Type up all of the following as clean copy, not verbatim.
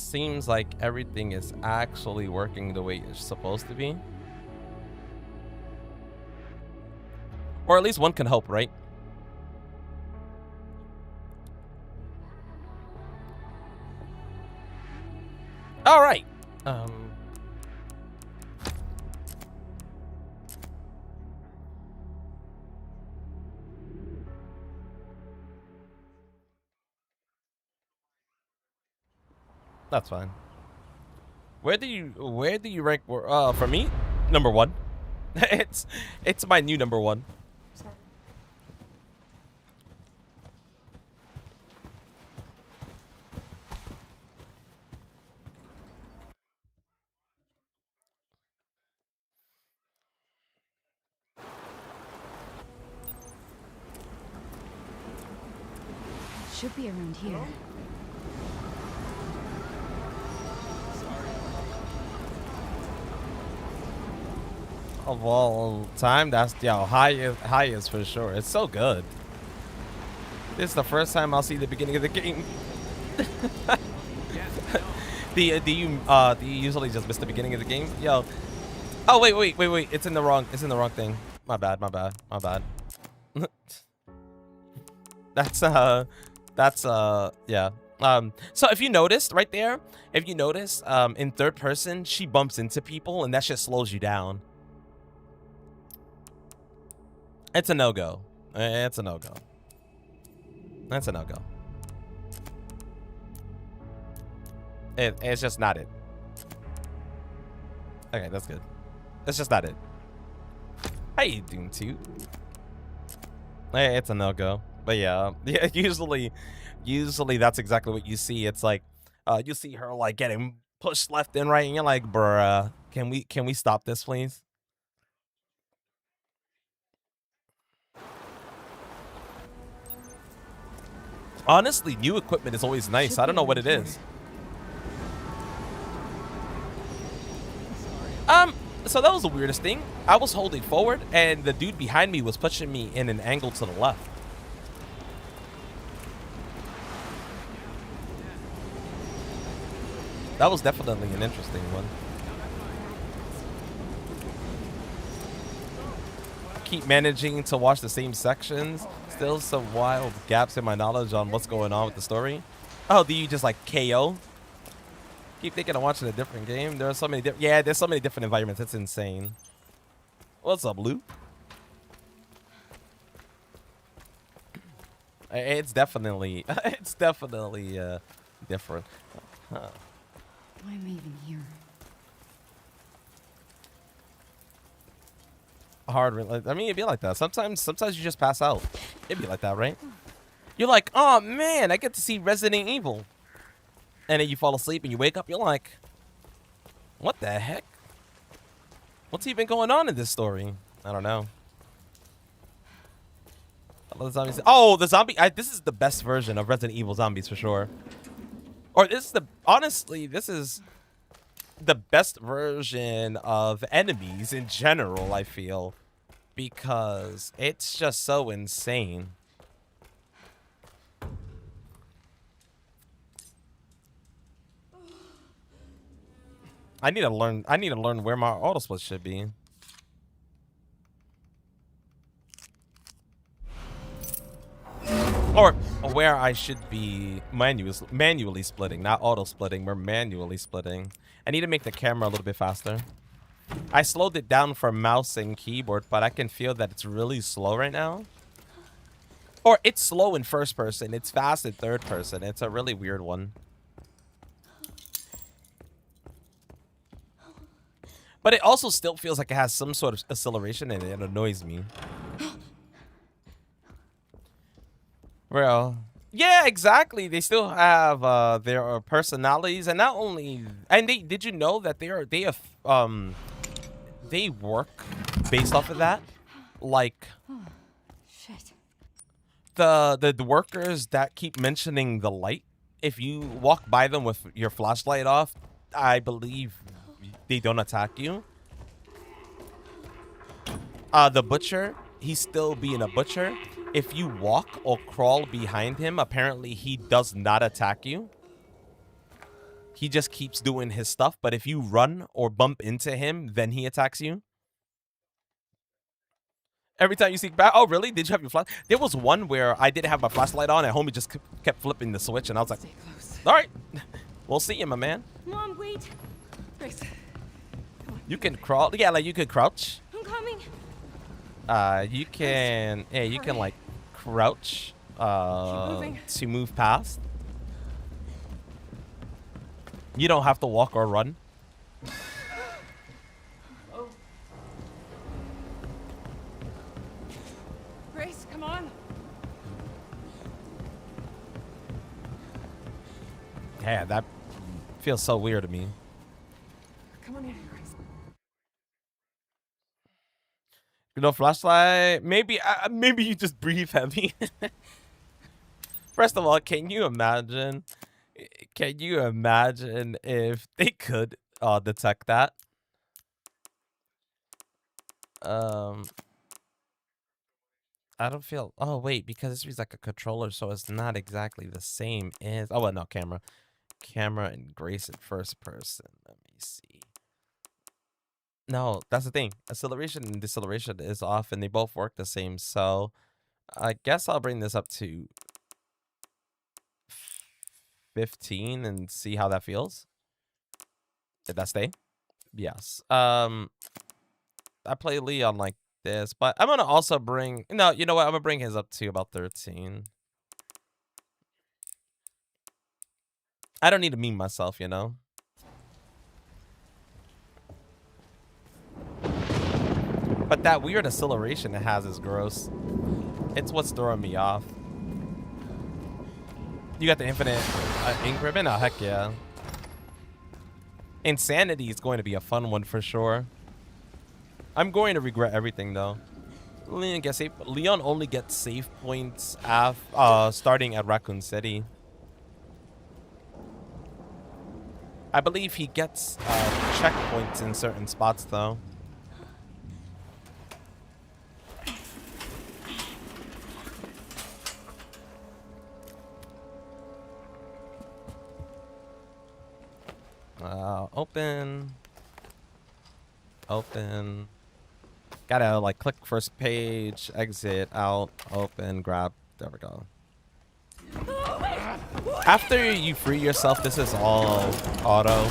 seems like everything is actually working the way it's supposed to be. Or at least one can hope, right? All right. That's fine. Where do you rank for me? Number 1. it's my new number 1. Should be around here. Of all time, that's highest for sure. It's so good. This is the first time I'll see the beginning of the game. do you usually just miss the beginning of the game? Yo. Oh wait. It's in the wrong thing. My bad. That's yeah. So if you noticed right there, in third person, she bumps into people and that shit slows you down. It's a no-go. It's a no-go. That's a no-go. It's just not it. Okay, that's good. That's just not it. How you doing, too? It's a no-go. But yeah, usually that's exactly what you see. It's like you see her like getting pushed left and right, and you're like, bruh, can we stop this, please? Honestly, new equipment is always nice. I don't know what it is. So that was the weirdest thing. I was holding forward, and the dude behind me was pushing me in an angle to the left. That was definitely an interesting one. Keep managing to watch the same sections. Still some wild gaps in my knowledge on what's going on with the story. Oh, do you just like KO? Keep thinking I'm watching a different game. There are so many different. Yeah, there's so many different environments. It's insane. What's up, Lou? It's definitely different. Huh. Why am I even here? Hard. I mean, it'd be like that. Sometimes you just pass out. It'd be like that, right? You're like, oh man, I get to see Resident Evil. And then you fall asleep and you wake up, you're like, what the heck? What's even going on in this story? I don't know. Oh, the zombie. This is the best version of Resident Evil zombies for sure. Or honestly, this is the best version of enemies in general, I feel. Because it's just so insane. I need to learn where my auto split should be. Or where I should be manually splitting, not auto splitting. We're manually splitting. I need to make the camera a little bit faster. I slowed it down for mouse and keyboard, but I can feel that it's really slow right now. Or it's slow in first person. It's fast in third person. It's a really weird one. But it also still feels like it has some sort of acceleration and it annoys me. Well, yeah, exactly. They still have their personalities, and not only, and did you know that they work based off of that? Like Shit. The workers that keep mentioning the light, if you walk by them with your flashlight off, I believe they don't attack you. The butcher, he's still being a butcher. If you walk or crawl behind him, apparently he does not attack you. he just keeps doing his stuff. But if you run or bump into him, then he attacks you. Every time you seek back. Oh, really? Did you have your flash? There was one where I didn't have my flashlight on and homie just kept flipping the switch. And I was like, Stay close. all right, we'll see you, my man. Mom, wait. Grace, You can crawl. Yeah, like you could crouch. I'm coming. You can, yeah, you can like crouch moving. to move past. You don't have to walk or run. Grace, come on. Yeah, that feels so weird to me. Come on in, Grace. You know, flashlight. Maybe, maybe you just breathe heavy. First of all, can you imagine? Can you imagine if they could detect that? I don't feel. Oh wait, because this is like a controller, so it's not exactly the same as. Oh well, no, camera, and Grace in first person. Let me see. No, that's the thing. Acceleration and deceleration is off, and they both work the same. So I guess I'll bring this up to 15 and see how that feels. Did that stay? Yes. I play Leon like this, but I'm gonna also bring. No, you know what? I'm gonna bring his up to about 13. I don't need to meme myself, you know. But that weird acceleration it has is gross. It's what's throwing me off. You got the infinite ink ribbon? Oh, heck yeah. Insanity is going to be a fun one for sure. I'm going to regret everything, though. Leon gets save. Leon only gets save points starting at Raccoon City. I believe he gets checkpoints in certain spots, though. Open. Open. Gotta like click first page, exit, out, open, grab. There we go. After you free yourself, this is all auto.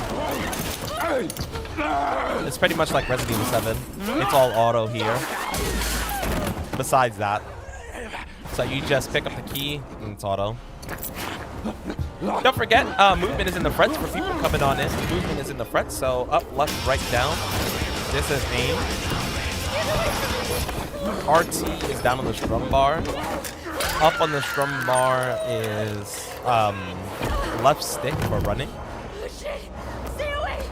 It's pretty much like Resident Evil 7. It's all auto here. Besides that. So you just pick up the key and it's auto. Don't forget, movement is in the frets for people coming on in. Movement is in the frets, so up, left, right, down. This is aim. RT is down on the strum bar. Up on the strum bar is left stick for running.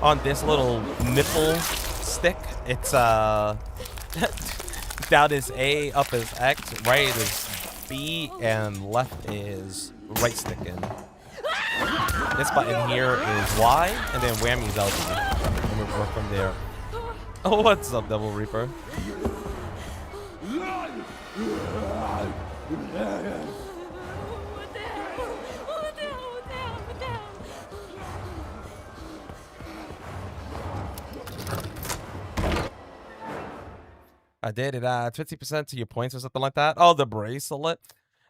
On this little nipple stick, it's down is A, up is X, right is B, and left is right stick in. This button here is Y, and then whammy is LT. And we'll work from there. Oh, what's up, Devil Reaper? I did it. 50% to your points or something like that. Oh, the bracelet.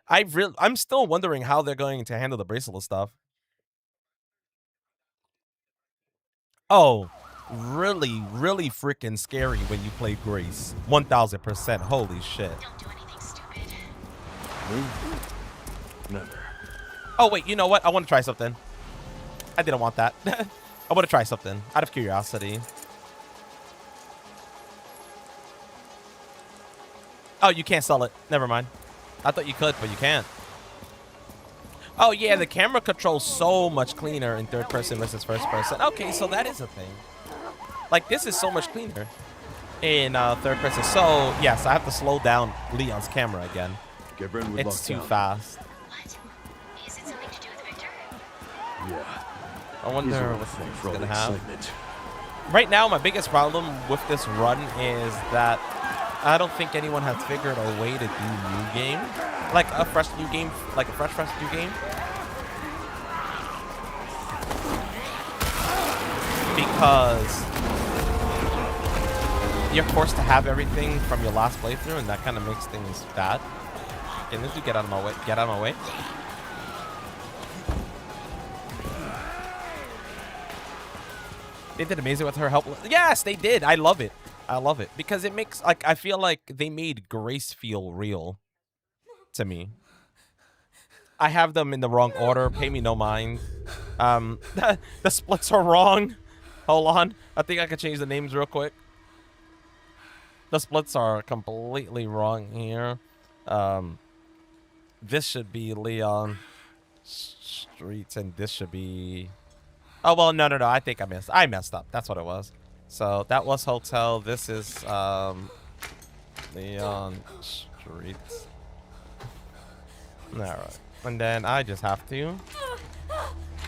I'm still wondering how they're going to handle the bracelet stuff. Oh, really, really freaking scary when you play Grace. 1000%. Holy shit. Don't do anything stupid. Never. Oh, wait, you know what? I want to try something. I didn't want that. I want to try something out of curiosity. Oh, you can't sell it. Never mind. I thought you could, but you can't. Oh, yeah, the camera controls so much cleaner in third person versus first person. Okay, so that is a thing. Like, this is so much cleaner in third person. So, yes, I have to slow down Leon's camera again. Get Brentwood It's locked too down. fast. What? Is it something to do with Victor? Yeah. I wonder He's what what things for all gonna the have. excitement. Right now, my biggest problem with this run is that I don't think anyone has figured a way to do new game. Like a fresh new game, like a fresh new game. because you're forced to have everything from your last playthrough, and that kind of makes things bad. Can this dude get out of my way? Get out of my way. They did amazing with her help. Yes, they did. I love it. I love it because it makes like I feel like they made Grace feel real to me. I have them in the wrong order. Pay me no mind. The splits are wrong. Hold on. I think I could change the names real quick. The splits are completely wrong here. This should be Leon Streets, and this should be... Oh, well, no. I think I messed up. That's what it was. So that was Hotel. This is Leon Streets. All right. And then I just have to.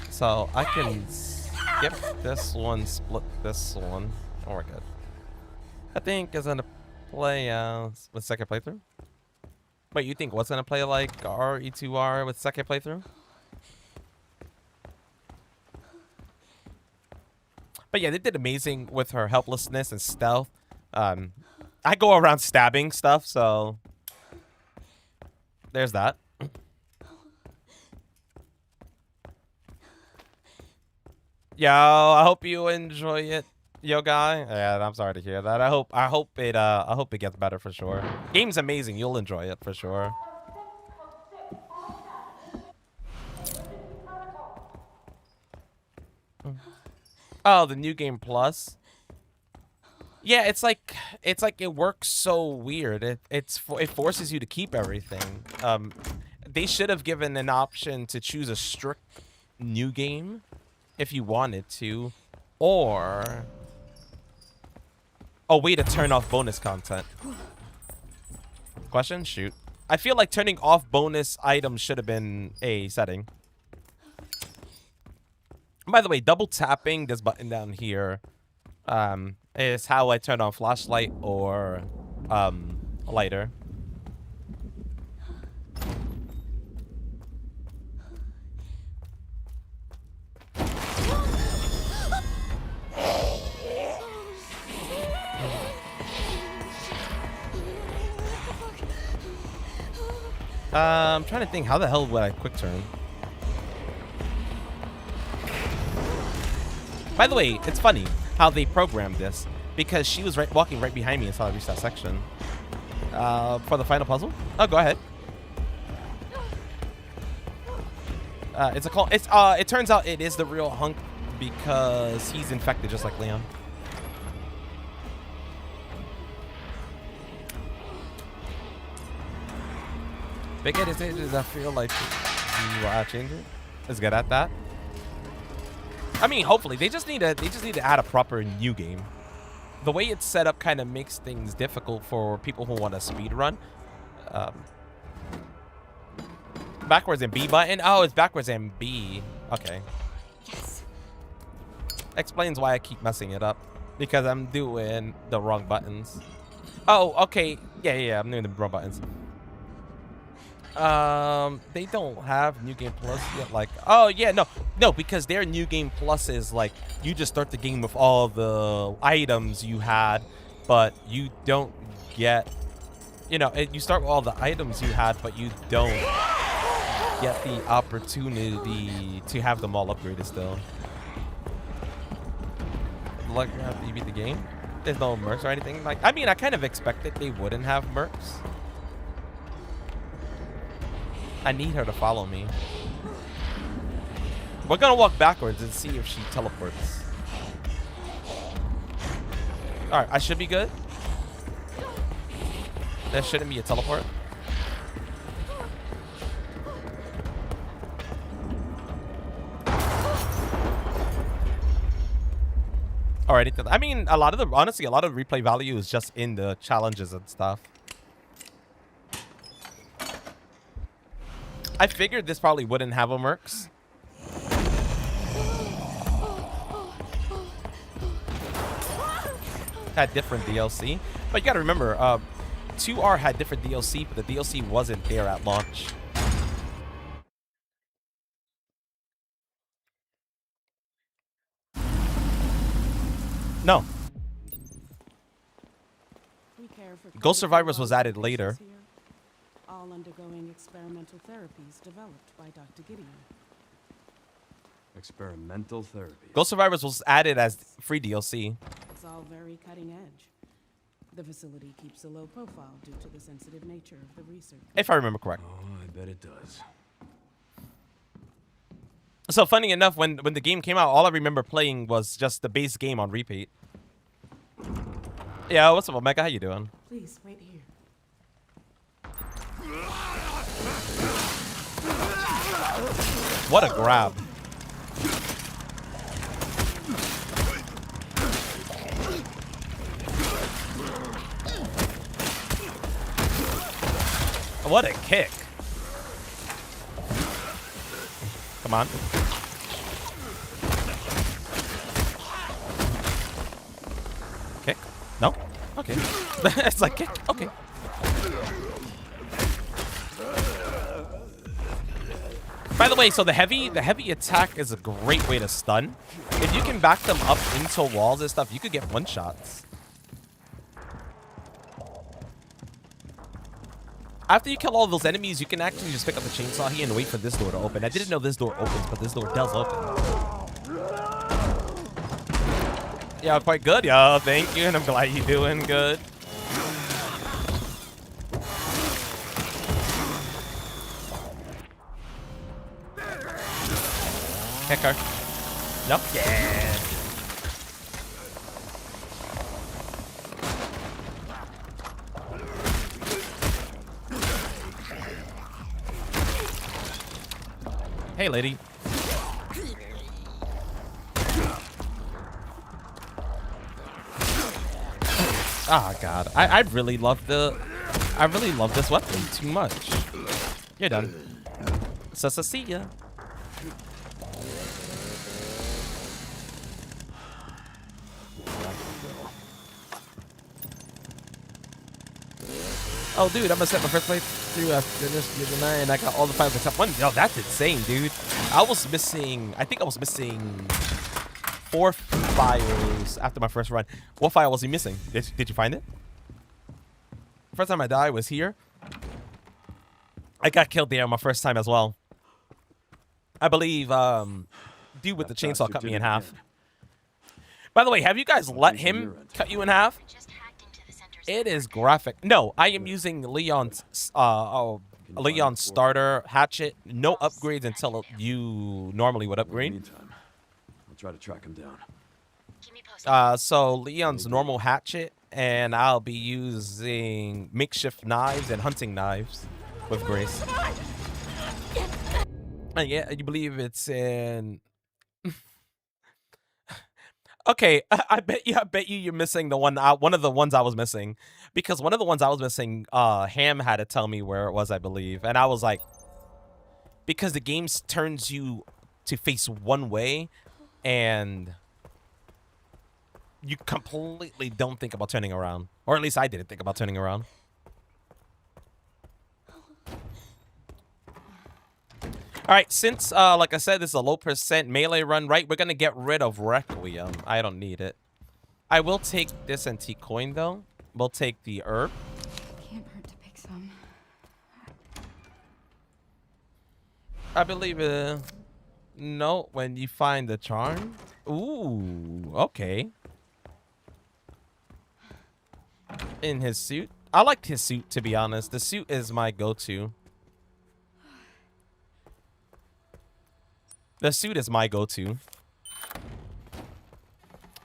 So I can skip this one, split this one. Oh, we're good. I think is gonna play with second playthrough. Wait, you think what's gonna play like RE2R with second playthrough? But yeah, they did amazing with her helplessness and stealth. I go around stabbing stuff, so there's that. Yo, I hope you enjoy it, yo guy. Yeah, I'm sorry to hear that. I hope it gets better for sure. Game's amazing. You'll enjoy it for sure. Oh, the new game plus. Yeah, it's like it works so weird. It forces you to keep everything. They should have given an option to choose a strict new game if you wanted to, or a way to turn off bonus content. Question? Shoot. I feel like turning off bonus items should have been a setting. By the way, double tapping this button down here is how I turn on flashlight or lighter. I'm trying to think, how the hell would I quick turn? By the way, it's funny how they programmed this, because she was walking right behind me until I reached that section. For the final puzzle? Oh, go ahead. It's a call. It turns out it is the real hunk because he's infected just like Leon. Big Ed does I feel like you change it? Is good at that. I mean, hopefully they just need to add a proper new game. The way it's set up kind of makes things difficult for people who want to speed run. Backwards and B button. Oh, it's backwards and B. Okay. Yes. Explains why I keep messing it up, because I'm doing the wrong buttons. Oh, okay. Yeah. I'm doing the wrong buttons. They don't have New Game Plus yet. Like, oh yeah, no, because their New Game Plus is like you just start the game with all the items you had, but you don't get, you start with all the items you had, but you don't get the opportunity to have them all upgraded still. Like after you beat the game, there's no mercs or anything. Like, I mean, I kind of expected they wouldn't have mercs. I need her to follow me. We're gonna walk backwards and see if she teleports. Alright, I should be good. There shouldn't be a teleport. Alright, I mean, honestly, a lot of replay value is just in the challenges and stuff. I figured this probably wouldn't have a mercs. Had different DLC. But you gotta remember, 2R had different DLC, but the DLC wasn't there at launch. No. We care for Ghost critical Survivors was added patients later. here, all undergoing experimental therapies developed by Dr. Gideon. Experimental therapy. Ghost Survivors was added as free DLC. It's all very cutting edge. The facility keeps a low profile due to the sensitive nature of the research. If I remember correct. Oh, I bet it does. So funny enough, when the game came out, all I remember playing was just the base game on repeat. Yeah, what's up, Omega? How you doing? Please wait here. What a grab. What a kick. Come on. Kick? No? Okay. It's like kick. Okay. By the way, so the heavy attack is a great way to stun. If you can back them up into walls and stuff, you could get one shots. After you kill all those enemies, you can actually just pick up the chainsaw here and wait for this door to open. I didn't know this door opens, but this door does open. Yeah, quite good, yo. Thank you, and I'm glad you're doing good. Kicker. No? Yeah. Hey, lady. Ah, God. I really love this weapon too much. You're done. So see ya. Oh, dude, I'm gonna set my first playthrough after this tonight, and I got all the files except one. Yo, that's insane, dude. I think I was missing 4 files after my first run. What file was he missing? Did you find it? First time I died was here. I got killed there on my first time as well. I believe dude with the chainsaw cut me in half. By the way, have you guys let him cut you in half? Just hacked into the center's It is graphic. No, I am using Leon's starter hatchet. No upgrades until you normally would upgrade. Meantime, I'll try to track him down. Keep me posted. So Leon's normal hatchet, and I'll be using makeshift knives and hunting knives with Grace. And yeah, you believe it's in. Okay, I bet you you're missing the one of the ones I was missing, because one of the ones I was missing, Ham had to tell me where it was, I believe, and I was like, because the game turns you to face one way, and you completely don't think about turning around, or at least I didn't think about turning around. All right, since, like I said, this is a low percent melee run, right? We're going to get rid of Requiem. I don't need it. I will take this antique coin, though. We'll take the herb. Can't hurt to pick some. I believe, no, when you find the charm. Ooh, okay. In his suit. I liked his suit, to be honest. The suit is my go-to. The suit is my go-to.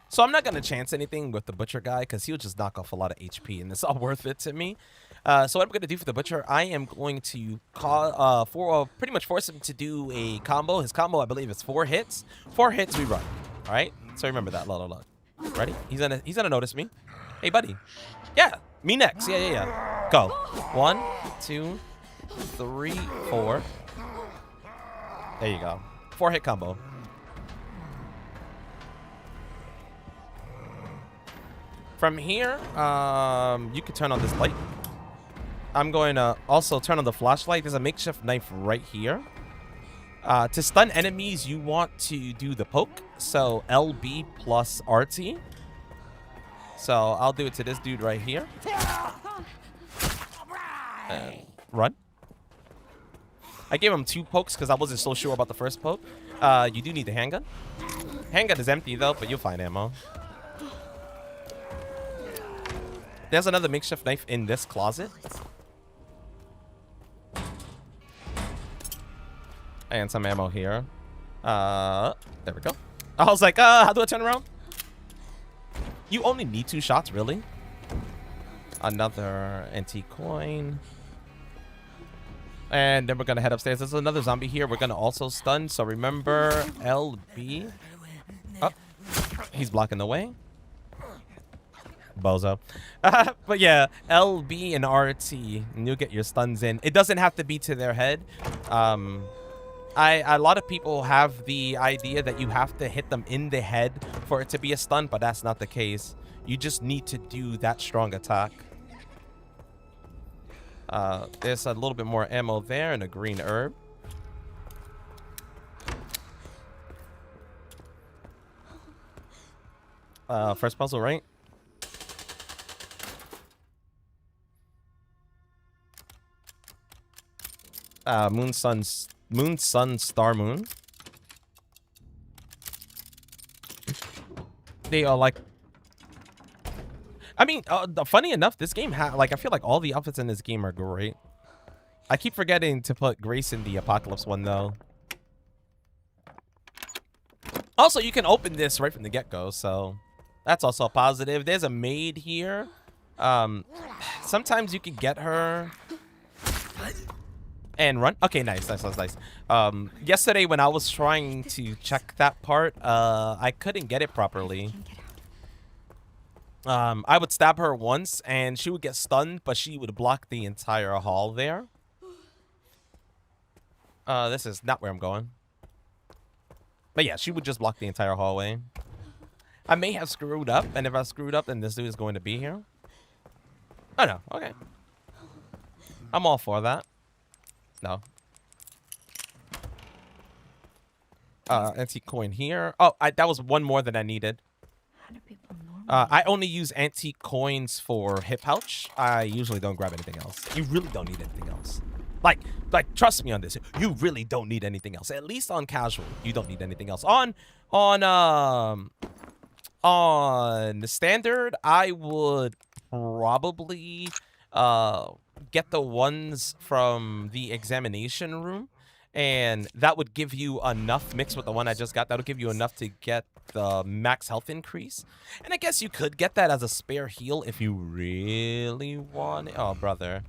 So I'm not going to chance anything with the butcher guy, because he'll just knock off a lot of HP, and it's all worth it to me. So what I'm going to do for the butcher, I am going to pretty much force him to do a combo. His combo, I believe, is 4 hits. 4 hits, we run. All right? So remember that. Look. Ready? He's gonna notice me. Hey, buddy. Yeah, me next. Yeah. Go. 1, 2, 3, 4. There you go. 4-hit combo. From here, you can turn on this light. I'm going to also turn on the flashlight. There's a makeshift knife right here. To stun enemies, you want to do the poke. So LB plus RT. So I'll do it to this dude right here. And run. I gave him 2 pokes because I wasn't so sure about the first poke. You do need the handgun. Handgun is empty though, but you'll find ammo. There's another makeshift knife in this closet. And some ammo here. There we go. I was like, how do I turn around? You only need 2 shots, really. Another antique coin. And then we're going to head upstairs. There's another zombie here. We're going to also stun. So remember LB. Oh, he's blocking the way. Bozo. But yeah, LB and RT. And you'll get your stuns in. It doesn't have to be to their head. A lot of people have the idea that you have to hit them in the head for it to be a stun, but that's not the case. You just need to do that strong attack. There's a little bit more ammo there and a green herb. First puzzle, right? Moon, sun, star, moon. They are like... I mean, funny enough, this game I feel like all the outfits in this game are great. I keep forgetting to put Grace in the Apocalypse one, though. Also, you can open this right from the get-go, so that's also a positive. There's a maid here. Sometimes you can get her and run. Okay, nice. Yesterday when I was trying to check that part, I couldn't get it properly. I would stab her once and she would get stunned, but she would block the entire hall there. This is not where I'm going. But yeah, she would just block the entire hallway. I may have screwed up, and if I screwed up, then this dude is going to be here. Oh no, okay. I'm all for that. No. Antique coin here. Oh, that was one more than I needed. How do people normally... I only use antique coins for hip pouch. I usually don't grab anything else. You really don't need anything else. Like, trust me on this. You really don't need anything else. At least on casual, you don't need anything else. On the standard, I would probably get the ones from the examination room, and that would give you enough mixed with the one I just got. That'll give you enough to get the max health increase. And I guess you could get that as a spare heal if you really want it. Oh, brother.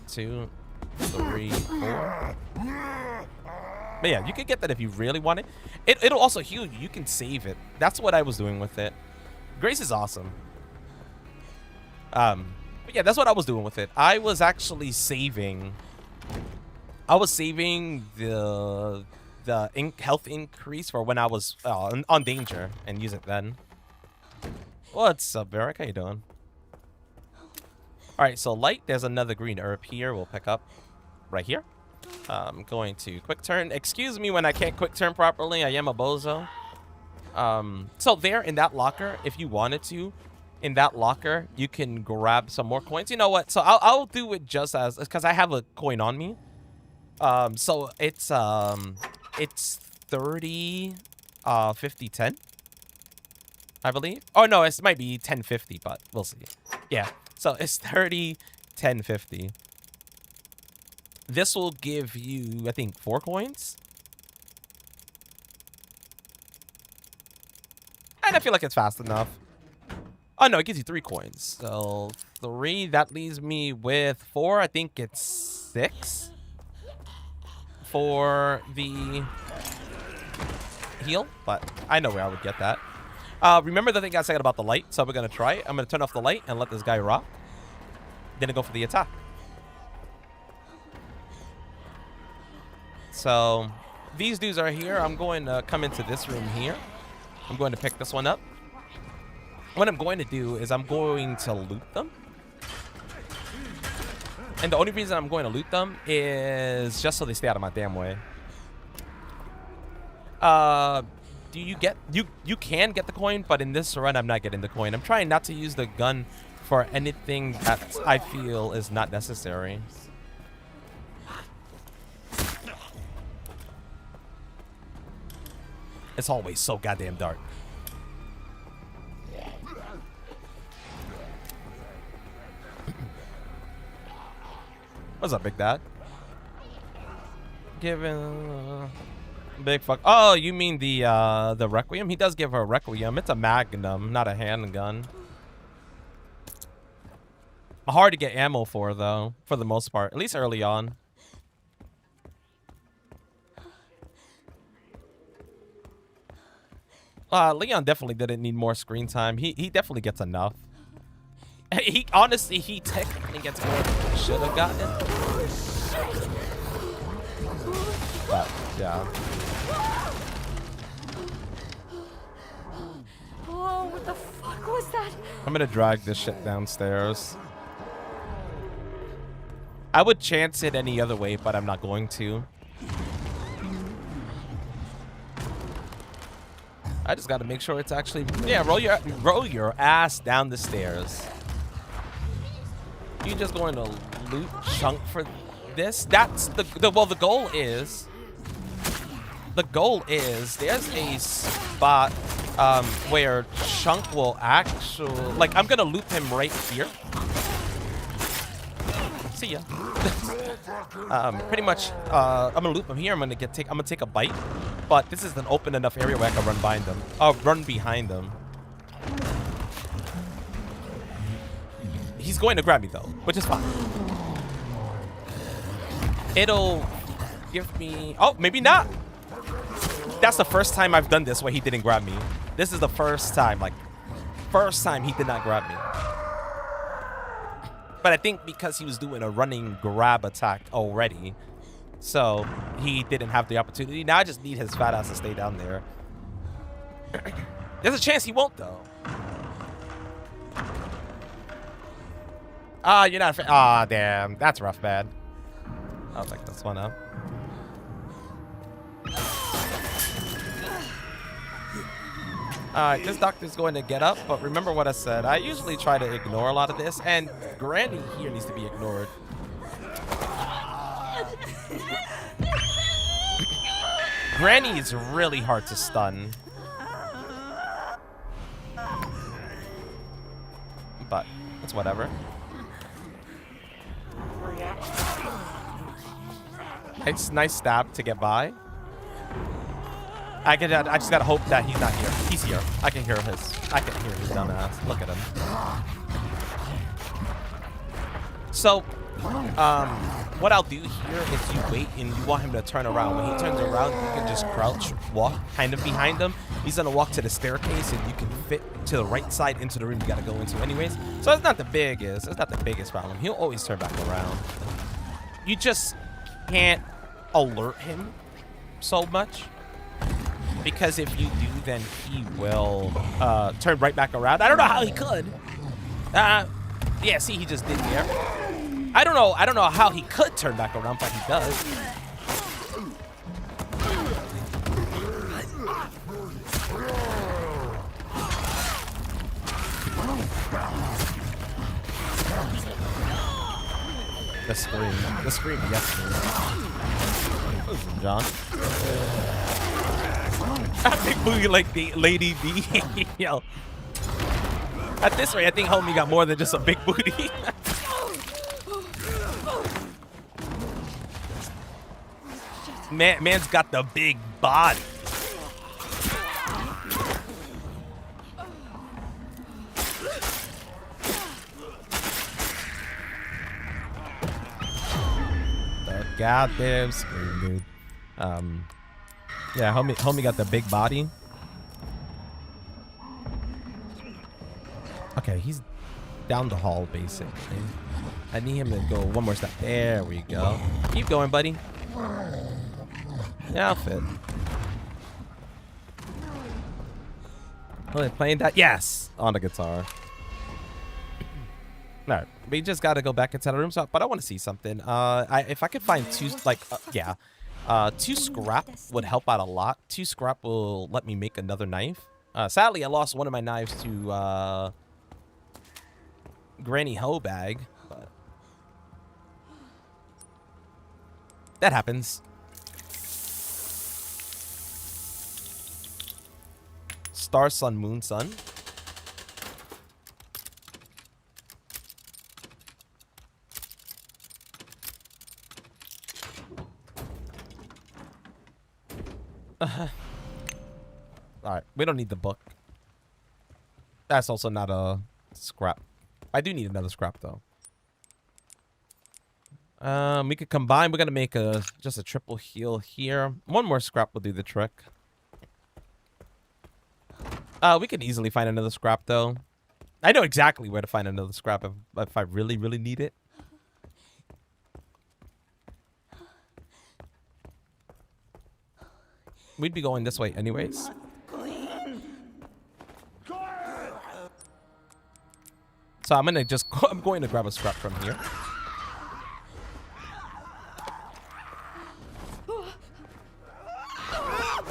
2, 3, 4. But yeah, you could get that if you really want it. It'll also heal you. You can save it. That's what I was doing with it. Grace is awesome. But yeah, that's what I was doing with it. I was actually saving. I was saving the health increase for when I was on danger and use it then. What's up, Varric? How you doing? All right, so light. There's another green herb here. We'll pick up right here. I'm going to quick turn. Excuse me when I can't quick turn properly. I am a bozo. So there in that locker, if you wanted to, in that locker, you can grab some more coins. You know what? So I'll do it just as, because I have a coin on me. So it's 30, 50, 10, I believe. Oh no, it might be 10, 50, but we'll see. Yeah. So it's 30, 10, 50. This will give you, I think, 4 coins. And I feel like it's fast enough. Oh, no, it gives you 3 coins. So 3, that leaves me with 4. I think it's 6 for the heal. But I know where I would get that. Remember the thing I said about the light? So we're going to try it. I'm going to turn off the light and let this guy rock. Then I go for the attack. So these dudes are here. I'm going to come into this room here. I'm going to pick this one up. What I'm going to do is I'm going to loot them. And the only reason I'm going to loot them is just so they stay out of my damn way. do you get you can get the coin, but in this run I'm not getting the coin. I'm trying not to use the gun for anything that I feel is not necessary. It's always so goddamn dark. What's up, Big Dad? Given big fuck. Oh, you mean the Requiem? He does give her a Requiem. It's a Magnum, not a handgun. Hard to get ammo for though, for the most part, at least early on. Leon definitely didn't need more screen time. He definitely gets enough. He honestly, he technically gets more than he should have gotten. But yeah. Oh, what the fuck was that? I'm gonna drag this shit downstairs. I would chance it any other way, but I'm not going to. I just gotta make sure it's actually, yeah, roll your ass down the stairs. You just going to loot Chunk for this? That's well, the goal is there's a spot where Chunk will actually, like, I'm gonna loop him right here. See ya. Pretty much, I'm gonna loop him here. I'm gonna take a bite, but this is an open enough area where I can run behind them. Run behind them. He's going to grab me though, which is fine. It'll give me. Oh, maybe not. That's the first time I've done this where he didn't grab me. This is the first time, like, first time he did not grab me. But I think because he was doing a running grab attack already, so he didn't have the opportunity. Now I just need his fat ass to stay down there. There's a chance he won't, though. Ah, you're not. Ah, damn. That's rough, bad. I'll pick this one up. Alright, this doctor's going to get up, but remember what I said. I usually try to ignore a lot of this, and Granny here needs to be ignored. Granny is really hard to stun. But it's whatever. It's nice stab to get by. I just gotta hope that he's not here. He's here. I can hear his dumb ass. Look at him. So, what I'll do here is you wait and you want him to turn around. When he turns around, you can just crouch, walk kind of behind him. He's gonna walk to the staircase and you can fit to the right side into the room you gotta go into anyways. So it's not the biggest problem. He'll always turn back around. You just can't alert him so much. Because if you do, then he will turn right back around. I don't know how he could. Yeah, see, he just did there. I don't know how he could turn back around, but he does. The scream, yes, listen, John. Big booty like the Lady B. Yo. At this rate, I think homie got more than just a big booty. Man's got the big body. The goddamn scream, dude. Yeah, homie got the big body. Okay, he's down the hall, basically. I need him to go one more step. There we go. Keep going, buddy. Yeah, I'll fit. Oh, they're playing that? Yes! On the guitar. Alright, we just gotta go back inside the room. So, but I want to see something. If I could find two, like, yeah. 2 scrap would help out a lot. 2 scrap will let me make another knife. Sadly, I lost one of my knives to Granny Hoe Bag, but that happens. Star, sun, moon, sun. Alright, we don't need the book. That's also not a scrap. I do need another scrap though. We could combine. We're gonna make just a triple heal here. One more scrap will do the trick. We could easily find another scrap though. I know exactly where to find another scrap if I really, really need it. We'd be going this way anyways. So I'm gonna just I'm going to grab a scrap from here.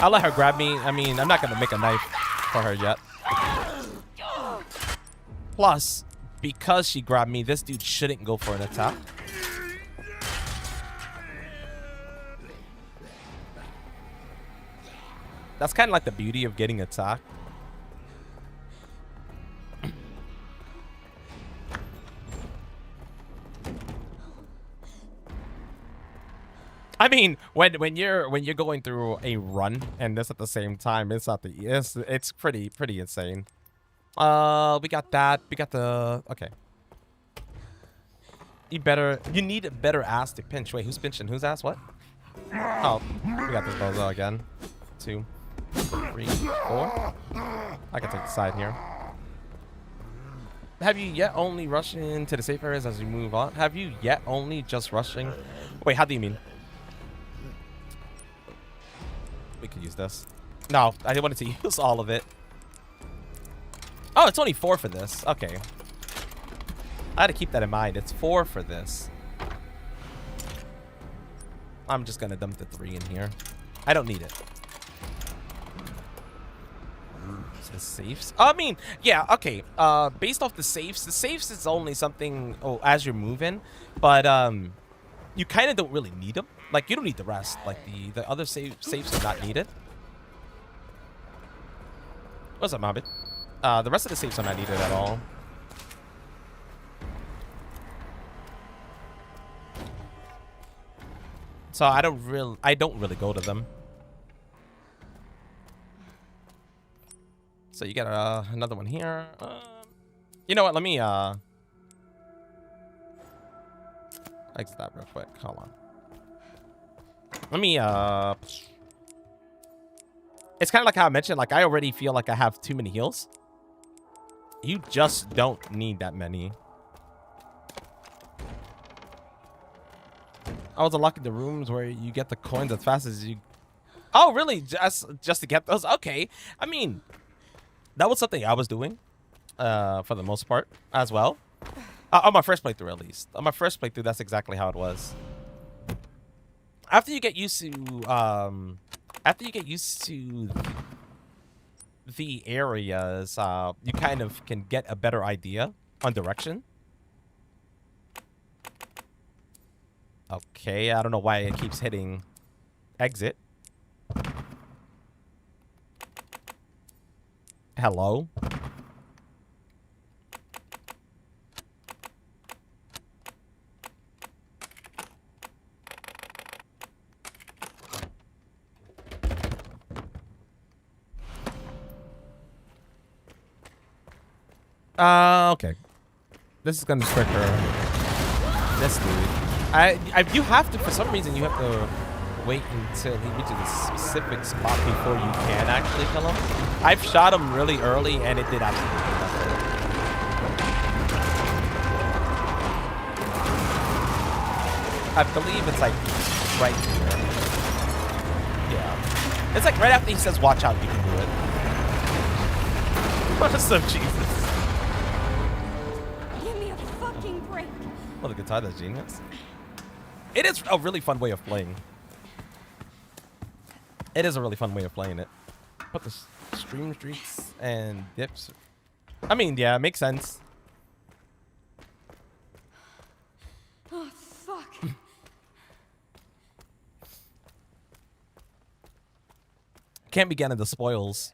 I'll let her grab me. I mean, I'm not gonna make a knife for her yet. Plus, because she grabbed me, this dude shouldn't go for an attack. That's kind of like the beauty of getting attacked. I mean, when you're going through a run and this at the same time, it's pretty insane. We got that. We got the okay. You need a better ass to pinch. Wait, who's pinching? Whose ass? What? Oh, we got this bozo again. 2, 3, 4. I can take the side here. Have you yet only rushing to the safe areas as we move on? Have you yet only just rushing? Wait, how do you mean? We could use this. No, I wanted to use all of it. Oh, it's only 4 for this. Okay. I had to keep that in mind. It's 4 for this. I'm just going to dump the 3 in here. I don't need it. The safes? I mean, yeah, okay. Based off the safes is only something as you're moving, but you kind of don't really need them. Like, you don't need the rest. Like, the other safes are not needed. What's up, Mohammed? The rest of the safes are not needed at all. So I don't really go to them. So you got another one here. You know what? Let me exit that real quick. Hold on. Let me it's kind of like how I mentioned, like I already feel like I have too many heals. You just don't need that many. I was unlocking the rooms where you get the coins as fast as you. Oh, really? Just to get those? Okay. I mean, that was something I was doing for the most part as well. On my first playthrough, at least. On my first playthrough, that's exactly how it was. After you get used to the areas, you kind of can get a better idea on direction. Okay, I don't know why it keeps hitting exit. Hello? Okay. This is gonna trigger this dude. You have to, for some reason, you have to wait until he reaches a specific spot before you can actually kill him. I've shot him really early, and it did absolutely nothing. I believe it's like right here. Yeah. It's like right after he says, watch out, you can do it. What is up, Jesus? Give me a fucking break. Well, the guitar, that's genius. It is a really fun way of playing. It is a really fun way of playing it. Put the stream streaks and dips. I mean, yeah, it makes sense. Oh, fuck. Can't be getting the spoils.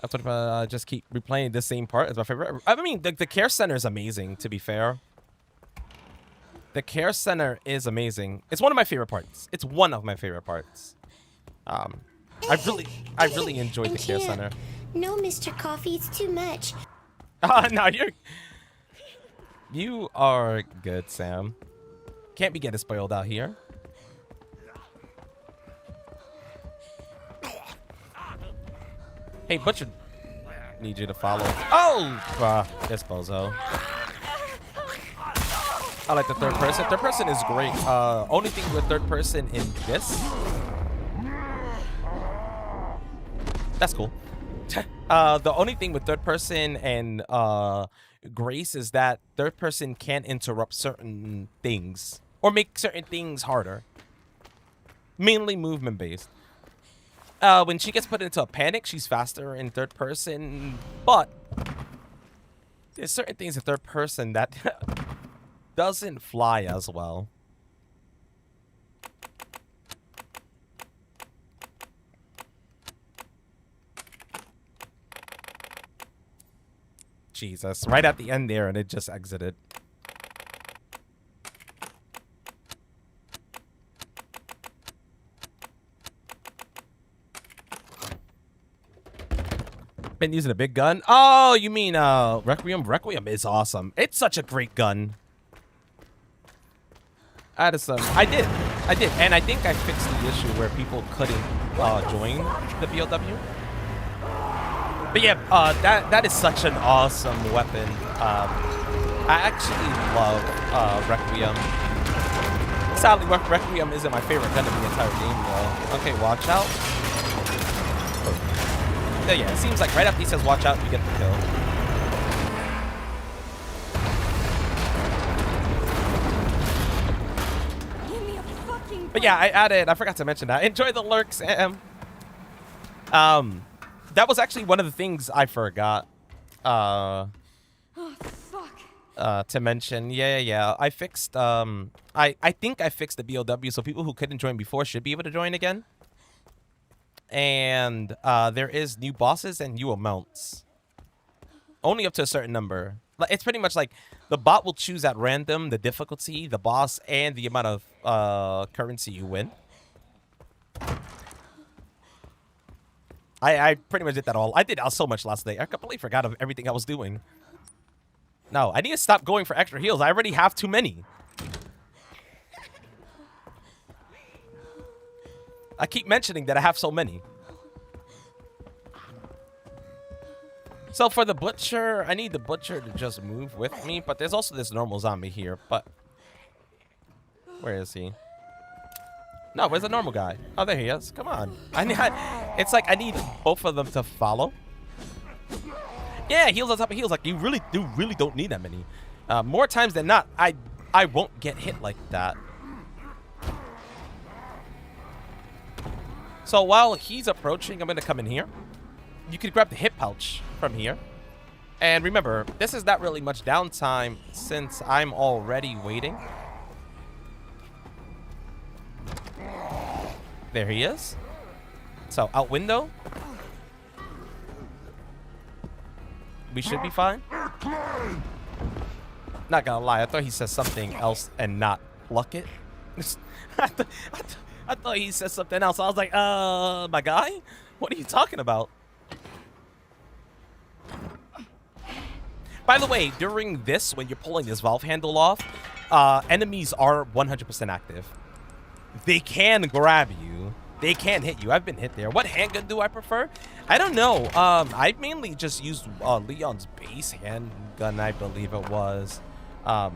That's what if I just keep replaying the same part as my favorite. I mean, the care center is amazing, to be fair. The care center is amazing. It's one of my favorite parts. It's one of my favorite parts. I really enjoyed the care center. No, Mr. Coffee, it's too much. No, you are good, Sam. Can't be getting spoiled out here. Hey, Butcher, need you to follow. Oh, this bozo. I like the third person. Third person is great. Only thing with third person in this. That's cool. The only thing with third person and Grace is that third person can't interrupt certain things or make certain things harder. Mainly movement based. When she gets put into a panic, she's faster in third person, but there's certain things in third person that doesn't fly as well. Jesus, right at the end there, and it just exited. Been using a big gun. Oh, you mean Requiem? Requiem is awesome. It's such a great gun. I did, and I think I fixed the issue where people couldn't join the BOW. But yeah, that is such an awesome weapon. I actually love Requiem. Sadly, Requiem isn't my favorite gun in the entire game, though. Okay, watch out. Yeah, it seems like right after he says watch out, you get the kill. Give me a fucking But yeah, I forgot to mention that. Enjoy the lurks, Sam. That was actually one of the things I forgot Oh, fuck. to mention. Yeah. I fixed, I think I fixed the BOW, so people who couldn't join before should be able to join again. And there is new bosses and new amounts. Only up to a certain number. It's pretty much like the bot will choose at random the difficulty, the boss, and the amount of currency you win. I pretty much did that all. I did so much last night. I completely forgot of everything I was doing. No, I need to stop going for extra heals. I already have too many. I keep mentioning that I have so many. So for the Butcher, I need the Butcher to just move with me. But there's also this normal zombie here. But where is he? No, where's the normal guy? Oh, there he is. Come on. It's like I need both of them to follow. Yeah, heals on top of heals. Like you really don't need that many. More times than not, I won't get hit like that. So while he's approaching, I'm going to come in here. You can grab the hip pouch from here. And remember, this is not really much downtime since I'm already waiting. There he is. So out window. We should be fine. Not gonna lie, I thought he said something else and not pluck it. I thought he said something else. I was like, my guy? What are you talking about? By the way, during this, when you're pulling this valve handle off, enemies are 100% active. They can grab you. They can hit you. I've been hit there. What handgun do I prefer? I don't know. I mainly just used Leon's base handgun, I believe it was. Yeah,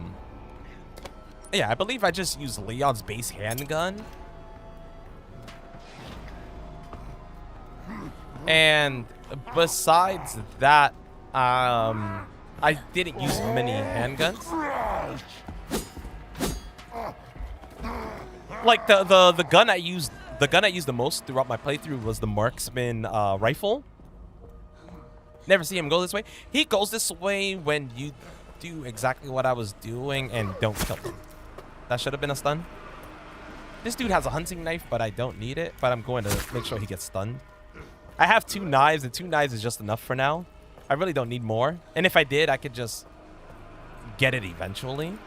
I believe I just used Leon's base handgun. And besides that, I didn't use many handguns. Like the gun I used the most throughout my playthrough was the marksman rifle. Never see him go this way. He goes this way when you do exactly what I was doing and don't kill him. That should have been a stun. This dude has a hunting knife, but I don't need it. But I'm going to make sure he gets stunned. I have 2 knives, and 2 knives is just enough for now. I really don't need more. And if I did, I could just get it eventually.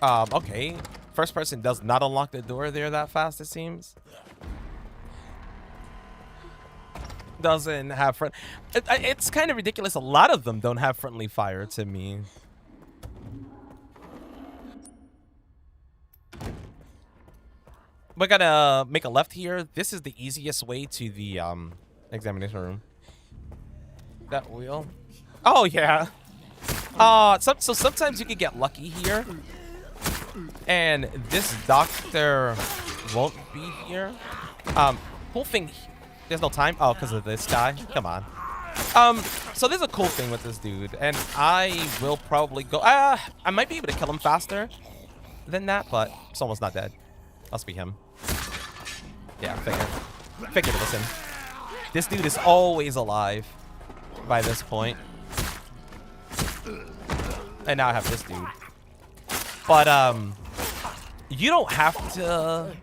Okay. First person does not unlock the door there that fast, it seems. Doesn't have front. It's kind of ridiculous. A lot of them don't have friendly fire to me. We're gonna make a left here. This is the easiest way to the examination room. That wheel. Oh yeah. So sometimes you can get lucky here, and this doctor won't be here. Cool thing. There's no time. Oh, because of this guy. Come on. So there's a cool thing with this dude, and I will probably go. I might be able to kill him faster than that, but it's almost not dead. Must be him. Yeah, figured. Listen, this dude is always alive by this point, and now I have this dude. But you don't have to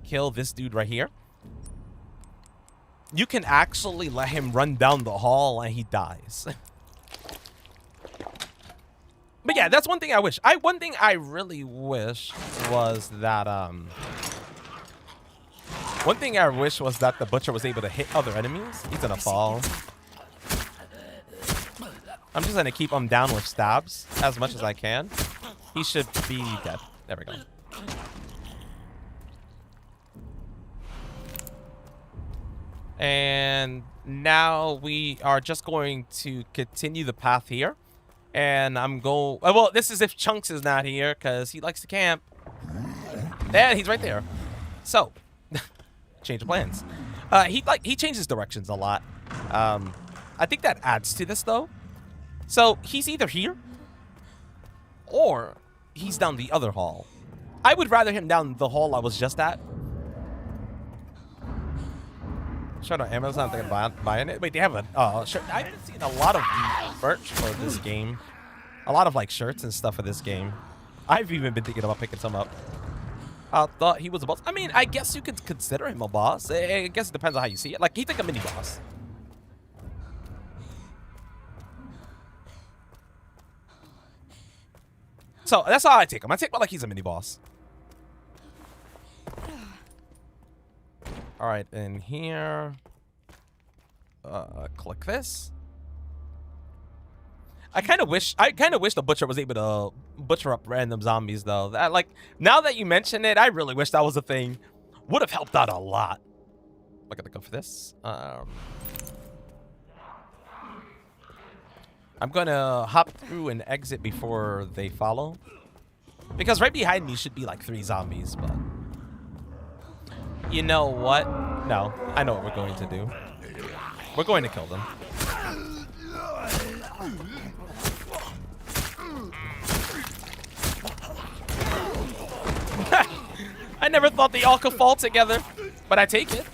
kill this dude right here. You can actually let him run down the hall and he dies. But yeah, that's one thing I wish. One thing I really wish was that the butcher was able to hit other enemies. He's gonna fall. I'm just gonna keep him down with stabs as much as I can. He should be dead. There we go. And now we are just going to continue the path here. And I'm going... well, this is if Chunks is not here, because he likes to camp. And he's right there. So, change of plans. He changes directions a lot. I think that adds to this, though. So, he's either here, or he's down the other hall. I would rather him down the hall I was just at. Shout out Amazon, thinking about buying it. Wait, they have a shirt. I've been seeing a lot of merch for this game. A lot of like shirts and stuff for this game. I've even been thinking about picking some up. I thought he was a boss. I mean, I guess you could consider him a boss. I guess it depends on how you see it. Like, he's like a mini boss. So that's how I take him. I take him like he's a mini boss. All right, in here, click this. I kind of wish the butcher was able to butcher up random zombies, though. That, like, now that you mention it, I really wish that was a thing. Would have helped out a lot. I'm gonna go for this. I'm gonna hop through and exit before they follow, because right behind me should be like 3 zombies, but. You know what? No, I know what we're going to do. We're going to kill them. I never thought they all could fall together, but I take it.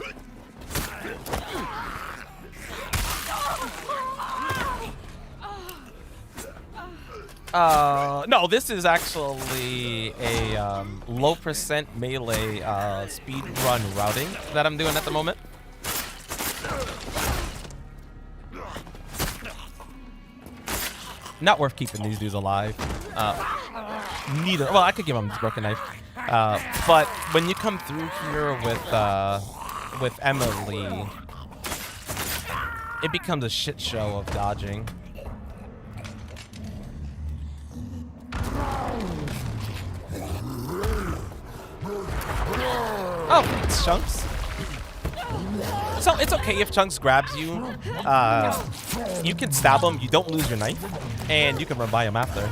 No, this is actually a low percent melee speed run routing that I'm doing at the moment. Not worth keeping these dudes alive. Neither. Well, I could give them this broken knife. But when you come through here with Emily, it becomes a shit show of dodging. Oh, thanks, Chunks. So it's okay if Chunks grabs you. You can stab him, you don't lose your knife, and you can run by him after.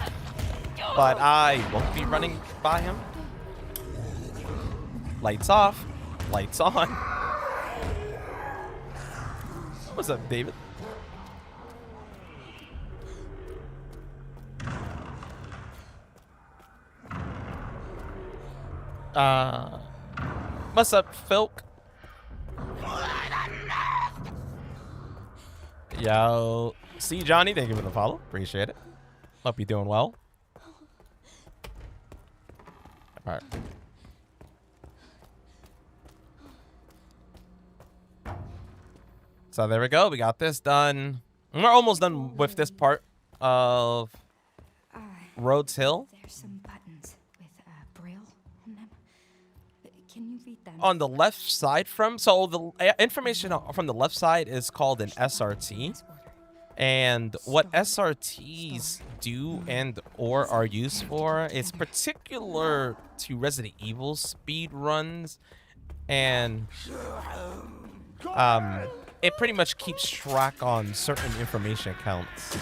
But I won't be running by him. Lights off, lights on. What's up, David? What's up, Filk? Yo, see Johnny, thank you for the follow. Appreciate it. Hope you're doing well. All right. So there we go. We got this done. We're almost done with this part of Rhodes Hill. There's some buttons with braille on them. Can you read them? On the left side so the information from the left side is called an SRT. And what SRTs do and or are used for is particular to Resident Evil speed runs, and it pretty much keeps track on certain information counts.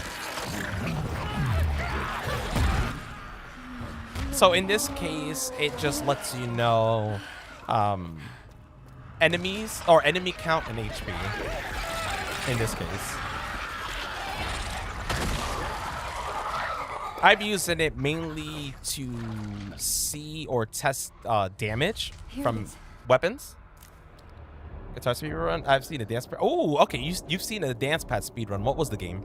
So in this case, it just lets you know enemies or enemy count and HP in this case. I'm using it mainly to see or test damage from weapons. Guitar speed run. I've seen a dance pad. Oh, okay. You've seen a dance pad speed run. What was the game?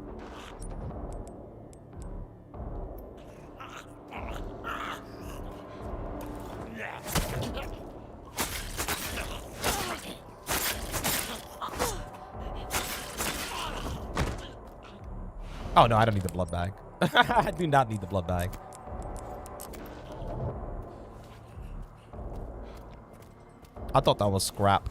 Oh no, I don't need the blood bag. I do not need the blood bag. I thought that was scrap.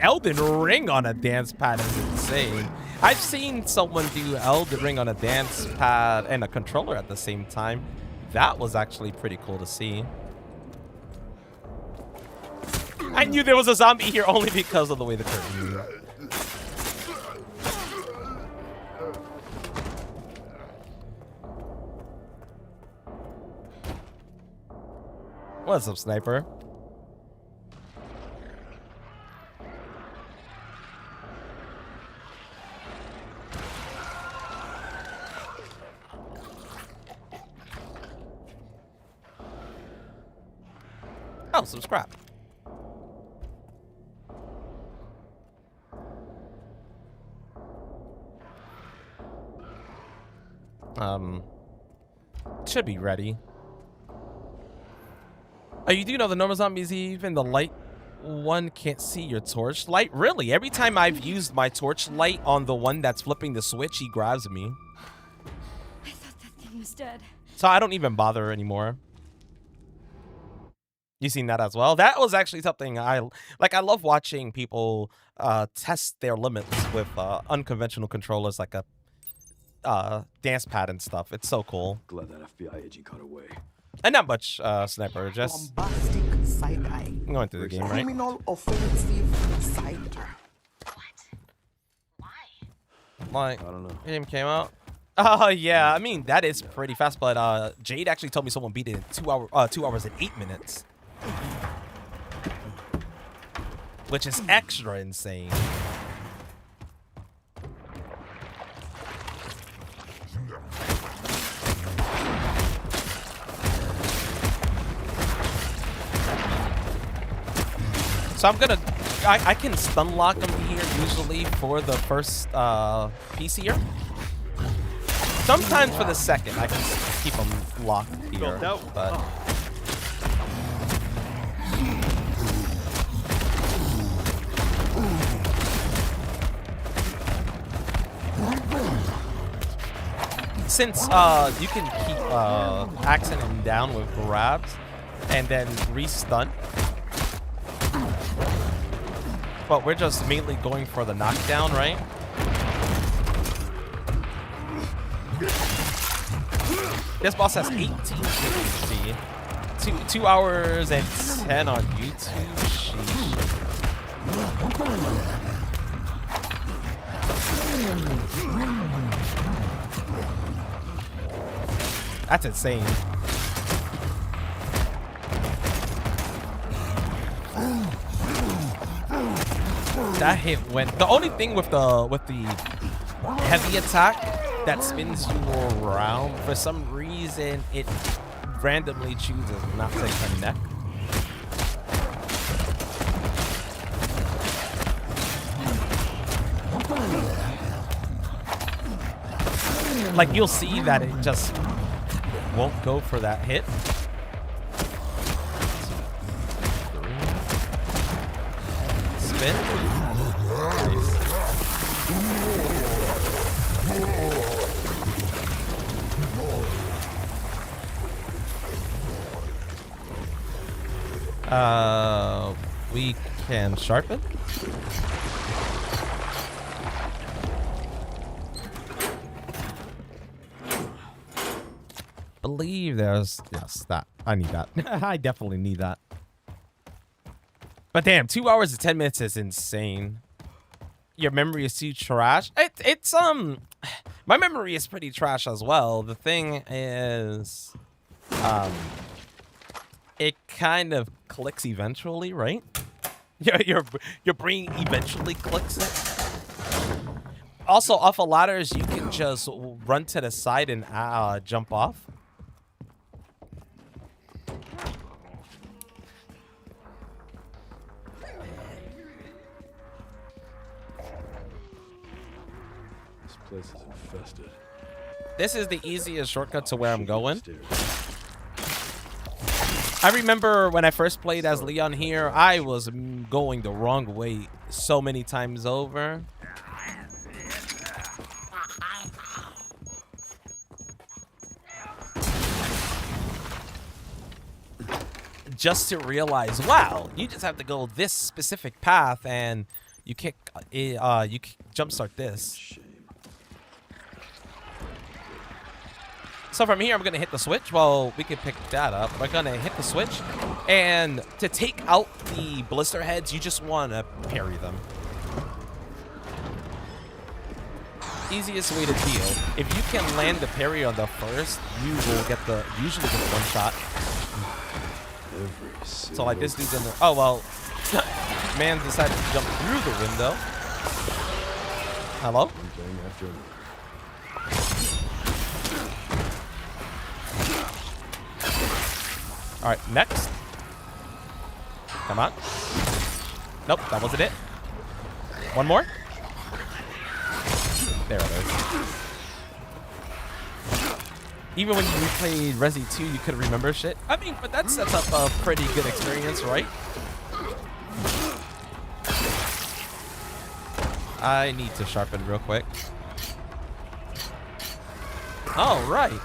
Elden Ring on a dance pad is insane. I've seen someone do Elden Ring on a dance pad and a controller at the same time. That was actually pretty cool to see. I knew there was a zombie here only because of the way the curtain moved. What's up, sniper? Oh, some scrap. Should be ready. Oh, you do know the normal zombies, even the light one can't see your torchlight? Really? Every time I've used my torchlight on the one that's flipping the switch, he grabs me. I thought that thing was dead. So I don't even bother anymore. You seen that as well? That was actually something I love watching people test their limits with unconventional controllers like a dance pad and stuff. It's so cool. Glad that FBI agent got away. And not much sniper, just Bombastic side eye. going through the game, right? Criminal offensive side eye. What? Why? Like, I don't know. game came out. Oh yeah, I mean that is pretty fast. But Jade actually told me someone beat it in 2 hours and 8 minutes, which is extra insane. So I'm gonna, I can stun lock him here usually for the first piece here. Sometimes for the second, I can keep him locked here, but. Since you can keep axing him down with grabs and then re-stun. But we're just mainly going for the knockdown, right? This boss has 18 HP. 2 hours and 10 on YouTube. Sheesh. That's insane. That hit went. The only thing with the heavy attack that spins you around, for some reason, it randomly chooses not to connect. Like, you'll see that it just won't go for that hit. Spin. Nice. We can sharpen. Believe there's, yes, that I need that. I definitely need that. But damn, 2 hours and 10 minutes is insane. Your memory is too trash. It's my memory is pretty trash as well. The thing is, it kind of clicks eventually, right? Your brain eventually clicks it. Also, off of ladders, you can just run to the side and jump off. This place is infested. This is the easiest shortcut to where I'm going. I remember when I first played as Leon here, I was going the wrong way so many times over. Just to realize, wow, you just have to go this specific path and you kick, jumpstart this. So from here, I'm going to hit the switch. Well, we can pick that up. We're going to hit the switch. And to take out the blister heads, you just want to parry them. Easiest way to deal. If you can land the parry on the first, you will usually get one shot. So like this dude's in the, oh well, man decided to jump through the window. Hello? All right, next. Come on. Nope, that wasn't it. One more. There it is. Even when you replayed Resi 2, you could remember shit. I mean, but that sets up a pretty good experience, right? I need to sharpen real quick. All right.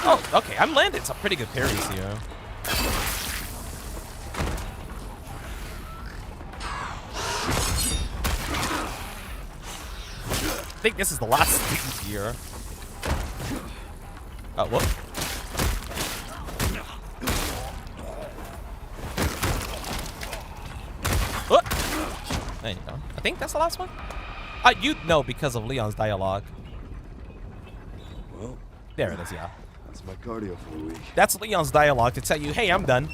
Oh, okay. I'm landing some pretty good parries here. I think this is the last stage here. Oh, whoop. Whoop. There you go. I think that's the last one. You'd know because of Leon's dialogue. Well, there it is, yeah. that's my cardio for the week. That's Leon's dialogue to tell you, hey, I'm done.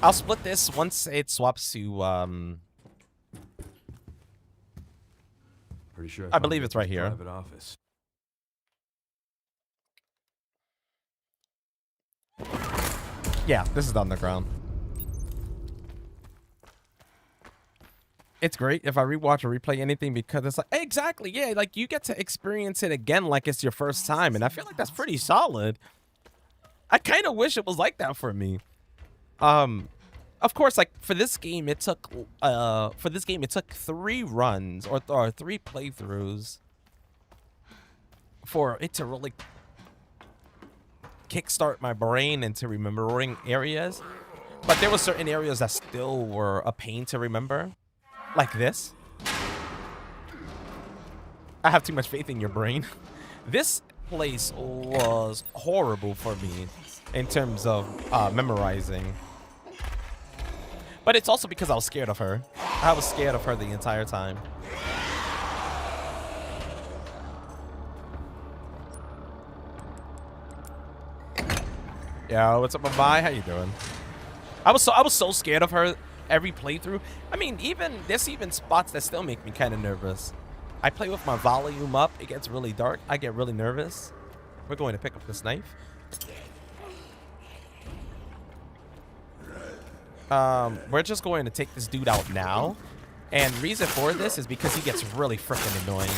I'll split this once it swaps to, Pretty sure I believe it's right here. Private office. Yeah, this is on the ground. It's great if I rewatch or replay anything because it's like, exactly, yeah, like you get to experience it again like it's your first time, and I feel like that's pretty solid. I kind of wish it was like that for me. Of course, like for this game, it took 3 runs or 3 playthroughs for it to really kickstart my brain into remembering areas. But there were certain areas that still were a pain to remember, like this. I have too much faith in your brain. This place was horrible for me in terms of memorizing. But it's also because I was scared of her. I was scared of her the entire time. Yo, what's up, bye? How you doing? I was so scared of her every playthrough. I mean, there's even spots that still make me kind of nervous. I play with my volume up. It gets really dark. I get really nervous. We're going to pick up this knife. We're just going to take this dude out now. And reason for this is because he gets really freaking annoying.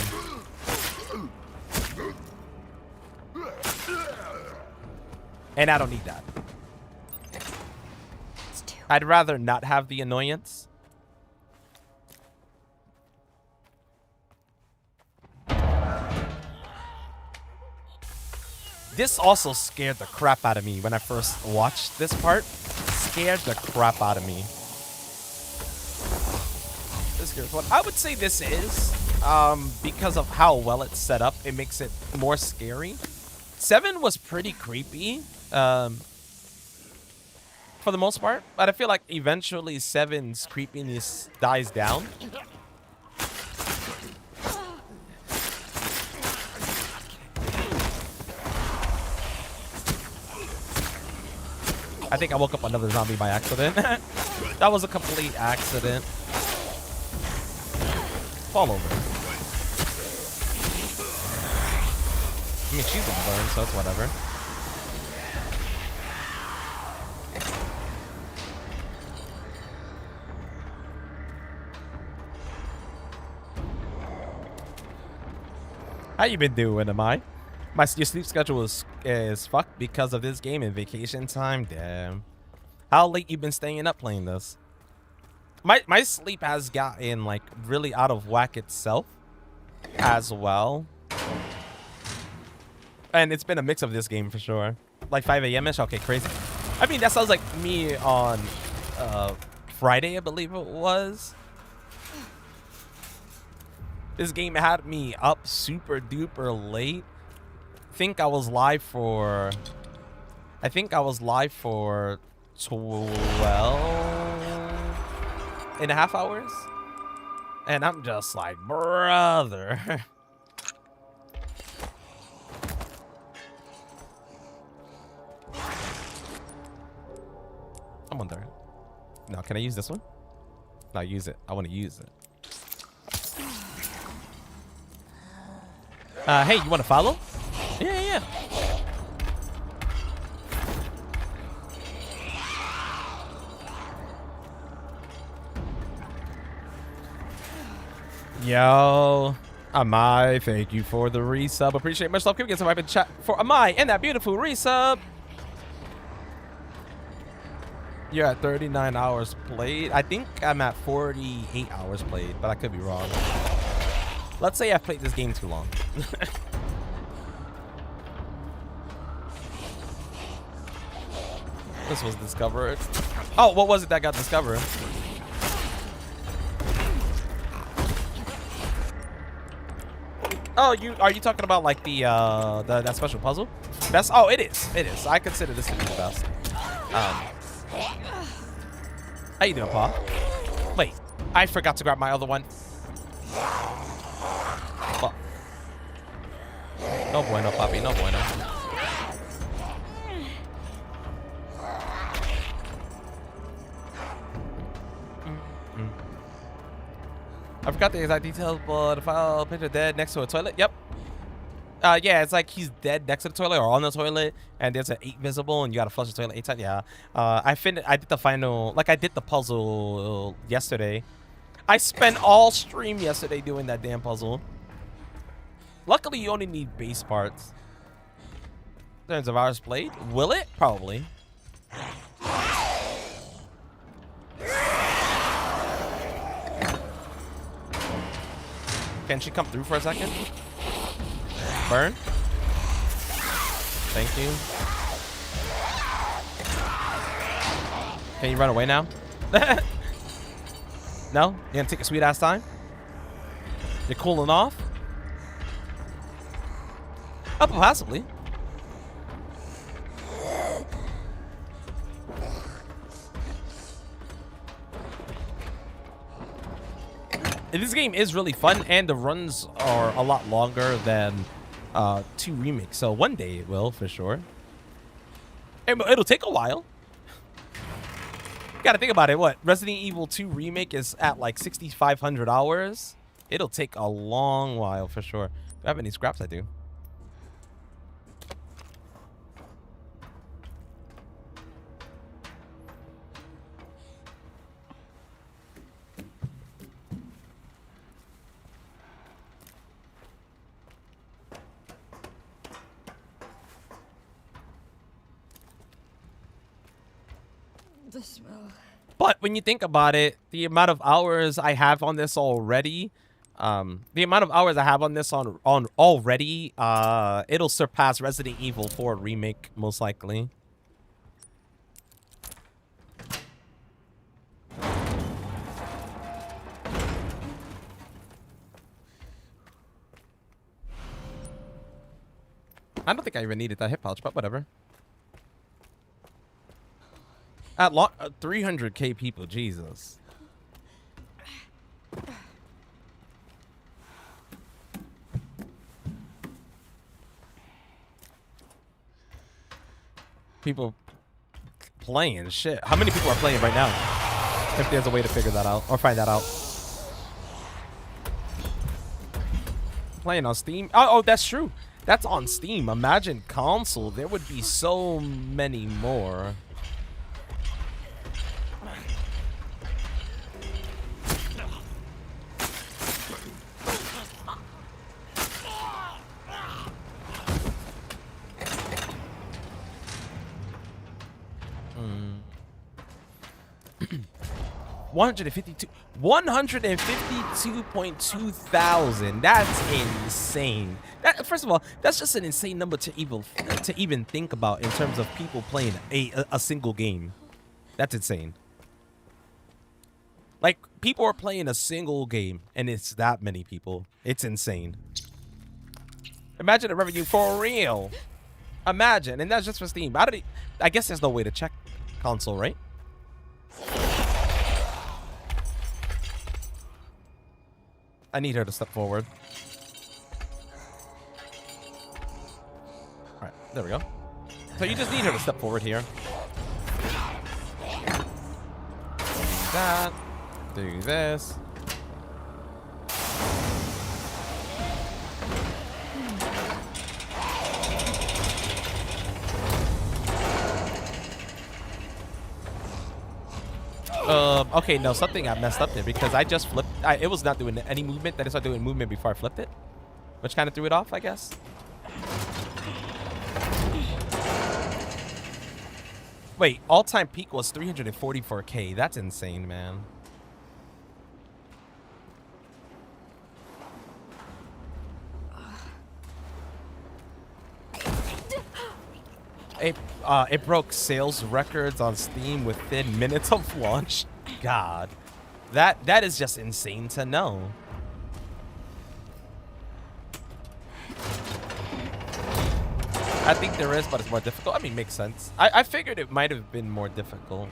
And I don't need that. I'd rather not have the annoyance. This also scared the crap out of me when I first watched this part. Scared the crap out of me. Here's what I would say this is, because of how well it's set up, it makes it more scary. 7 was pretty creepy, for the most part, but I feel like eventually 7's creepiness dies down. I think I woke up another zombie by accident. That was a complete accident. Fall over. I mean, she's gonna burn, so it's whatever. How you been doing, am I? Your sleep schedule is fucked because of this game and vacation time. Damn. How late you been staying up playing this? My sleep has gotten like really out of whack itself as well. And it's been a mix of this game for sure. Like 5 a.m.-ish? Okay, crazy. I mean, that sounds like me on Friday, I believe it was. This game had me up super duper late. I think I was live for 12.5 hours. And I'm just like, brother. I'm on there. No, can I use this one? No, use it. I want to use it. Hey, you want to follow? Yeah. Yo, Amai, thank you for the resub. Appreciate much love. Can we get some hype in chat for Amai and that beautiful resub? You're at 39 hours played. I think I'm at 48 hours played, but I could be wrong. Let's say I've played this game too long. This was discovered. Oh, what was it that got discovered? Oh, are you talking about like that special puzzle? That's it is. I consider this to be the best. How you doing, Paul? Wait, I forgot to grab my other one. Fuck. No bueno, papi, no bueno. I forgot the exact details, but the file picture dead next to a toilet. Yep. Yeah, it's like he's dead next to the toilet or on the toilet, and there's an 8 visible, and you gotta flush the toilet 8 times. Yeah. I did the final, like I did the puzzle yesterday. I spent all stream yesterday doing that damn puzzle. Luckily, you only need base parts. In terms of hours played, will it? Probably. Can she come through for a second? Burn. Thank you. Can you run away now? No? You gonna take a sweet ass time? You're cooling off? Possibly. This game is really fun, and the runs are a lot longer than 2 remakes. So one day it will, for sure. It'll take a while. You gotta think about it. What? Resident Evil 2 remake is at like 6,500 hours. It'll take a long while, for sure. Do I have any scraps? I do. The smell. But when you think about it, the amount of hours I have on this already, it'll surpass Resident Evil 4 remake most likely. I don't think I even needed that hip pouch, but whatever. At 300k people, Jesus. People playing shit. How many people are playing right now? If there's a way to figure that out or find that out. Playing on Steam. Oh, that's true. That's on Steam. Imagine console. There would be so many more. $152.2 thousand. That's insane. First of all, that's just an insane number to even think about in terms of people playing a single game. That's insane. Like, people are playing a single game, and it's that many people. It's insane. Imagine the revenue for real. Imagine, and that's just for Steam. I guess there's no way to check console, right? I need her to step forward. All right, there we go. So you just need her to step forward here. Do that. Do this. Okay, no, something got messed up there because I just flipped. It was not doing any movement. Then it started doing movement before I flipped it, which kind of threw it off, I guess. Wait, all-time peak was 344k. That's insane, man. It broke sales records on Steam within minutes of launch. God, that is just insane to know. I think there is, but it's more difficult. I mean, makes sense. I figured it might have been more difficult.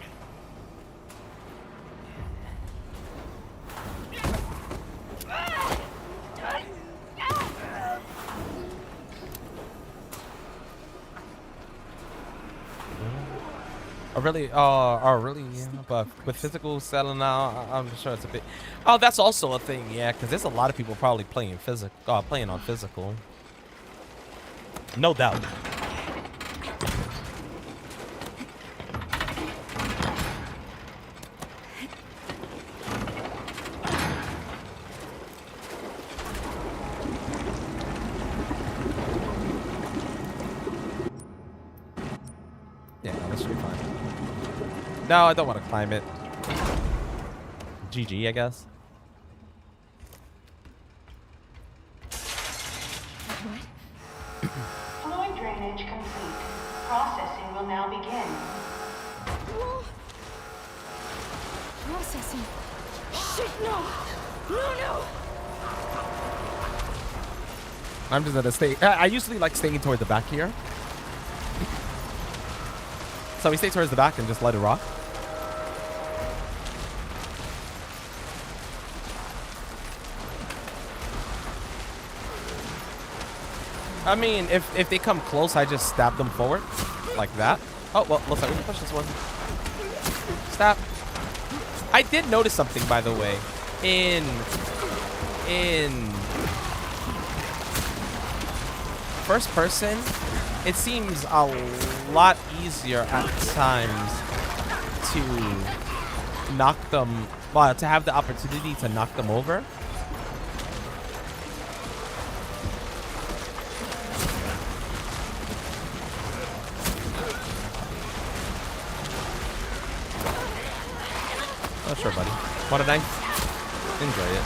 Oh, really? Oh, really? Yeah, but with physical selling now, I'm sure it's a bit. Oh, that's also a thing, yeah, because there's a lot of people probably playing playing on physical. No doubt. Yeah, that should be fine. No, I don't want to climb it. GG, I guess. Fluid drainage complete. Processing will now begin. Processing. Shit, no! No, no! I'm just gonna stay. I usually like staying toward the back here. So we stay towards the back and just let it rock. I mean, if they come close, I just stab them forward. Like that. Oh, well, looks like we can push this one. Stab. I did notice something, by the way. In first person, it seems a lot easier at times to knock them, well, to have the opportunity to knock them over. Oh, sure, buddy. Want a knife? Enjoy it.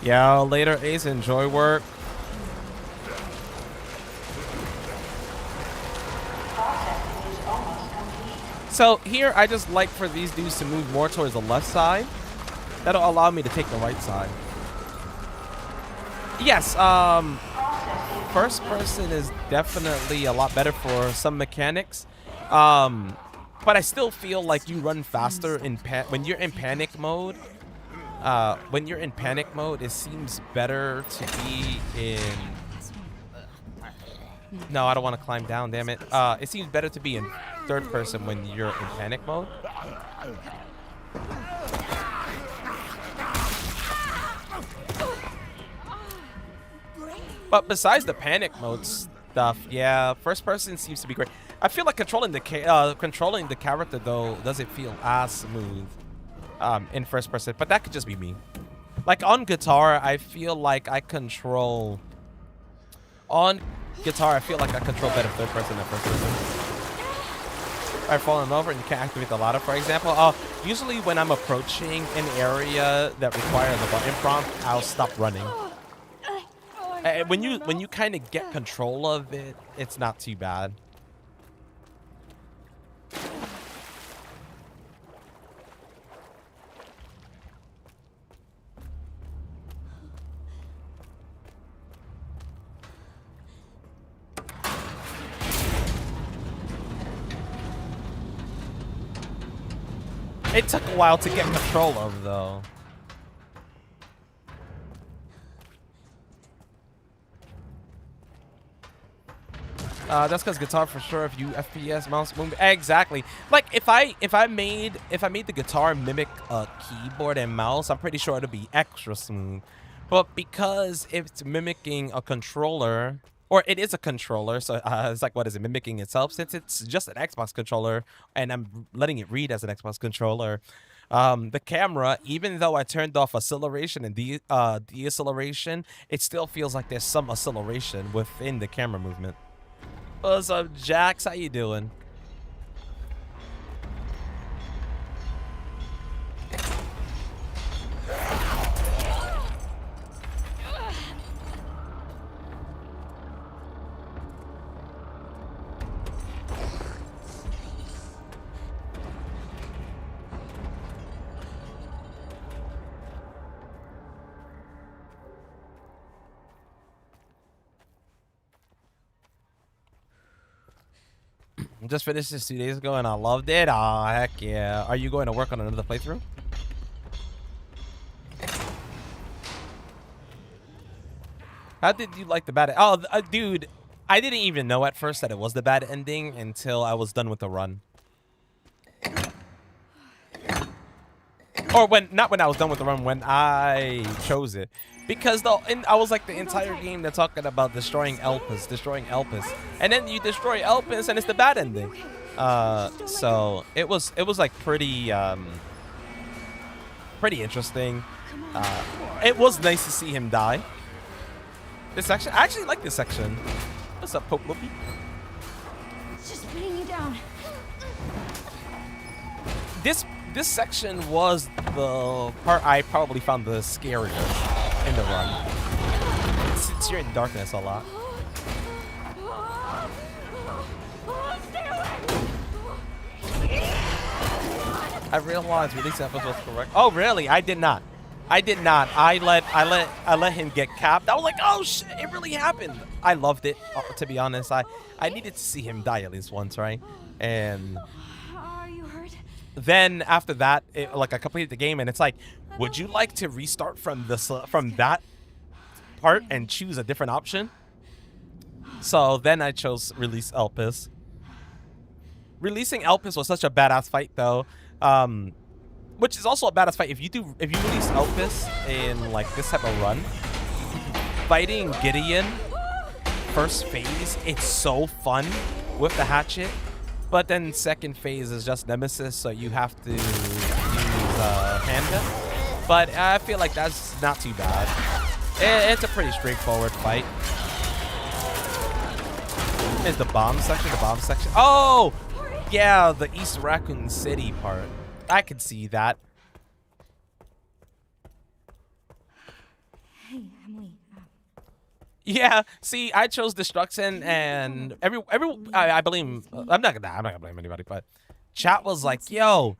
Yeah, later, Ace. Enjoy work. Processing is almost complete. So here, I just like for these dudes to move more towards the left side. That'll allow me to take the right side. Yes, first person is definitely a lot better for some mechanics. But I still feel like you run faster in when you're in panic mode. When you're in panic mode, it seems better to be in... No, I don't want to climb down, damn it. It seems better to be in third person when you're in panic mode. But besides the panic mode stuff, yeah, first person seems to be great. I feel like controlling the character though doesn't feel as smooth in first person, but that could just be me. Like on guitar, I feel like I control better third person than first person. I've fallen over and you can't activate the ladder, for example. Usually when I'm approaching an area that requires a button prompt, I'll stop running. When you kind of get control of it, it's not too bad. It took a while to get control of, though. That's because guitar for sure. If you FPS mouse movement, exactly. Like if I made the guitar mimic a keyboard and mouse, I'm pretty sure it'll be extra smooth. But because it's mimicking a controller, or it is a controller, so it's like, what is it, mimicking itself? Since it's just an Xbox controller, and I'm letting it read as an Xbox controller, the camera, even though I turned off acceleration and deceleration, it still feels like there's some acceleration within the camera movement. What's up, Jax? How you doing? Just finished this 2 days ago and I loved it. Aw, heck yeah. Are you going to work on another playthrough? How did you like the bad... Oh, dude, I didn't even know at first that it was the bad ending until I was done with the run. Or not when I was done with the run, when I chose it. Because I was like the entire game they're talking about destroying Elpis. And then you destroy Elpis and it's the bad ending. So it was like pretty interesting. It was nice to see him die. This section, I actually like this section. What's up, Pope Whoopi? It's just weighing you down. This section was the part I probably found the scariest in the run. So you're in darkness a lot. I realized release episode was correct. Oh, really? I did not. I did not. I let him get capped. I was like, oh shit, it really happened. I loved it. To be honest, I needed to see him die at least once, right? And Are you hurt? then after that, like I completed the game, and it's like, would you like to restart from that part and choose a different option? So then I chose release Elpis. Releasing Elpis was such a badass fight, though. Which is also a badass fight. If you release Elpis in like this type of run, fighting Gideon first phase, it's so fun with the hatchet. But then second phase is just Nemesis, so you have to use handgun. But I feel like that's not too bad. It's a pretty straightforward fight. Is the bomb section? The bomb section. Oh, yeah, the East Raccoon City part. I could see that. Hey, Emily. Yeah, see, I chose destruction, and I blame. I'm not gonna blame anybody, but chat was like, "Yo,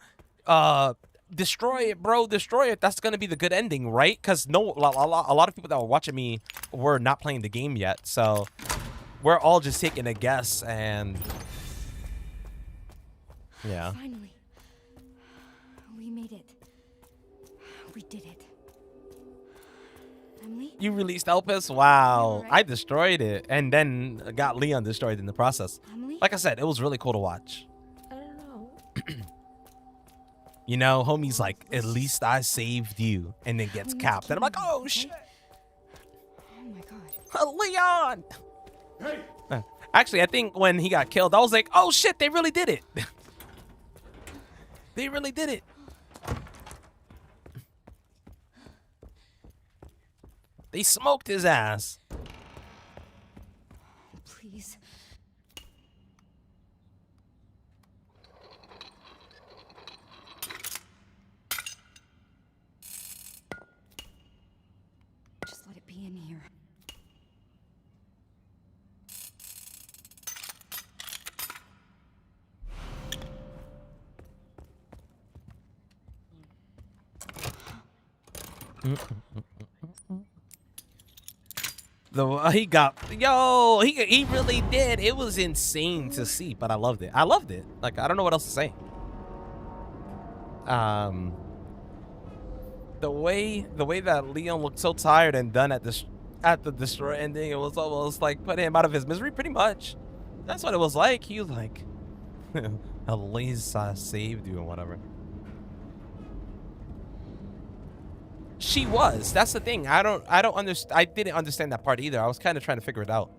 destroy it, bro, destroy it." That's gonna be the good ending, right? Because a lot of people that were watching me were not playing the game yet, so we're all just taking a guess, and yeah. Finally. We made it. We did it. Emily? You released Elpis? Wow. I destroyed it and then got Leon destroyed in the process. Emily? Like I said, it was really cool to watch. I don't know. You know, homie's like, at least I saved you, and then gets capped. And I'm like, oh, shit. Oh my god. Leon! Hey. Actually, I think when he got killed, I was like, oh, shit, they really did it. They really did it. They smoked his ass. Please. Just let it be in here. He really did. It was insane to see, but I loved it. I loved it. Like, I don't know what else to say. The way that Leon looked so tired and done at the destroy ending, it was almost like putting him out of his misery, pretty much. That's what it was like. He was like, at least I saved you and whatever. She was. That's the thing. I didn't understand that part either. I was kind of trying to figure it out.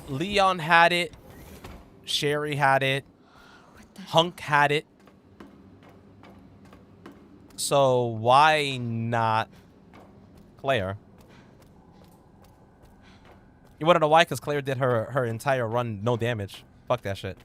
Leon had it. Sherry had it. Hunk had it. So why not Claire? You want to know why? Because Claire did her entire run no damage. Fuck that shit.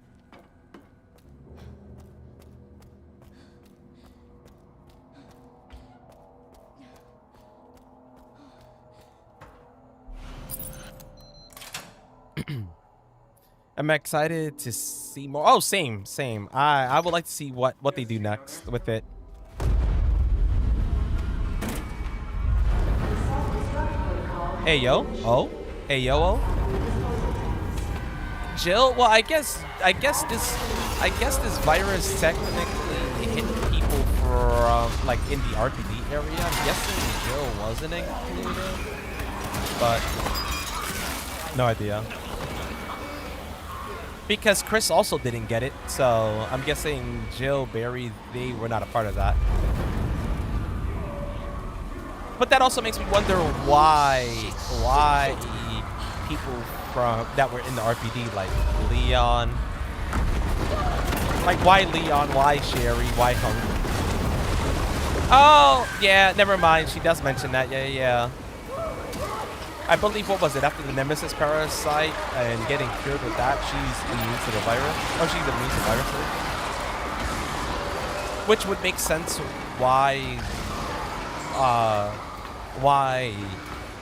I'm excited to see more. Oh, same. I would like to see what they do next with it. Hey yo, oh, hey yo, oh. Jill. Well, I guess this virus technically hit people from like in the RPD area. I'm guessing Jill wasn't included, but no idea. Because Chris also didn't get it, so I'm guessing Jill, Barry, they were not a part of that. But that also makes me wonder why people from that were in the RPD, like Leon, why Leon, why Sherry, why Hunk? Oh yeah, never mind. She does mention that. Yeah. I believe, what was it, after the Nemesis parasite and getting cured with that, she's immune to the virus. Oh, she's immune to viruses. Which would make sense why why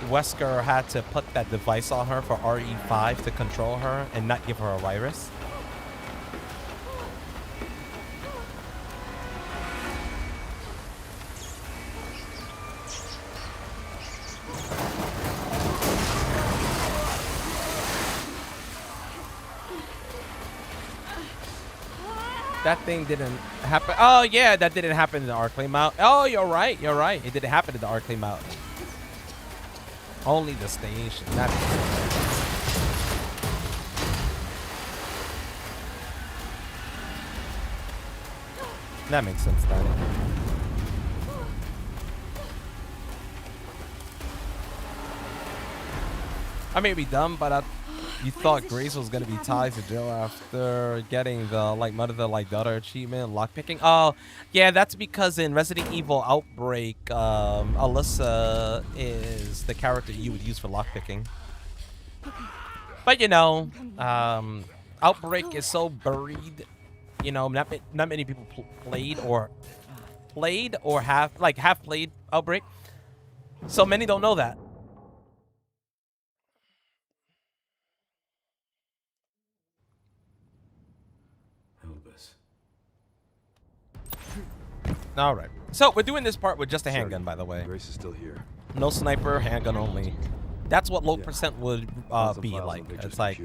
Wesker had to put that device on her for RE5 to control her and not give her a virus. That thing didn't happen. Oh, yeah, that didn't happen in the Arclay Mountain. Oh, you're right. You're right. It didn't happen in the Arclay Mountain. Only the station. That makes sense, Danny. I may be dumb, but you thought Grace was gonna be tied to Joe after getting the mother daughter achievement, lockpicking. Oh, yeah, that's because in Resident Evil Outbreak, Alyssa is the character you would use for lockpicking. But you know, Outbreak is so buried. You know, not many people played or have played Outbreak. So many don't know that. All right. So we're doing this part with just a handgun, by the way. Grace is still here. No sniper, handgun only. That's what low percent would be like. It's like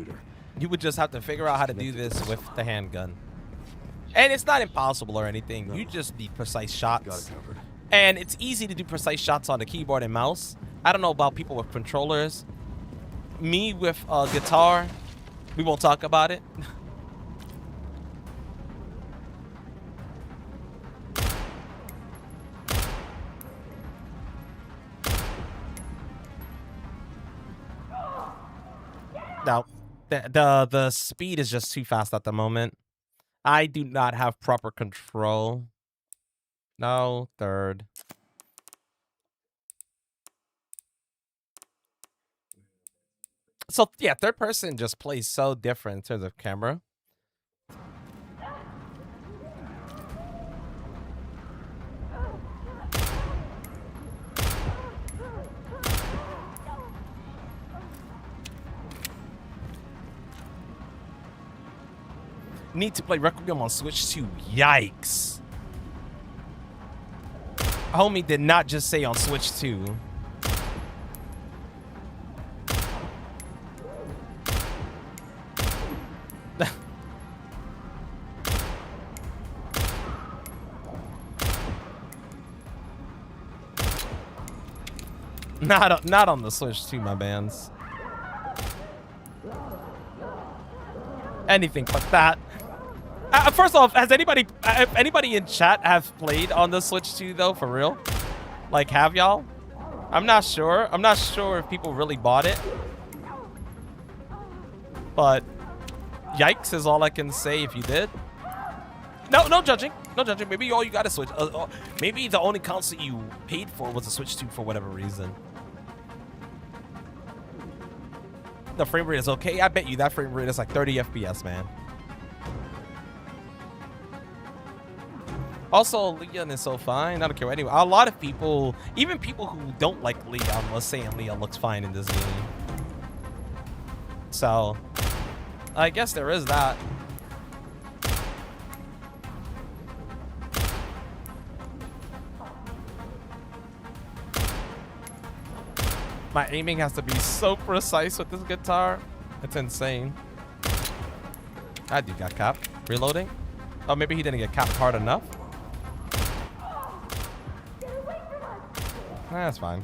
you would just have to figure out how to do this with the handgun. And it's not impossible or anything. No. You just need precise shots. Got it covered. And it's easy to do precise shots on the keyboard and mouse. I don't know about people with controllers. Me with a guitar, we won't talk about it. No, the speed is just too fast at the moment. I do not have proper control. No, third. So yeah, third person just plays so different in terms of camera. Need to play Requiem on Switch 2. Yikes. Homie did not just say on Switch 2. Not on the Switch 2, my bands. Anything but that. First off, has anybody in chat have played on the Switch 2 though, for real? Like, have y'all? I'm not sure. I'm not sure if people really bought it. But yikes is all I can say if you did. No judging. No judging. Maybe all you got is Switch. Maybe the only console you paid for was a Switch 2 for whatever reason. The frame rate is okay. I bet you that frame rate is like 30 FPS, man. Also, Leon is so fine. I don't care anyway. A lot of people, even people who don't like Leon, was saying Leon looks fine in this game. So, I guess there is that. My aiming has to be so precise with this guitar. It's insane. That dude got capped. Reloading. Oh, maybe he didn't get capped hard enough. That's fine.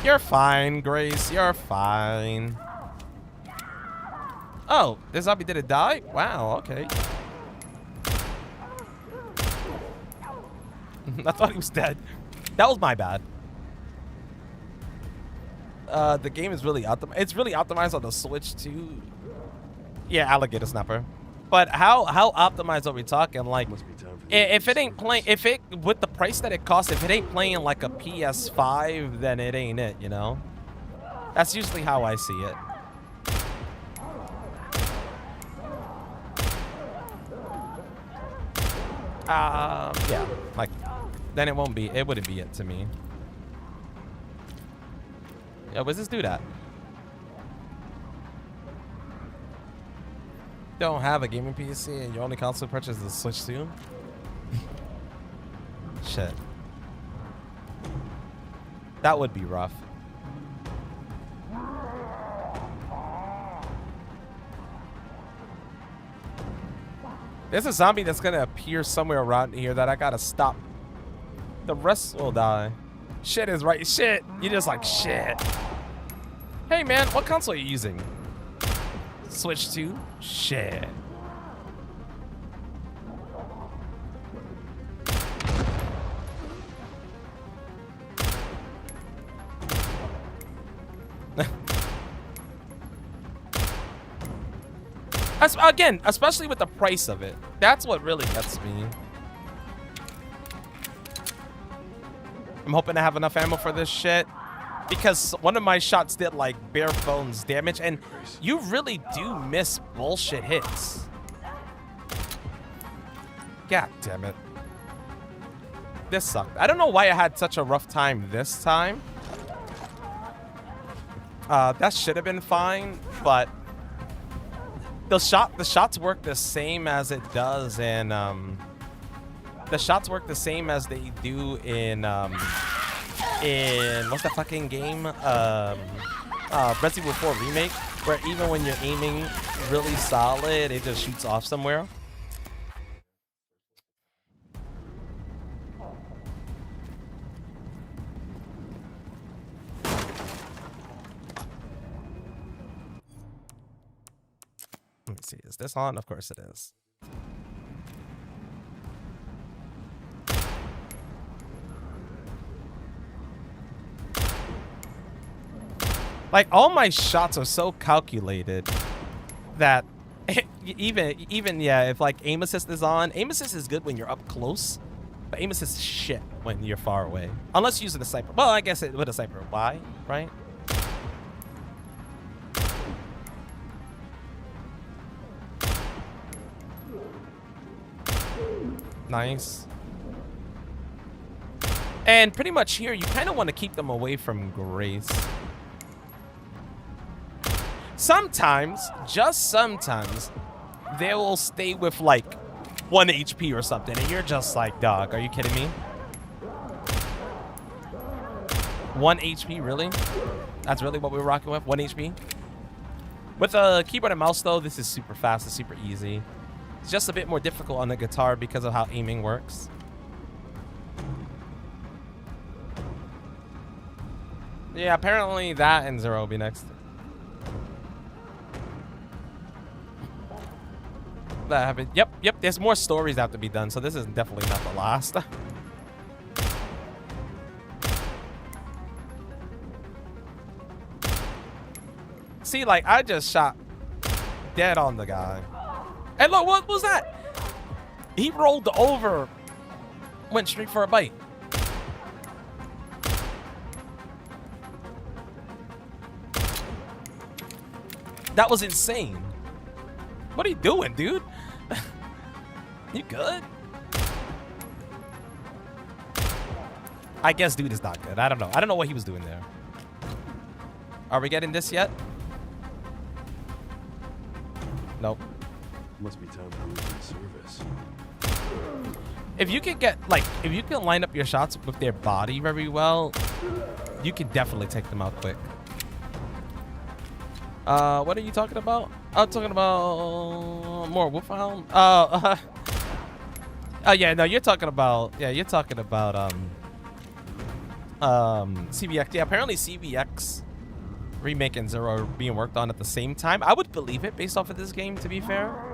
You're fine, Grace. You're fine. Oh, this zombie didn't die? Wow, okay. I thought he was dead. That was my bad. The game is really optimized. It's really optimized on the Switch too. Yeah, alligator snapper. But how optimized are we talking? Like, if it ain't playing, with the price that it costs, if it ain't playing like a PS5, then it ain't it, you know? That's usually how I see it. Yeah, like, then it wouldn't be it to me. Yeah, where's this dude at? Don't have a gaming PC and your only console purchase is the Switch 2? Shit. That would be rough. There's a zombie that's gonna appear somewhere around here that I gotta stop. The rest will die. Shit is right. Shit. You're just like, shit. Hey, man, what console are you using? Switch 2? Shit. Again, especially with the price of it. That's what really gets me. I'm hoping to have enough ammo for this shit, because one of my shots did like bare bones damage, and you really do miss bullshit hits. God damn it. This sucked. I don't know why I had such a rough time this time. That should have been fine, but the shots work the same as it does in the shots work the same as they do in what's that fucking game? Resident Evil 4 Remake, where even when you're aiming really solid, it just shoots off somewhere. Let me see, is this on? Of course it is. Like, all my shots are so calculated that even yeah, if like aim assist is on, aim assist is good when you're up close, but aim assist is shit when you're far away. Unless using a sniper. Well, I guess with a sniper. Why? Right? Nice. And pretty much here, you kind of want to keep them away from Grace. Sometimes, just sometimes, they will stay with like 1 HP or something, and you're just like, dog, are you kidding me? 1 HP, really? That's really what we're rocking with? 1 HP? With a keyboard and mouse, though, this is super fast. It's super easy. It's just a bit more difficult on the guitar because of how aiming works. Yeah, apparently that and Zero will be next. That happened. Yep. There's more stories that have to be done, so this is definitely not the last. See, like, I just shot dead on the guy. And look, what was that? He rolled over, went straight for a bite. That was insane. What are you doing, dude? You good? I guess dude is not good. I don't know. I don't know what he was doing there. Are we getting this yet? Nope. Must be time for routine service. If you can get, like, if you can line up your shots with their body very well, you can definitely take them out quick. What are you talking about? I'm talking about more Wolfhound. Oh, yeah, no, you're talking about, CVX. Yeah, apparently CVX Remake and Zero are being worked on at the same time. I would believe it based off of this game, to be fair.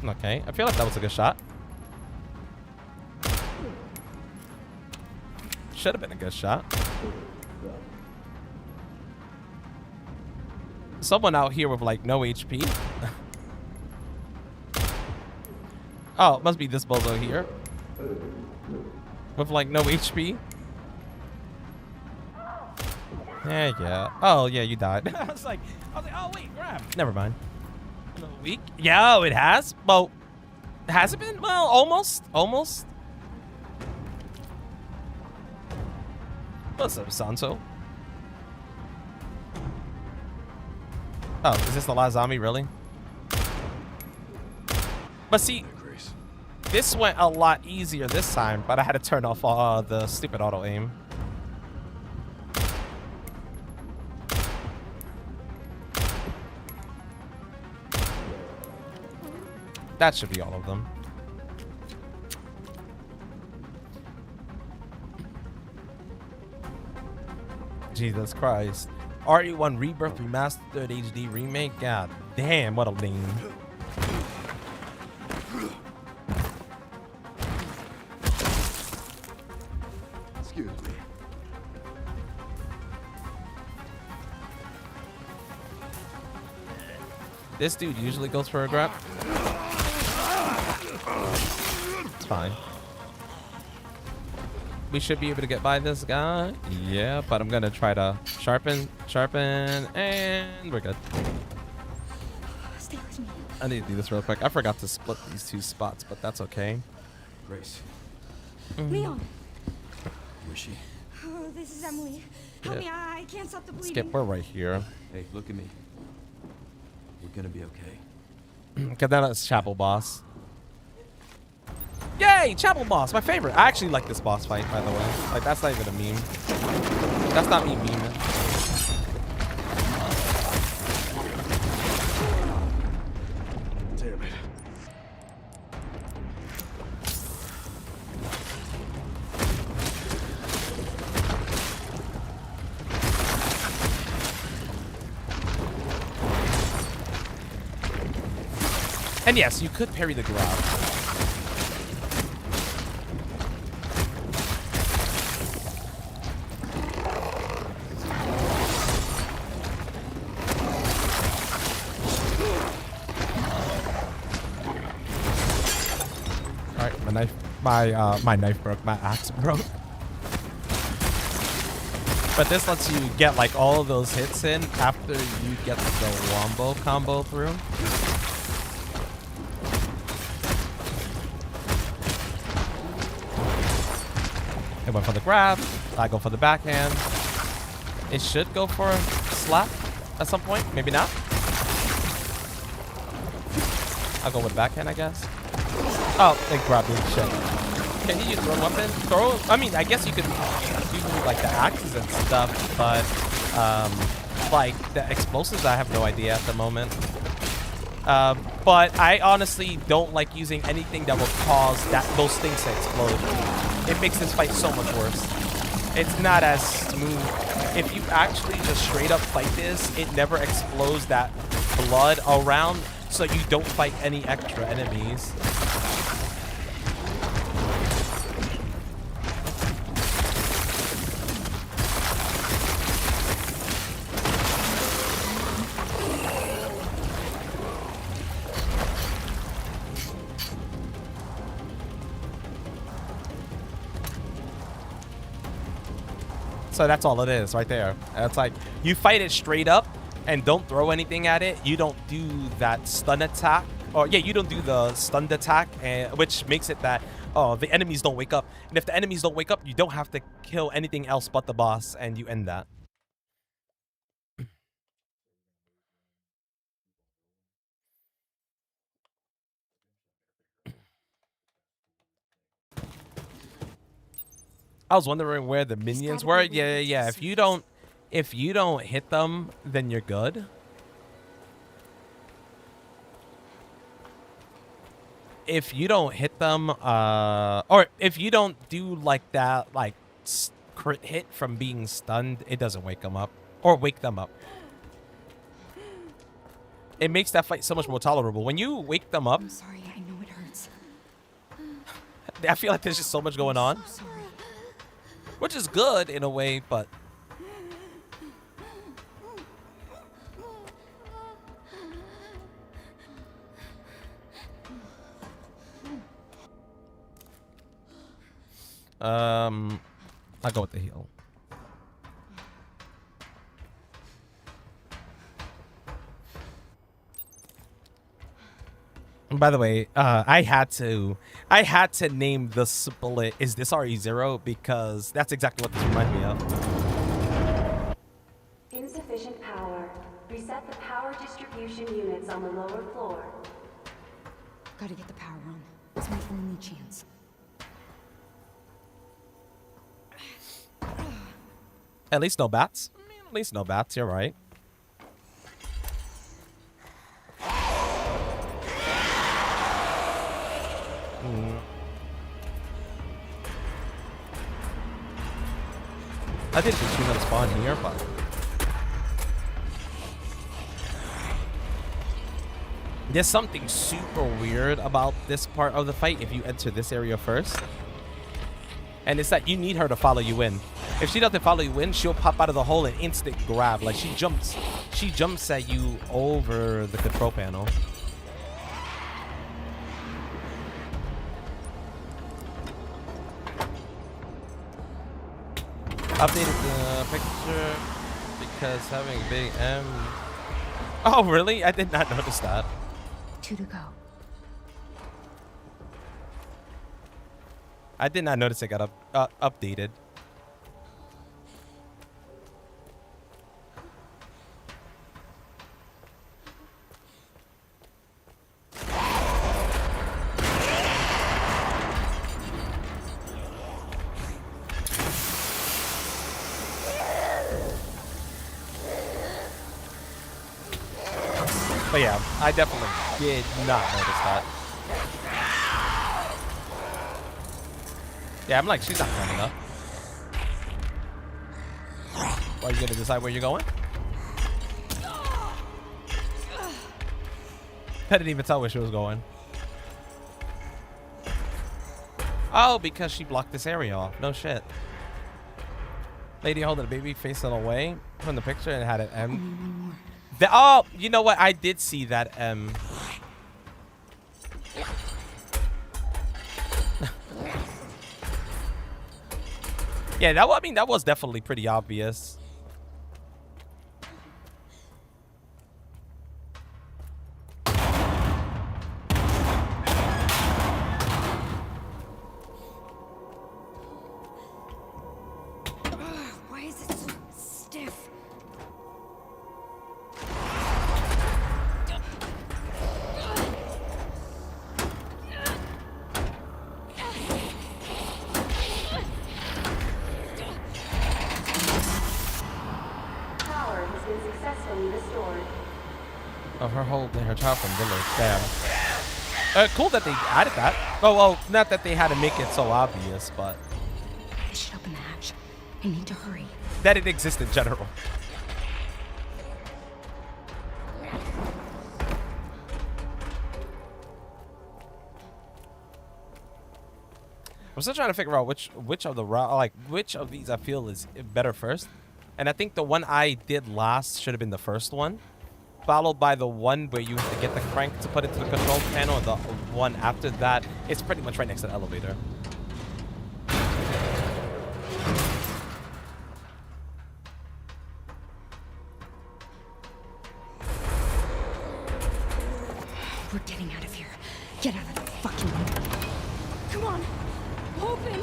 Okay, I feel like that was a good shot. Should have been a good shot. Someone out here with like no HP. Oh, it must be this bozo here. With like no HP. Yeah. Oh yeah, you died. I was like, oh wait, grab. Never mind. No weak. Yeah, it has. Well, has it been? Well, almost. What's up, Sanso? Oh, is this the last zombie, really? But see, this went a lot easier this time, but I had to turn off the stupid auto aim. That should be all of them. Jesus Christ. RE1 Rebirth Remastered HD Remake? God damn, what a lean. Excuse me. This dude usually goes for a grab. It's fine. We should be able to get by this guy. Yeah, but I'm gonna try to sharpen, and we're good. Stay with me. I need to do this real quick. I forgot to split these two spots, but that's okay. Grace, Leon. where's she? Oh, this is Emily. Help me. I can't stop the bleeding. Skip, we're right here. Hey, look at me. We're gonna be okay. Get that as Chapel Boss. Yay, Chapel Boss, my favorite. I actually like this boss fight, by the way. Like, that's not even a meme. That's not me memeing. Damn it. And yes, you could parry the grab. Alright, my knife broke, my axe broke. But this lets you get like all of those hits in after you get the wombo combo through. It went for the grab. I go for the backhand. It should go for a slap at some point. Maybe not. I'll go with backhand, I guess. Oh, they grabbed me. Shit. Can you use throw weapon? I mean, I guess you could do like the axes and stuff, but like the explosives, I have no idea at the moment. But I honestly don't like using anything that will cause those things to explode. It makes this fight so much worse. It's not as smooth. If you actually just straight up fight this, it never explodes that blood around, so you don't fight any extra enemies. So that's all it is right there. It's like you fight it straight up and don't throw anything at it. You don't do that stun attack. Or yeah, you don't do the stunned attack, which makes it that, oh, the enemies don't wake up. And if the enemies don't wake up, you don't have to kill anything else but the boss, and you end that. I was wondering where the minions were. Yeah. If you don't hit them, then you're good. If you don't hit them, or if you don't do like that, like crit hit from being stunned, it doesn't wake them up or wake them up. It makes that fight so much more tolerable. When you wake them up, I'm sorry. I know it hurts. I feel like there's just so much going on. I'm sorry. Which is good in a way, but I'll go with the heal. And by the way, I had to name the split "Is this RE0" because that's exactly what this reminded me of. Insufficient power. Reset the power distribution units on the lower floor. Gotta get the power on. It's my only chance. At least no bats. I mean, at least no bats. You're right. I didn't think she was gonna spawn here, but there's something super weird about this part of the fight if you enter this area first. And it's that you need her to follow you in. If she doesn't follow you in, she'll pop out of the hole and instant grab. Like she jumps at you over the control panel. Updated the picture because having a big M. Oh, really? I did not notice that. 2 to go. I did not notice it got updated. But yeah, I definitely did not notice that. Yeah, I'm like, she's not coming up. Are you gonna decide where you're going? I didn't even tell where she was going. Oh, because she blocked this area off. No shit. Lady holding a baby facing away from the picture and had an M. Oh, you know what? I did see that M. Yeah, I mean, that was definitely pretty obvious. Why is it so stiff? Power has been successfully restored. Of her holding her child from village. Damn. Cool that they added that. Oh, well, not that they had to make it so obvious, but I should open the hatch. I need to hurry. that it exists in general. I'm still trying to figure out which of the which of these I feel is better first. And I think the one I did last should have been the first one, followed by the one where you have to get the crank to put it to the control panel, and the one after that is pretty much right next to the elevator. We're getting out of here. Get out of the fucking window. Come on. Open.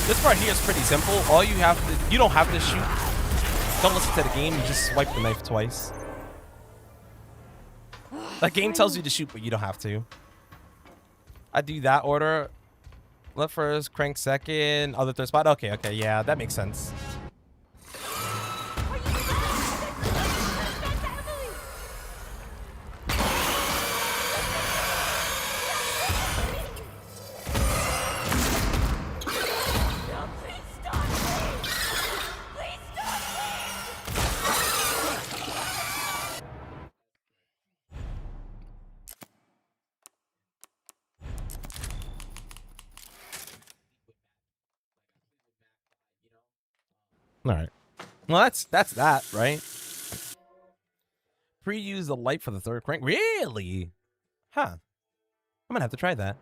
This part here is pretty simple. All you have to, you don't have to shoot. Don't listen to the game. You just swipe the knife twice. The game tells you to shoot, but you don't have to. I do that order. Left first, crank second, other third spot. Okay, okay, yeah, that makes sense. All right. Well, that's that, right? Pre-use the light for the third crank. Really? Huh. I'm gonna have to try that.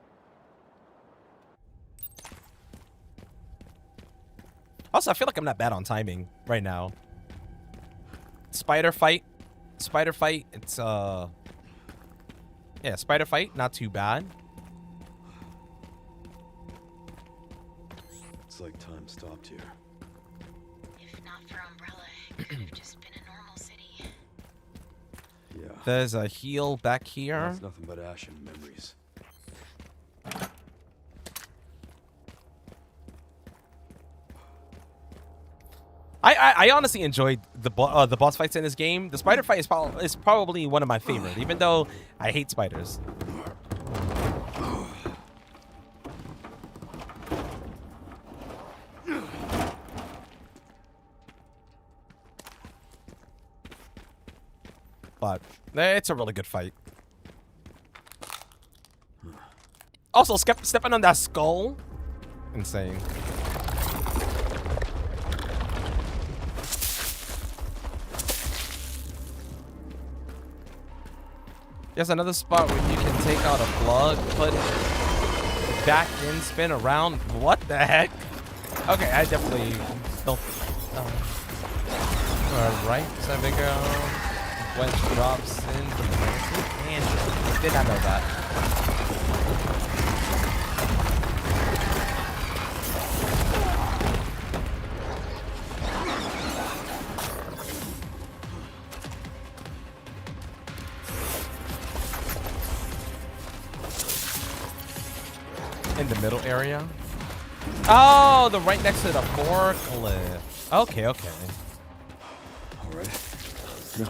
Also, I feel like I'm not bad on timing right now. Spider fight. Spider fight. It's, yeah, spider fight. Not too bad. It's like time stopped here. If not for Umbrella, it could have just been a normal city. Yeah. There's a heal back here. It's nothing but ash and memories. I honestly enjoyed the boss fights in this game. The spider fight is probably one of my favorite, even though I hate spiders. But it's a really good fight. Also, stepping on that skull, insane. There's another spot where you can take out a plug, put it back in, spin around. What the heck? Okay, I definitely don't. Alright, so we go. Wedge drops in from the and did not know that. In the middle area. Oh, the right next to the forklift. Okay, okay. All right. No.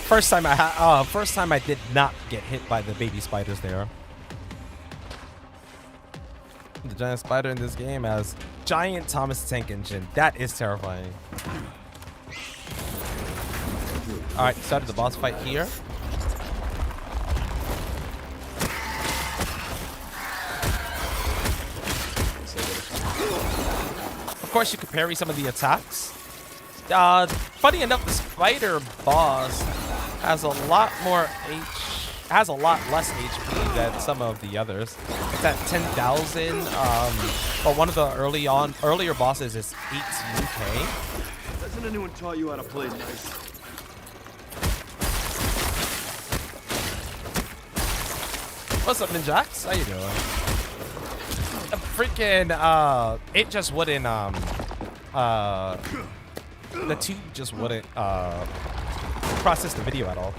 First time I did not get hit by the baby spiders there. The giant spider in this game has giant Thomas Tank Engine. That is terrifying. Alright, started the boss fight here. Of course, you could parry some of the attacks. Funny enough, the spider boss has a lot less HP than some of the others. It's at 10,000. But one of the earlier bosses is 18k. Hasn't anyone taught you how to play nice? What's up, Ninjax? How you doing? Freaking it just wouldn't the tube just wouldn't process the video at all.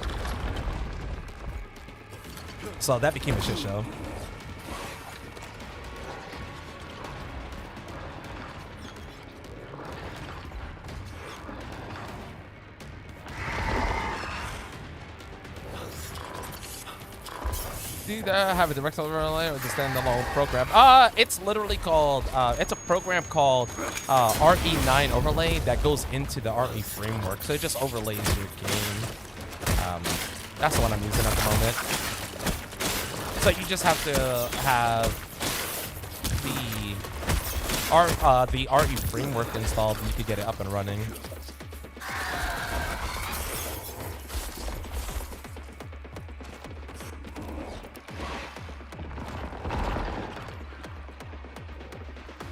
So that became a shit show. Do you have a direct overlay or the standalone program? It's literally called, it's a program called RE9 overlay that goes into the RE framework. So it just overlays your game. That's the one I'm using at the moment. So you just have to have the RE framework installed and you could get it up and running.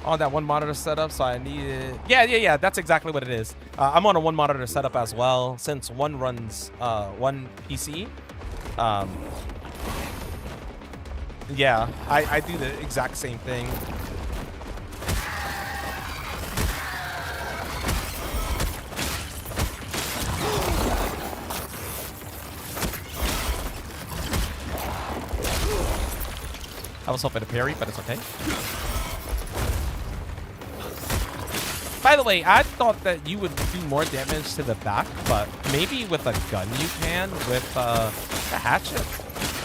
On that one monitor setup, so I needed. Yeah. That's exactly what it is. I'm on a one monitor setup as well, since one runs one PC. Yeah, I do the exact same thing. I was hoping to parry, but it's okay. By the way, I thought that you would do more damage to the back, but maybe with a gun you can. With the hatchet,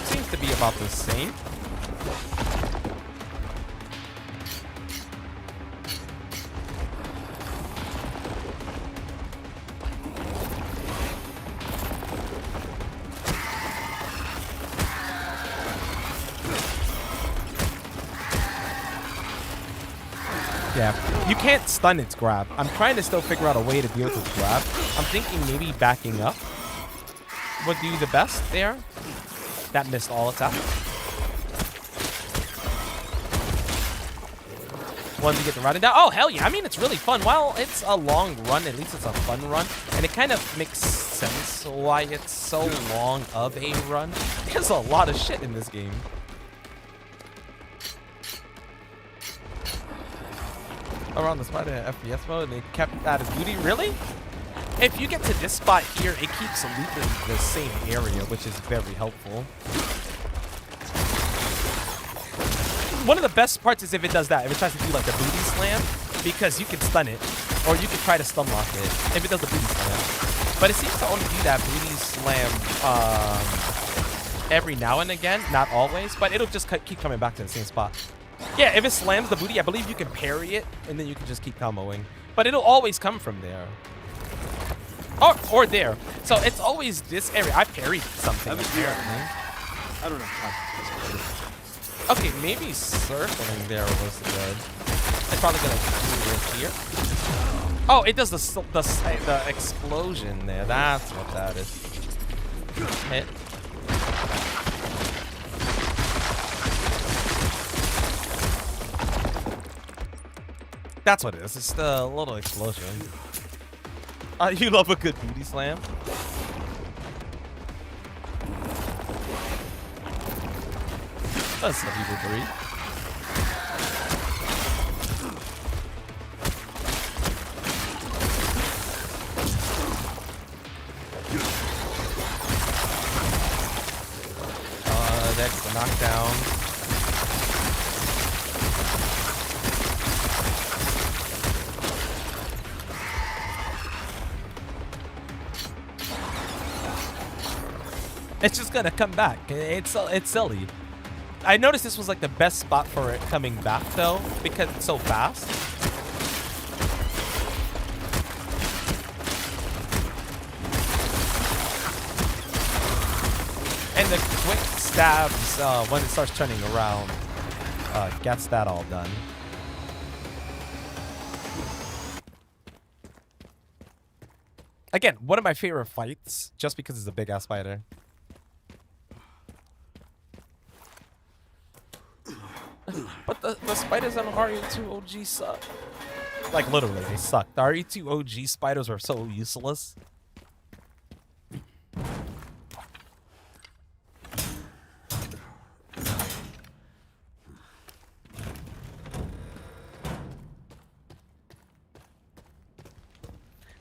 seems to be about the same. Yeah, you can't stun its grab. I'm trying to still figure out a way to deal with its grab. I'm thinking maybe backing up would do the best there. That missed all attack. One to get the riding down. Oh, hell yeah. I mean, it's really fun. While it's a long run, at least it's a fun run. And it kind of makes sense why it's so long of a run. There's a lot of shit in this game. Around the spider in FPS mode, and it kept out of duty. Really? If you get to this spot here, it keeps looping the same area, which is very helpful. One of the best parts is if it does that, if it tries to do like the booty slam, because you can stun it, or you can try to stun lock it if it does the booty slam. But it seems to only do that booty slam every now and again, not always, but it'll just keep coming back to the same spot. Yeah, if it slams the booty, I believe you can parry it, and then you can just keep comboing. But it'll always come from there. Or there. So it's always this area. I parried something, apparently. I don't know. Okay, maybe circling there was good. It's probably gonna do it here. Oh, it does the explosion there. That's what that is. Hit. That's what it is. It's the little explosion. You love a good booty slam. That's some people breathe. That's the knockdown. It's just gonna come back. It's silly. I noticed this was like the best spot for it coming back though, because it's so fast. And the quick stabs when it starts turning around gets that all done. Again, one of my favorite fights, just because it's a big ass spider. But the spiders on RE2 OG suck. Like, literally, they suck. The RE2 OG spiders are so useless.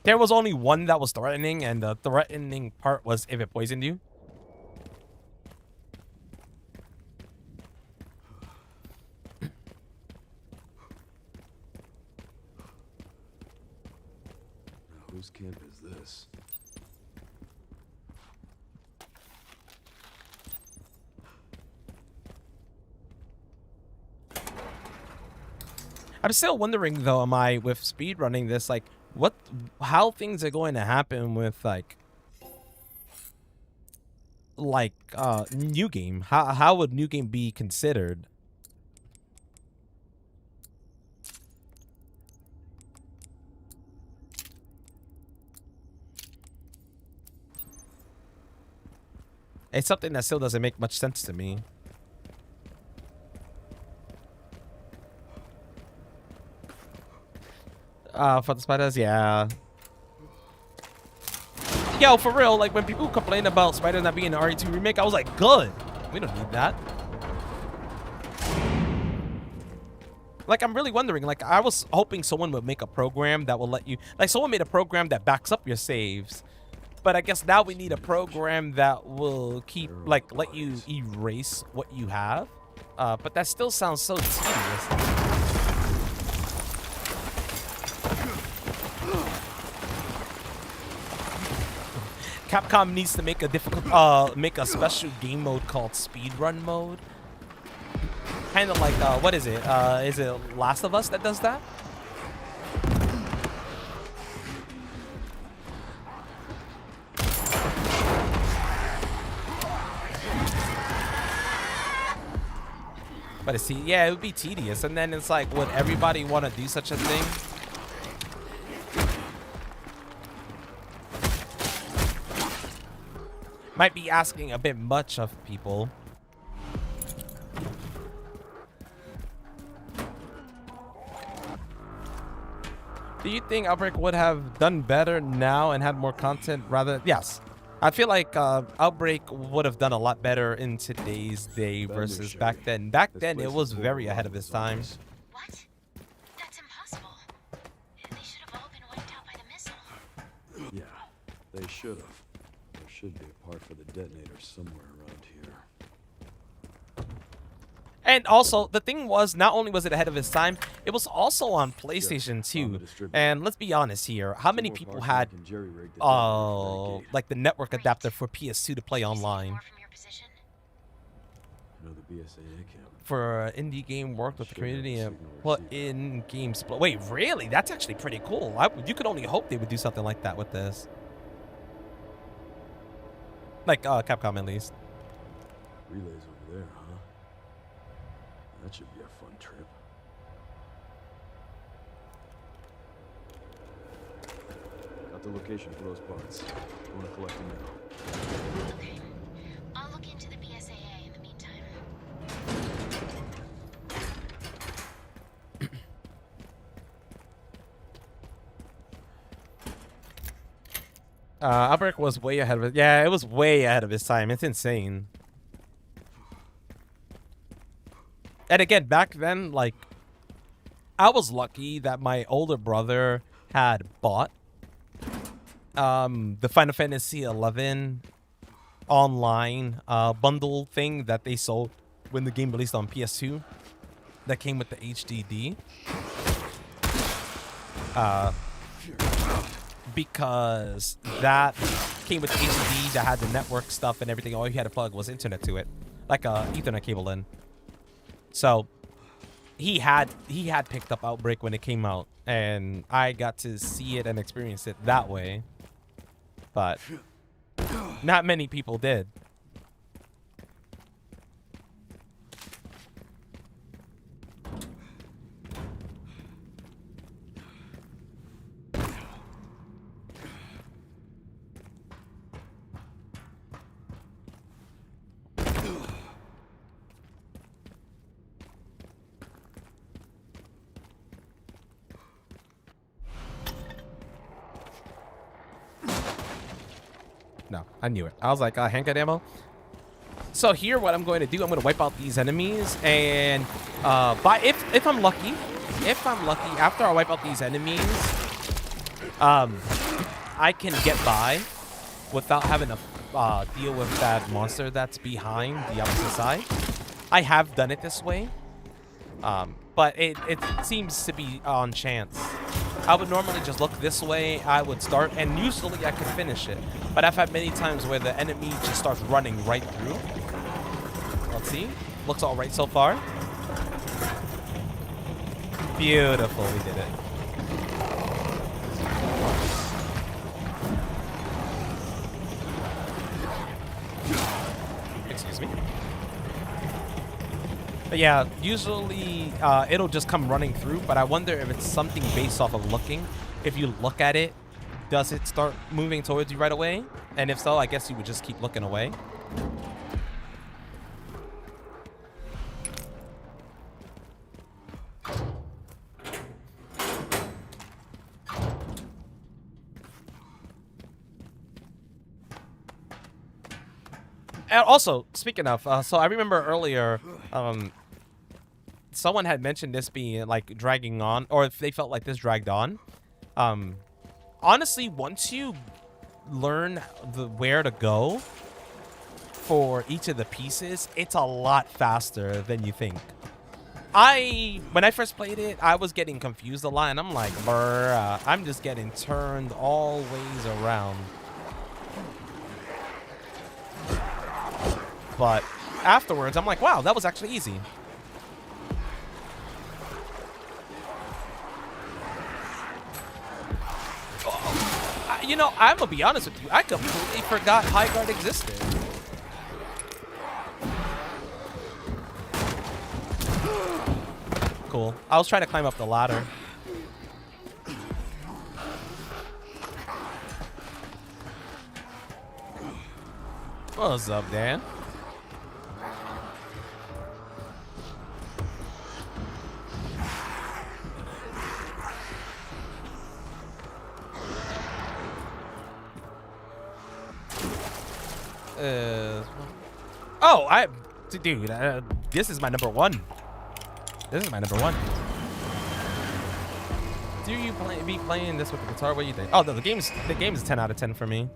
There was only one that was threatening, and the threatening part was if it poisoned you. Whose camp is this? I'm still wondering though, am I with speedrunning this, like how things are going to happen with like new game? How would new game be considered? It's something that still doesn't make much sense to me. For the spiders, yeah. Yo, for real, like when people complain about spiders not being an RE2 remake, I was like, good. We don't need that. Like, I'm really wondering, like, I was hoping someone would make a program that will let you, like, someone made a program that backs up your saves. But I guess now we need a program that will keep, like, let you erase what you have. But that still sounds so tedious. Capcom needs to make a special game mode called speedrun mode. Kind of like, what is it? Is it Last of Us that does that? But But see, yeah, it would be tedious. And then it's like, would everybody want to do such a thing? Might be asking a bit much of people. Do you think Outbreak would have done better now and had more content rather? Yes. I feel like Outbreak would have done a lot better in today's day versus back then. Back then, it was very ahead of its time. What? That's impossible. They should have all been wiped out by the missile. Yeah, they should have. There should be a part for the detonator somewhere around here. And also, the thing was, not only was it ahead of its time, it was also on PlayStation 2. And let's be honest here, how many people had, like the network adapter for PS2 to play online? More from your position? I know the BSAA camp. For an indie game, worked with the community and put in games. Wait, really? That's actually pretty cool. You could only hope they would do something like that with this. Like Capcom, at least. Relays over there, huh? That should be a fun trip. Got the location for those parts. I want to collect them now. Okay. I'll look into the BSAA in the meantime. Outbreak was way ahead of it. Yeah, it was way ahead of its time. It's insane. And again, back then, like, I was lucky that my older brother had bought the Final Fantasy XI online bundle thing that they sold when the game released on PS2 that came with the HDD. Because that came with the HDD that had the network stuff and everything. All you had to plug was internet to it, like a Ethernet cable in. So he had picked up Outbreak when it came out, and I got to see it and experience it that way. But not many people did. No, I knew it. I was like, handgun ammo. So here, what I'm going to do, I'm going to wipe out these enemies, and if I'm lucky, after I wipe out these enemies, I can get by without having to deal with that monster that's behind the opposite side. I have done it this way, but it seems to be on chance. I would normally just look this way, I would start, and usually I could finish it. But I've had many times where the enemy just starts running right through. Let's see. Looks all right so far. Beautiful, we did it. Excuse me. But yeah, usually it'll just come running through, but I wonder if it's something based off of looking. If you look at it, does it start moving towards you right away? And if so, I guess you would just keep looking away. And also, speaking of, so I remember earlier, someone had mentioned this being like dragging on, or if they felt like this dragged on. Honestly, once you learn where to go for each of the pieces, it's a lot faster than you think. When I first played it, I was getting confused a lot, and I'm like, bruh, I'm just getting turned all ways around. But afterwards, I'm like, wow, that was actually easy. You know, I'm gonna be honest with you, I completely forgot High Guard existed. cool. I was trying to climb up the ladder. What's up, Dan? Oh, dude, this is my number one. This is my number one. Do you be playing this with the guitar? What do you think? Oh, no, the game is 10 out of 10 for me.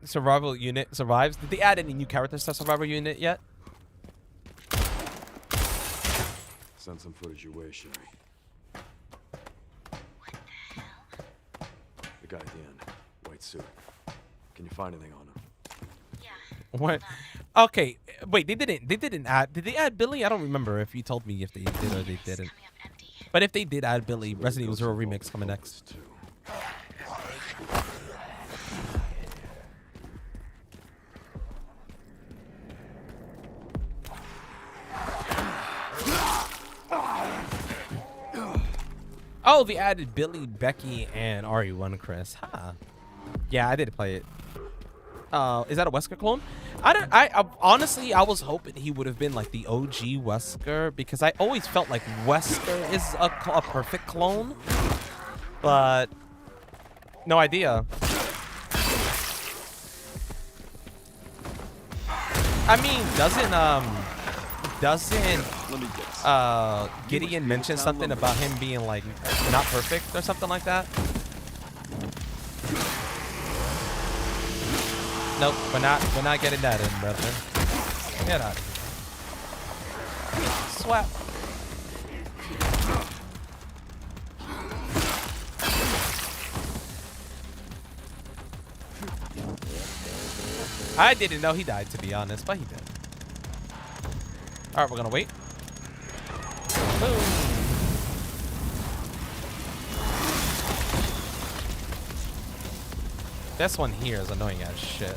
Survival unit survives. Did they add any new characters to survival unit yet? Send some footage your way, Sherry. The guy at the end, white suit. Can you find anything on him? Yeah. What? Okay, wait. They didn't add. Did they add Billy? I don't remember if you told me if they did or they didn't. Coming up empty. But if they did add Billy, Resident Evil 0 Remix coming next. Too. Oh, they added Billy, Becky, and RE1 Chris. Huh. Yeah, I did play it. Is that a Wesker clone? I honestly, I was hoping he would have been like the OG Wesker because I always felt like Wesker is a perfect clone, but no idea. I mean, doesn't Gideon mention something about him being like not perfect or something like that? Nope, we're not getting that in, brother. Get out. Swap. I didn't know he died, to be honest, but he did. All right, we're gonna wait. Boom. This one here is annoying as shit.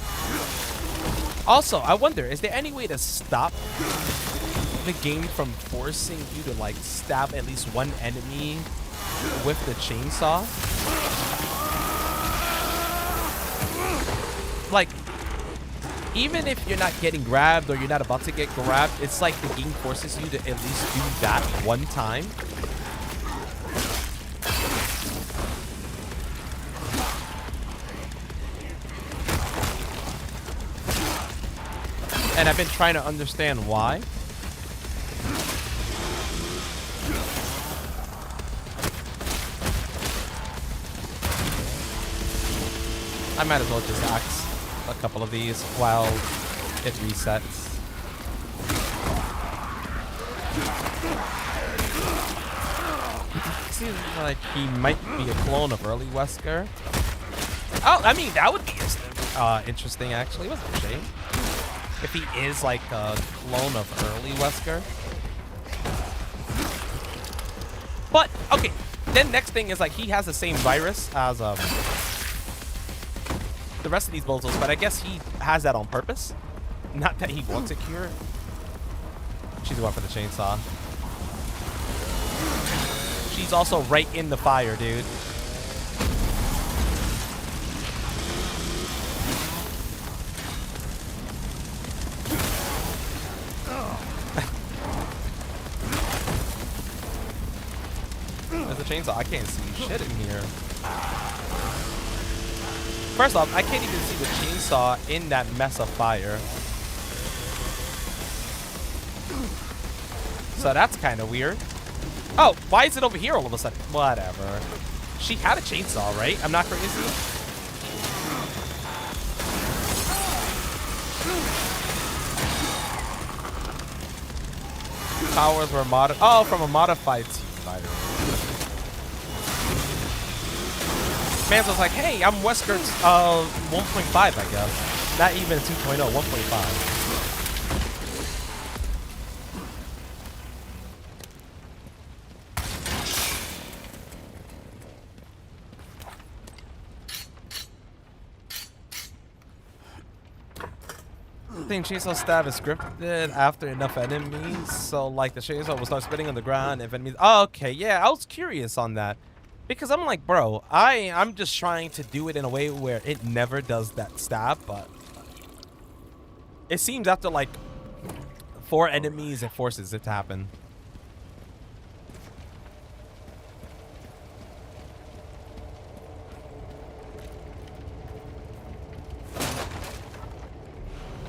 Also, I wonder, is there any way to stop the game from forcing you to like stab at least one enemy with the chainsaw? Like, even if you're not getting grabbed or you're not about to get grabbed, it's like the game forces you to at least do that one time. And I've been trying to understand why. I might as well just axe a couple of these while it resets. Seems like he might be a clone of early Wesker. Oh, I mean, that would be interesting, actually. It wasn't a shame. If he is like a clone of early Wesker. But, okay. Then next thing is like he has the same virus as the rest of these bozos, but I guess he has that on purpose. Not that he wants a cure. She's going for the chainsaw. She's also right in the fire, dude. There's a chainsaw. I can't see shit in here. First off, I can't even see the chainsaw in that mess of fire. So that's kind of weird. Oh, why is it over here all of a sudden? Whatever. She had a chainsaw, right? I'm not crazy. Powers were modified. Oh, from a modified spider. Man was like, hey, I'm Wesker's 1.5, I guess. Not even 2.0, 1.5. think chainsaw stab is scripted after enough enemies, so like the chainsaw will start spinning on the ground if enemies. Oh, okay, yeah, I was curious on that because I'm like, bro, I'm just trying to do it in a way where it never does that stab, but it seems after like 4 enemies it forces it to happen.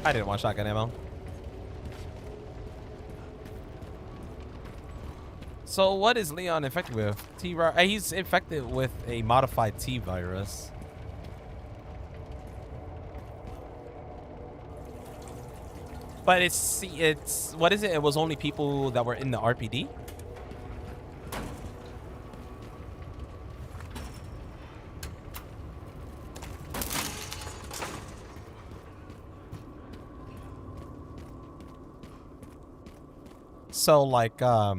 I didn't want shotgun ammo. So what is Leon infected with? He's infected with a modified T virus. But it's what is it? It was only people that were in the RPD? So like the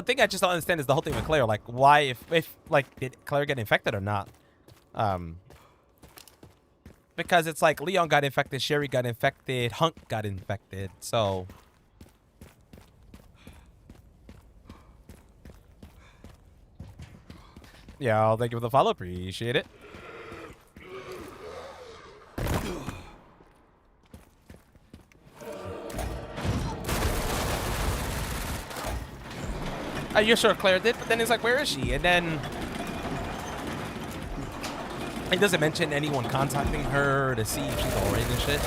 thing I just don't understand is the whole thing with Claire. Like why if like did Claire get infected or not? Because it's like Leon got infected, Sherry got infected, Hunk got infected, so yeah, I'll thank you for the follow, appreciate it. You're sure Claire did, but then it's like, where is she? And then it doesn't mention anyone contacting her to see if she's alright and shit.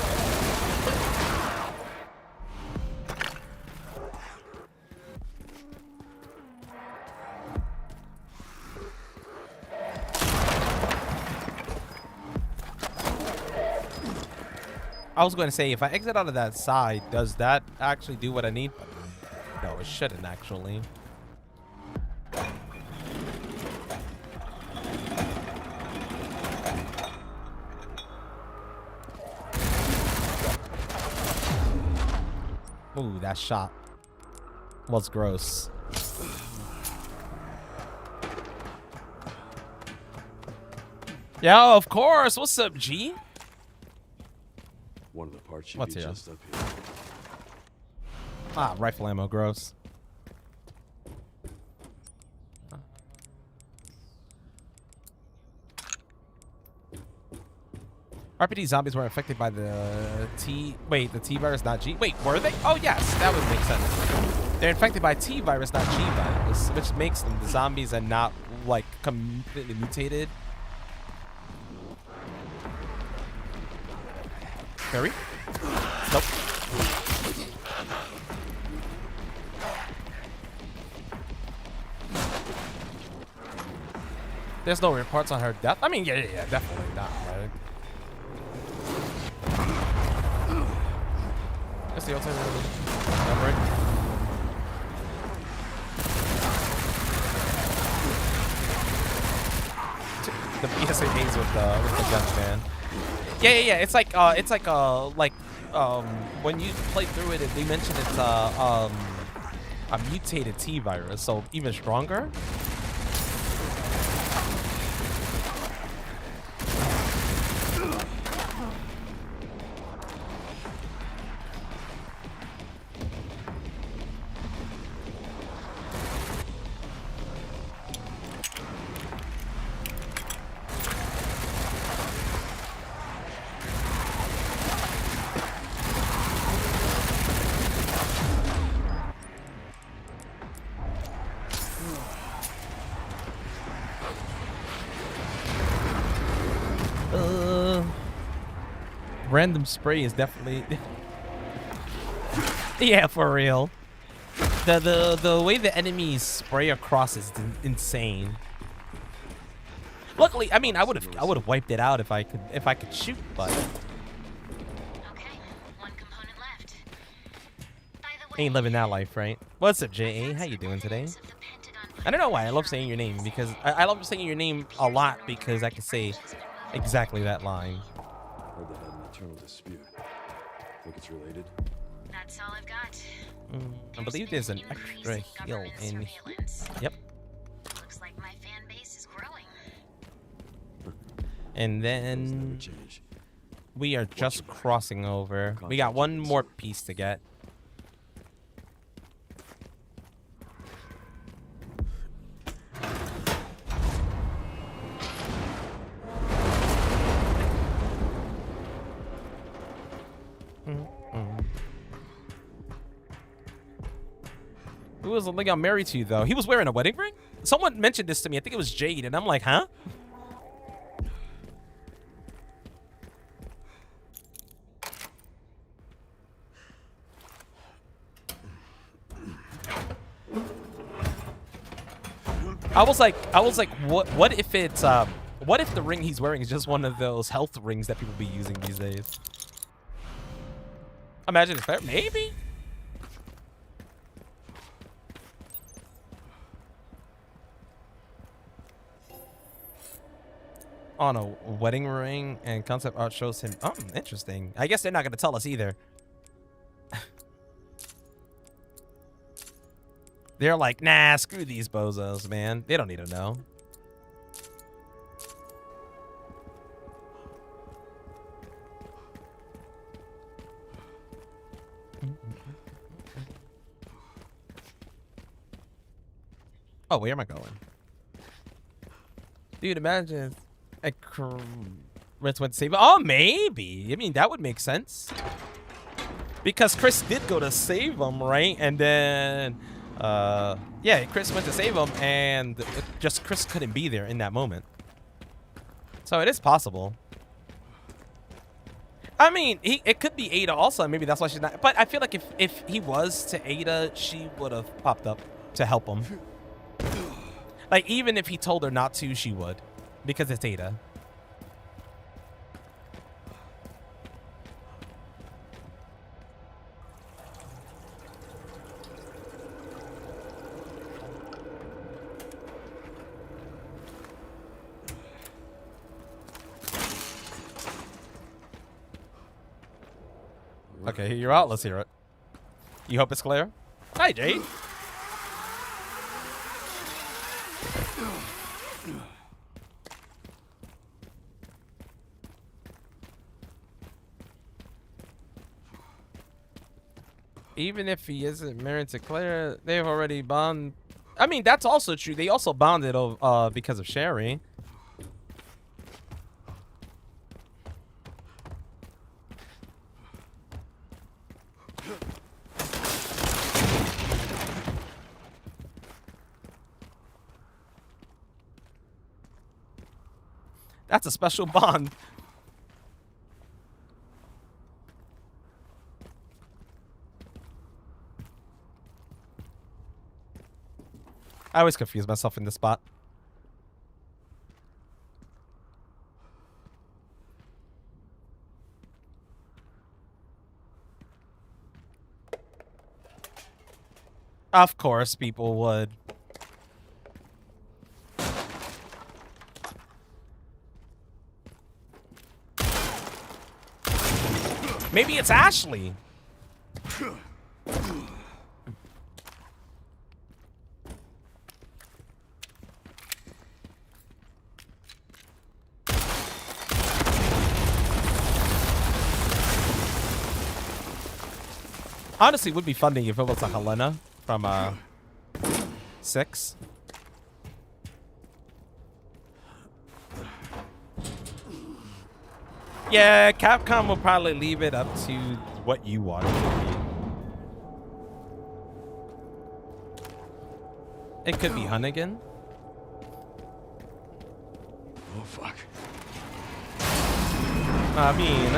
I was going to say, if I exit out of that side, does that actually do what I need? No, it shouldn't actually. Ooh, that shot was gross. Yeah, of course. What's up, G? One of the parts should What's be here? just up here. Ah, rifle ammo, gross. RPD zombies were infected by the T. Wait, the T virus, not G. Wait, were they? Oh, yes, that would make sense. They're infected by T virus, not G virus, which makes them the zombies and not like completely mutated. Harry? Nope. There's no reports on her death. I mean, yeah, definitely not, right? That's the ultimate number. The BSAAs with the guns, man. Yeah. It's like when you play through it, they mentioned it's a mutated T virus, so even stronger. Random spray is definitely yeah, for real. The way the enemies spray across is insane. Luckily, I mean, I would have wiped it out if I could shoot, but Okay, one component left. By the way, ain't living that life, right? What's up, JA? How you doing today? I don't know why I love saying your name because I love saying your name a lot because I can say exactly that line. Heard they had an internal dispute. Think it's related? That's all I've got. I believe there's an extra heal in here. Yep. Looks like my fan base is growing. And Those never then change. We are just crossing over. We got one more piece to get. Who was the lady I'm married to, though? He was wearing a wedding ring? Someone mentioned this to me. I think it was Jade, and I'm like, huh? I was like, what if it's, what if the ring he's wearing is just one of those health rings that people be using these days? Imagine it's fair. Maybe. On a wedding ring, and concept art shows him. Oh, interesting. I guess they're not going to tell us either. They're like, nah, screw these bozos, man. They don't need to know. Oh, where am I going? Dude, imagine a Chris went to save him. Oh, maybe. I mean, that would make sense. Because Chris did go to save him, right? And then, yeah, Chris went to save him, and just Chris couldn't be there in that moment. So it is possible. I mean, it could be Ada also. Maybe that's why she's not. But I feel like if he was to Ada, she would have popped up to help him. Like, even if he told her not to, she would. Because it's Ada. Okay, you're out. Let's hear it. You hope it's clear? Hi, Jade. Even if he isn't married to Claire, they've already bonded. I mean, that's also true. They also bonded because of Sherry. That's a special bond. I always confuse myself in this spot. Of course, people would. Maybe it's Ashley. Honestly, it would be funny if it was like Helena from 6. Yeah, Capcom will probably leave it up to what you want it to be. It could be Hunnigan. Oh, fuck. I mean,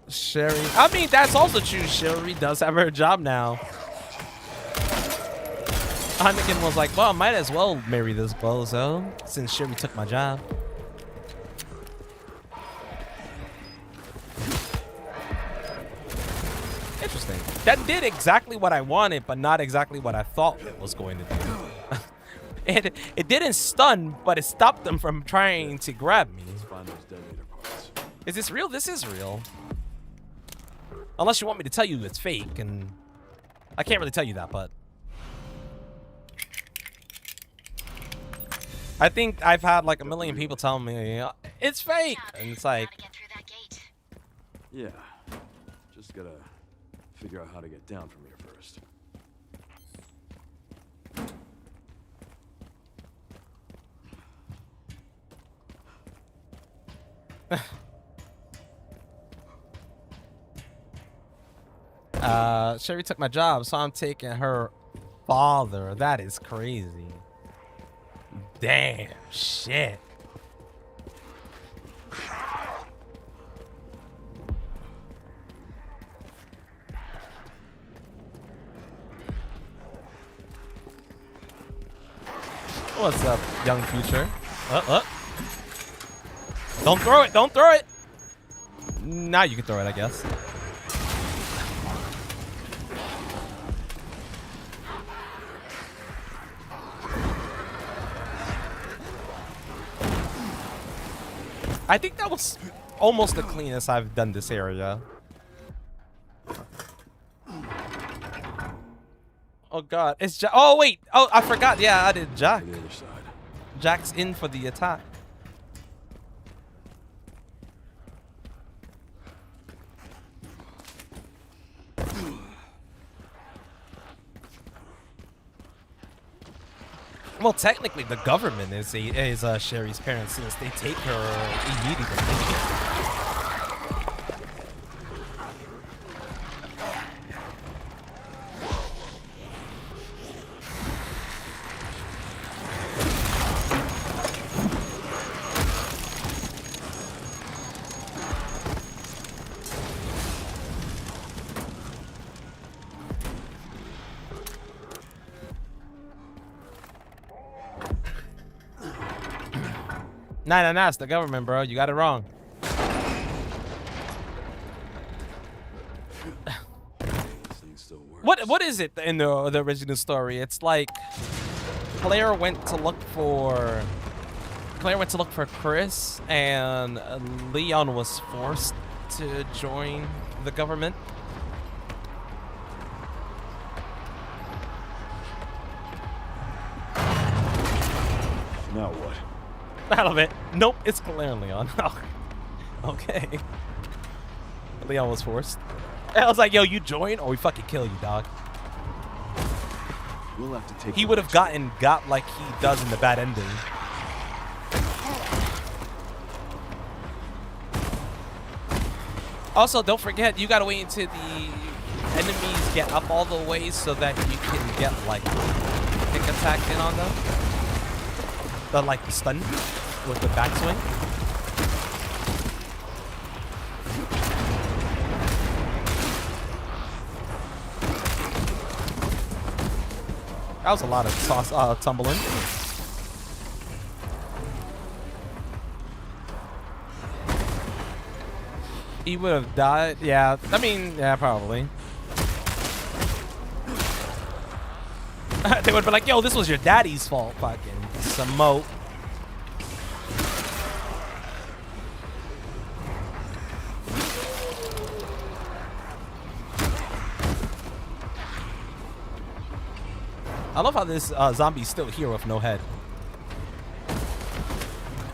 Sherry. I mean, that's also true. Sherry does have her job now. Hunnigan was like, well, I might as well marry this bozo since Sherry took my job. Interesting. That did exactly what I wanted, but not exactly what I thought it was going to do. It didn't stun, but it stopped them from trying to grab me. Let's find those detonator parts. Is this real? This is real. Unless you want me to tell you it's fake, and I can't really tell you that, but I think I've had like a million people tell me it's fake, and it's like, Gotta get through that gate. Yeah. Just gotta figure out how to get down from here first. Sherry took my job, so I'm taking her father. That is crazy. Damn, shit. What's up, young future? Don't throw it, don't throw it. Now you can throw it, I guess. I think that was almost the cleanest I've done this area. Oh god, it's Jack. Oh wait, oh I forgot. Yeah, I did Jack. To the other side. Jack's in for the attack. Well, technically, the government is Sherry's parents since they take her immediately. Nah, it's the government, bro. You got it wrong. This thing still works. What is it in the original story? It's like Claire went to look for Chris, and Leon was forced to join the government. Now what? Out of it. Nope, it's Claire and Leon. Oh, okay. Leon was forced. I was like, yo, you join or we fucking kill you, dog. We'll have to take. He would have got like he does in the bad ending. Also, don't forget, you gotta wait until the enemies get up all the way so that you can get like pick attack in on them. The like stun with the backswing. That was a lot of tumbling. He would have died. Yeah, I mean, yeah, probably. They would be like, yo, this was your daddy's fault. Fucking Samote. I love how this zombie's still here with no head.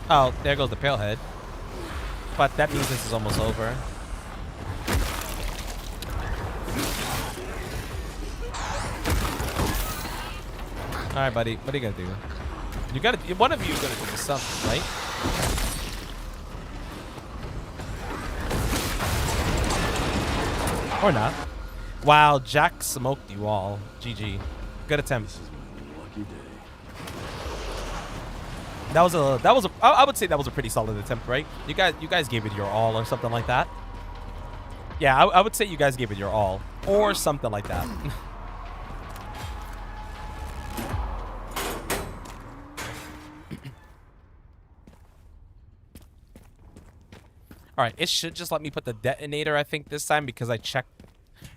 Oh, there goes the pale head. But that means this is almost over. All right, buddy. What are you gonna do? You gotta. One of you is gonna do something, right? Or not. Wow, Jack smoked you all. GG. Good attempt. This is my lucky day. I would say that was a pretty solid attempt, right? You guys gave it your all or something like that. Yeah, I would say you guys gave it your all or something like that. All right, it should just let me put the detonator, I think, this time because I checked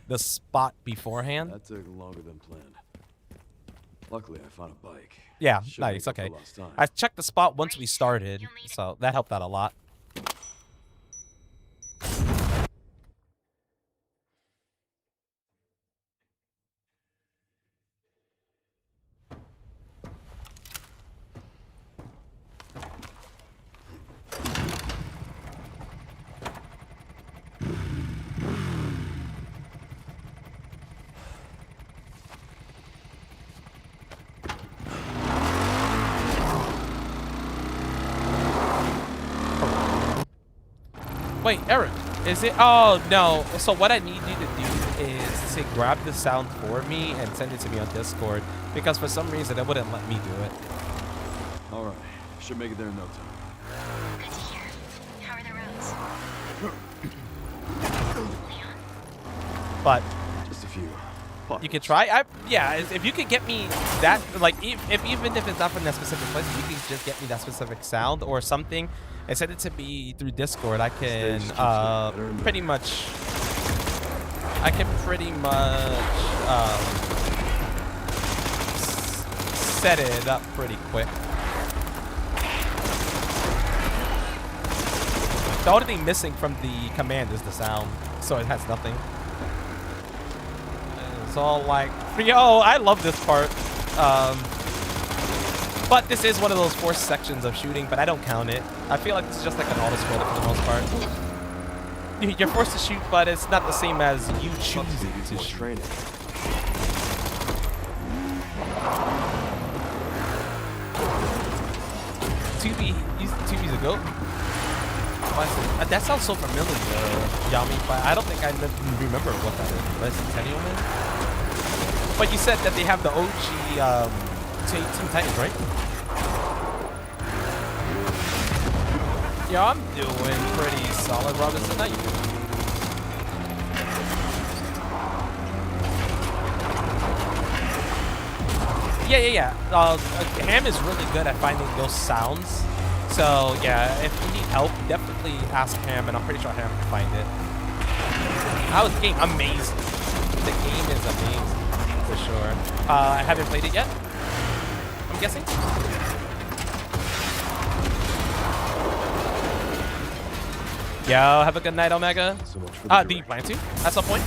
the spot beforehand. That took longer than planned. Luckily, I found a bike. Yeah, Should nice. make up Okay. for lost time. I checked the spot once we started, so that helped out a lot. Wait, Eric, is it? Oh, no. So what I need you to do is to grab the sound for me and send it to me on Discord, because for some reason it wouldn't let me do it. All right. Should make it there in no time. Good to hear. How are the roads? Leon? But Just a few. you can try. Yeah, if you could get me that, like, even if it's not from that specific place, if you can just get me that specific sound or something and send it to me through Discord, I can pretty much set it up pretty quick. The only thing missing from the command is the sound, so it has nothing. It's all like, yo, I love this part. But this is one of those forced sections of shooting, but I don't count it. I feel like it's just like an auto-scroller for the most part. You're forced to shoot, but it's not the same as you choosing to shoot. Training. 2B's a goat. That sounds so familiar, Yami, but I don't think I remember what that is. But Centennial Man? But you said that they have the OG Teen Titans, right? Yeah, I'm doing pretty solid, Robinson. How you doing? Yeah. Ham is really good at finding those sounds. So yeah, if you need help, definitely ask Ham, and I'm pretty sure Ham can find it. How is the game? Amazing. The game is amazing, for sure. I haven't played it yet, I'm guessing. Yo, have a good night, Omega. So much for the Do you plan to at some point?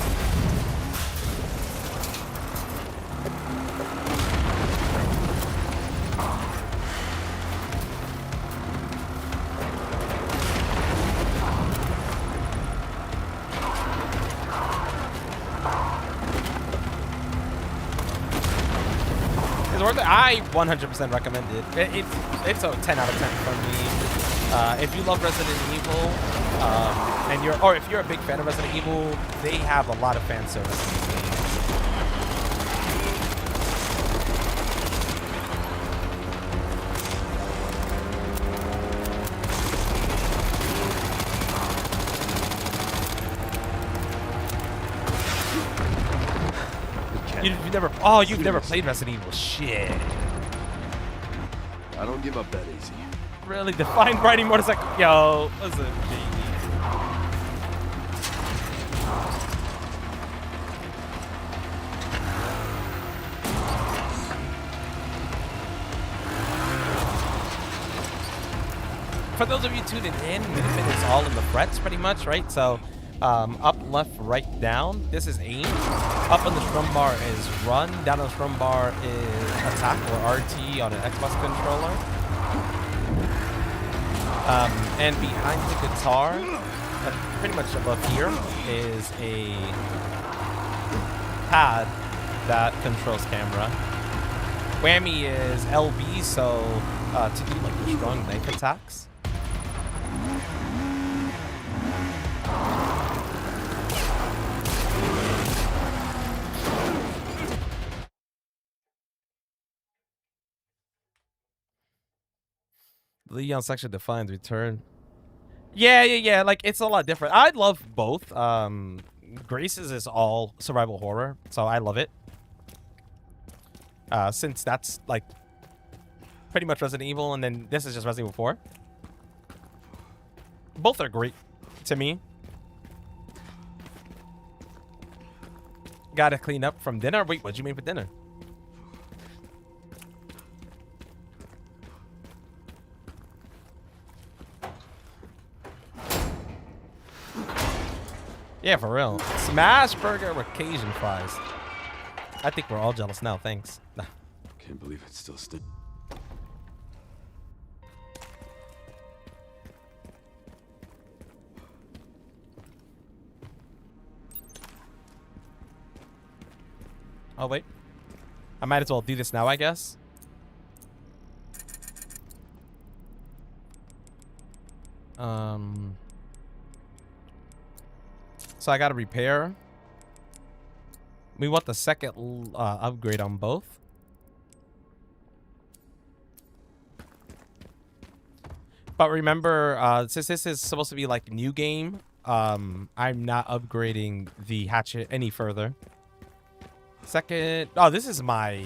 It's worth it. I 100% recommend it. It's a 10 out of 10 for me. If you love Resident Evil, or if you're a big fan of Resident Evil, they have a lot of fan service in this game. You've never played Resident Evil. Shit. I don't give up that easy. Really? Define riding motorcycle. Yo, listen, baby. For those of you tuning in, movement is all in the frets pretty much, right? So up, left, right, down. This is aim. Up on the strum bar is run. Down on the strum bar is attack, or RT on an Xbox controller. And behind the guitar, pretty much above here, is a pad that controls camera. Whammy is LB, so to do like the strong knife attacks. Leon section defines return. Yeah. Like, it's a lot different. I love both. Grace's is all survival horror, so I love it. Since that's like pretty much Resident Evil, and then this is just Resident Evil 4. Both are great to me. Gotta clean up from dinner. Wait, what'd you make for dinner? Yeah, for real. Smash burger with Cajun fries. I think we're all jealous now. Thanks. Can't believe it's still stinking. Oh, wait. I might as well do this now, I guess. So I gotta repair. We want the second upgrade on both. But remember, since this is supposed to be like new game, I'm not upgrading the hatchet any further. Second, oh, this is my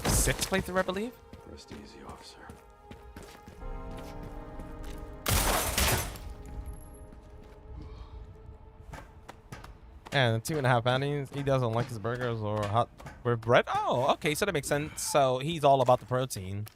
sixth playthrough, I believe. Rest easy, officer. And 2.5 poundings. He doesn't like his burgers or hot with bread. Oh, okay, so that makes sense. So he's all about the protein.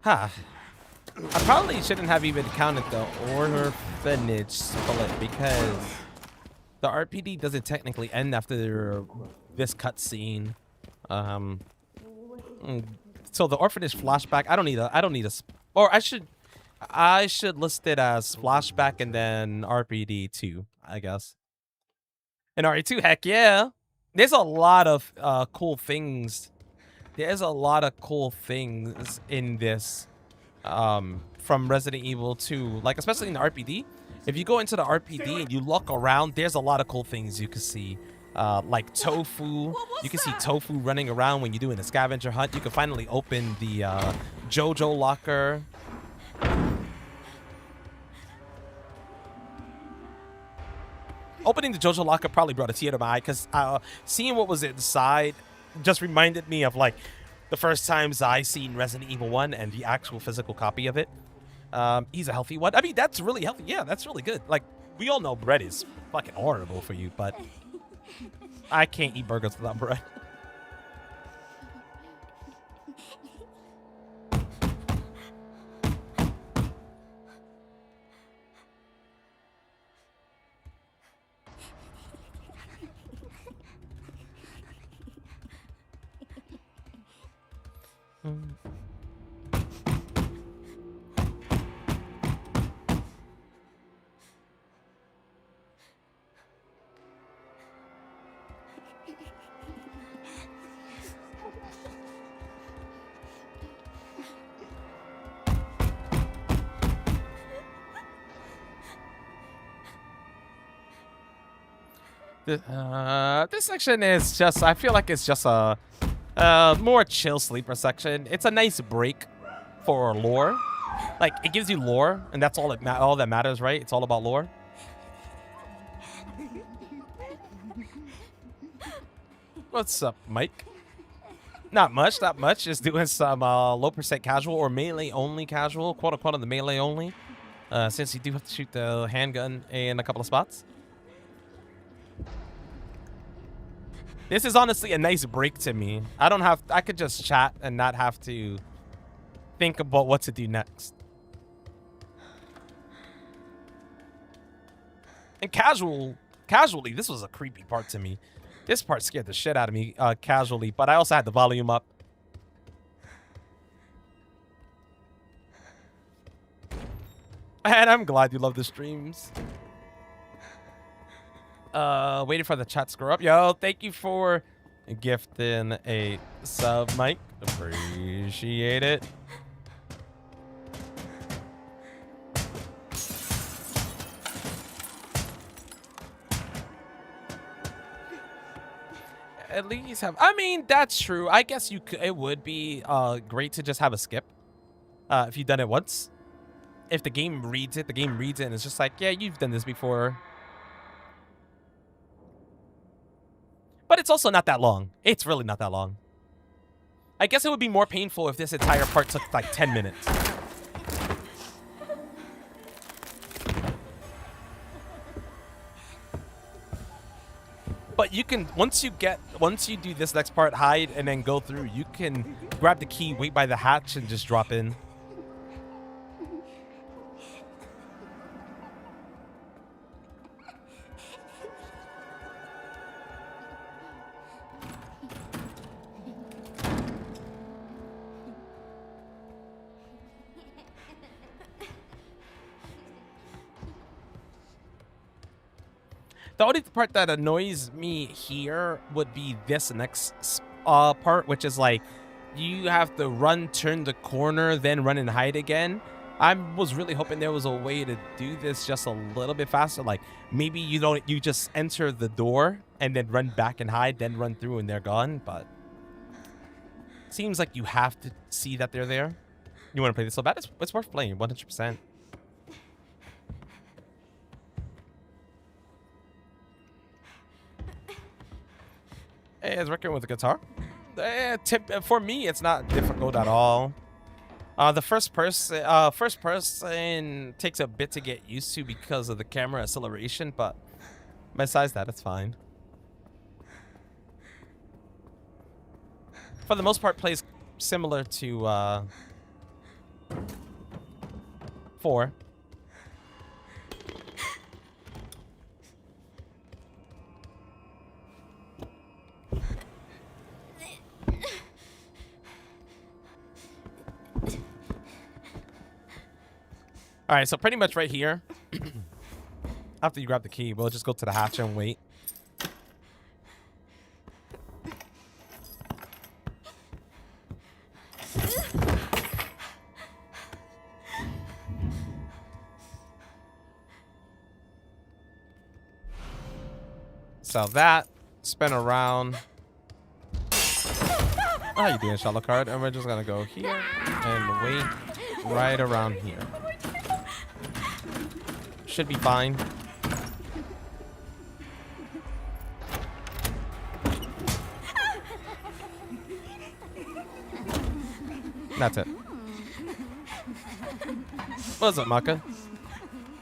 Huh. I probably shouldn't have even counted the orphanage split because the RPD doesn't technically end after this cutscene. So the orphanage flashback, I don't need a, or I should list it as flashback and then RPD 2, I guess. And RE2, heck yeah. There's a lot of cool things. There's a lot of cool things in this from Resident Evil 2, like especially in the RPD. If you go into the RPD and you look around, there's a lot of cool things you can see. Like tofu. You can see tofu running around when you're doing a scavenger hunt. You can finally open the JoJo locker. Opening the JoJo locker probably brought a tear to my eye because seeing what was inside just reminded me of like the first times I seen Resident Evil 1 and the actual physical copy of it. He's a healthy one. I mean, that's really healthy. Yeah, that's really good. Like, we all know bread is fucking horrible for you, but I can't eat burgers without bread. This section is just, I feel like it's just a more chill sleeper section. It's a nice break for lore. Like, it gives you lore, and that's all that matters, right? It's all about lore. What's up, Mike? Not much, not much. Just doing some low percent casual or melee only casual, quote unquote, on the melee only. Since you do have to shoot the handgun in a couple of spots. This is honestly a nice break to me. I could just chat and not have to think about what to do next. And casually, this was a creepy part to me. This part scared the shit out of me casually, but I also had the volume up. And I'm glad you love the streams. Waiting for the chat to scroll up. Yo, thank you for gifting a sub, Mike. Appreciate it. At least have, I mean, that's true. I guess you could, it would be great to just have a skip if you've done it once. If the game reads it, and it's just like, yeah, you've done this before. But it's also not that long. It's really not that long. I guess it would be more painful if this entire part took like 10 minutes. But you can, once you do this next part, hide, and then go through, you can grab the key, wait by the hatch, and just drop in. The only part that annoys me here would be this next part, which is like you have to run, turn the corner, then run and hide again. I was really hoping there was a way to do this just a little bit faster. Like maybe you just enter the door and then run back and hide, then run through and they're gone. But seems like you have to see that they're there. You want to play this so bad? It's worth playing 100%. Hey, it's Requiem with the guitar. For me, it's not difficult at all. The first person takes a bit to get used to because of the camera acceleration, but besides that, it's fine. For the most part, plays similar to 4. All right, so pretty much right here, after you grab the key, we'll just go to the hatch and wait. So that, spin around. How you doing, Shallow Card? And we're just gonna go here and wait right around here. Should be fine. That's it. What's up, Maka?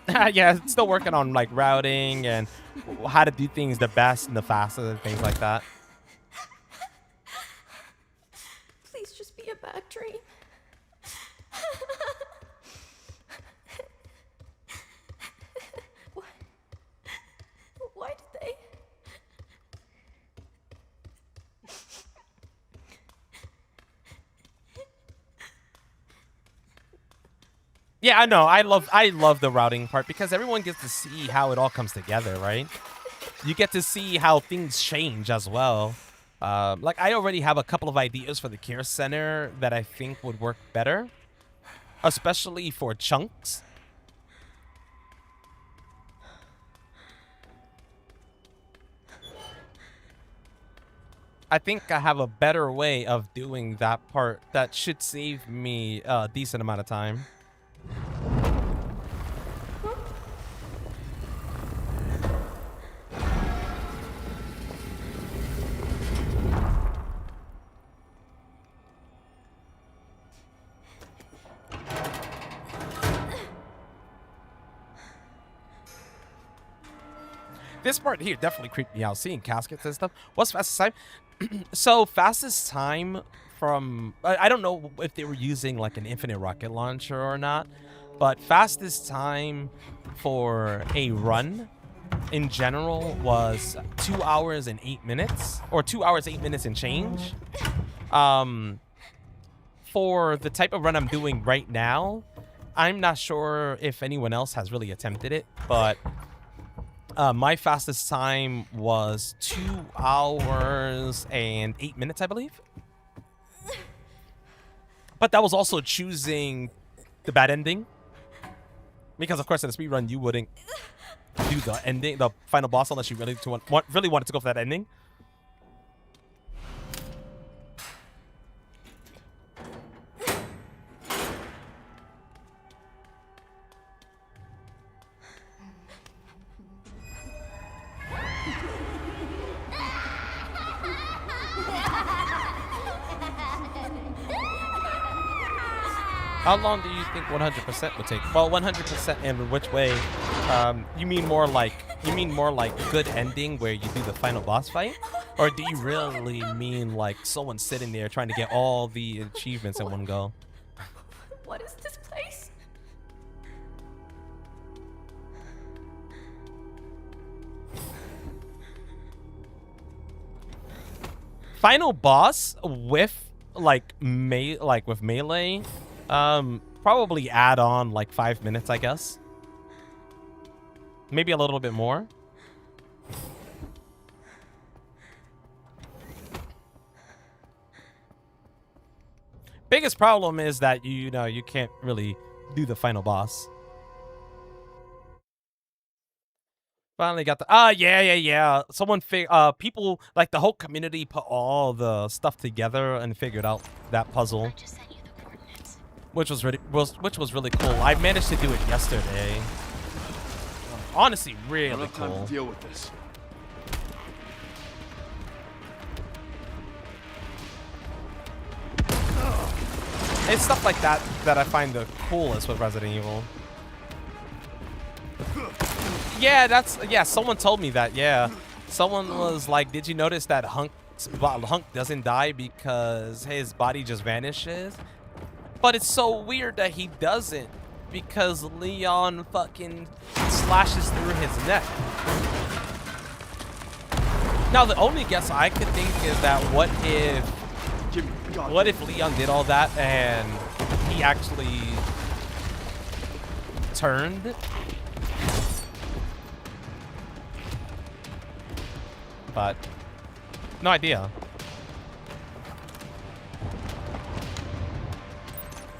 Yeah, still working on like routing and how to do things the best and the fastest and things like that. Please just be a bad dream. Why did they? Yeah, I know. I love the routing part because everyone gets to see how it all comes together, right? You get to see how things change as well. Like I already have a couple of ideas for the care center that I think would work better, especially for chunks. I think I have a better way of doing that part that should save me a decent amount of time. This part here definitely creeped me out, seeing caskets and stuff. What's fastest time? So fastest time from... I don't know if they were using like an infinite rocket launcher or not, but fastest time for a run in general was 2 hours and 8 minutes, or 2 hours 8 minutes and change. For the type of run I'm doing right now, I'm not sure if anyone else has really attempted it, but my fastest time was 2 hours and 8 minutes, I believe. But that was also choosing the bad ending, because of course in a speed run you wouldn't do the ending, the final boss, unless you really wanted to go for that ending. How long do you think 100% would take? Well, 100% in which way? You mean more like good ending where you do the final boss fight, or do you really mean like someone sitting there trying to get all the achievements in one go? What is this place? Final boss with with melee. Probably add on like 5 minutes, I guess. Maybe a little bit more. Biggest problem is that you know you can't really do the final boss. Finally got the yeah. Someone people like the whole community put all the stuff together and figured out that puzzle, I just sent you the coordinates. which was really cool. I managed to do it yesterday. Honestly, I don't really have time cool. to deal with this. It's stuff like that that I find the coolest with Resident Evil. Yeah, someone told me that, yeah. Someone was like, did you notice that Hunk doesn't die because his body just vanishes? But it's so weird that he doesn't, because Leon fucking slashes through his neck. Now, the only guess I could think is that what if Leon did all that and he actually turned? But no idea.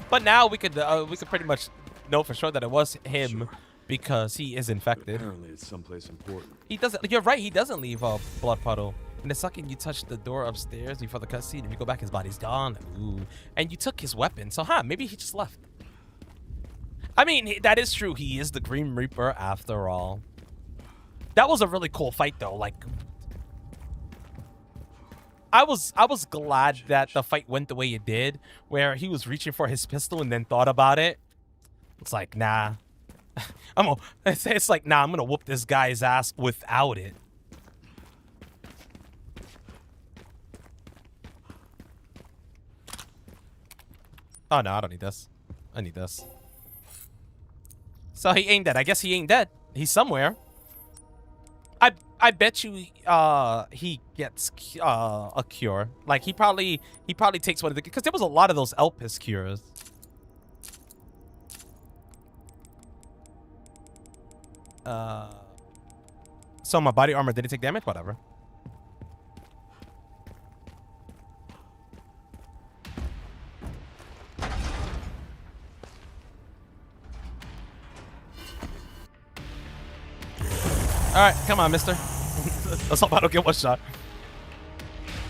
But now we could pretty much know for sure that it was him because he is infected. Apparently, it's someplace important. He doesn't. You're right. He doesn't leave a blood puddle. And the second you touch the door upstairs before the cutscene, if you go back, his body's gone. Ooh. And you took his weapon. So, maybe he just left. I mean, that is true. He is the Grim Reaper after all. That was a really cool fight, though. Like, I was glad that the fight went the way it did, where he was reaching for his pistol and then thought about it. It's like, nah. It's like, nah, I'm gonna whoop this guy's ass without it. Oh, no, I don't need this. I need this. So he ain't dead. I guess he ain't dead. He's somewhere. I bet you he gets a cure. Like, he probably takes one of the... Because there was a lot of those Elpis cures. So my body armor didn't take damage? Whatever. Alright, come on, mister. Let's hope I don't get one shot.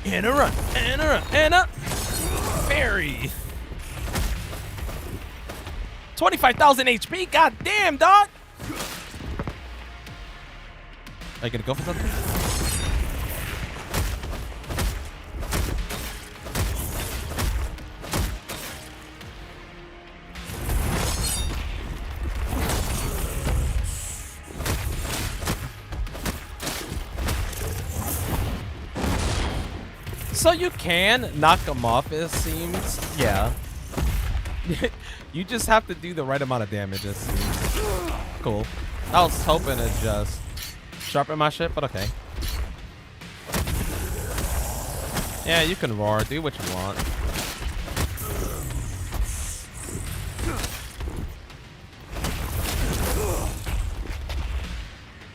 And a run, and a run, and a fairy. 25,000 HP? God damn, dog. Are you gonna go for something? So you can knock him off, it seems. Yeah. You just have to do the right amount of damage, it seems. Cool. I was hoping to just sharpen my shit, but okay. Yeah, you can roar. Do what you want.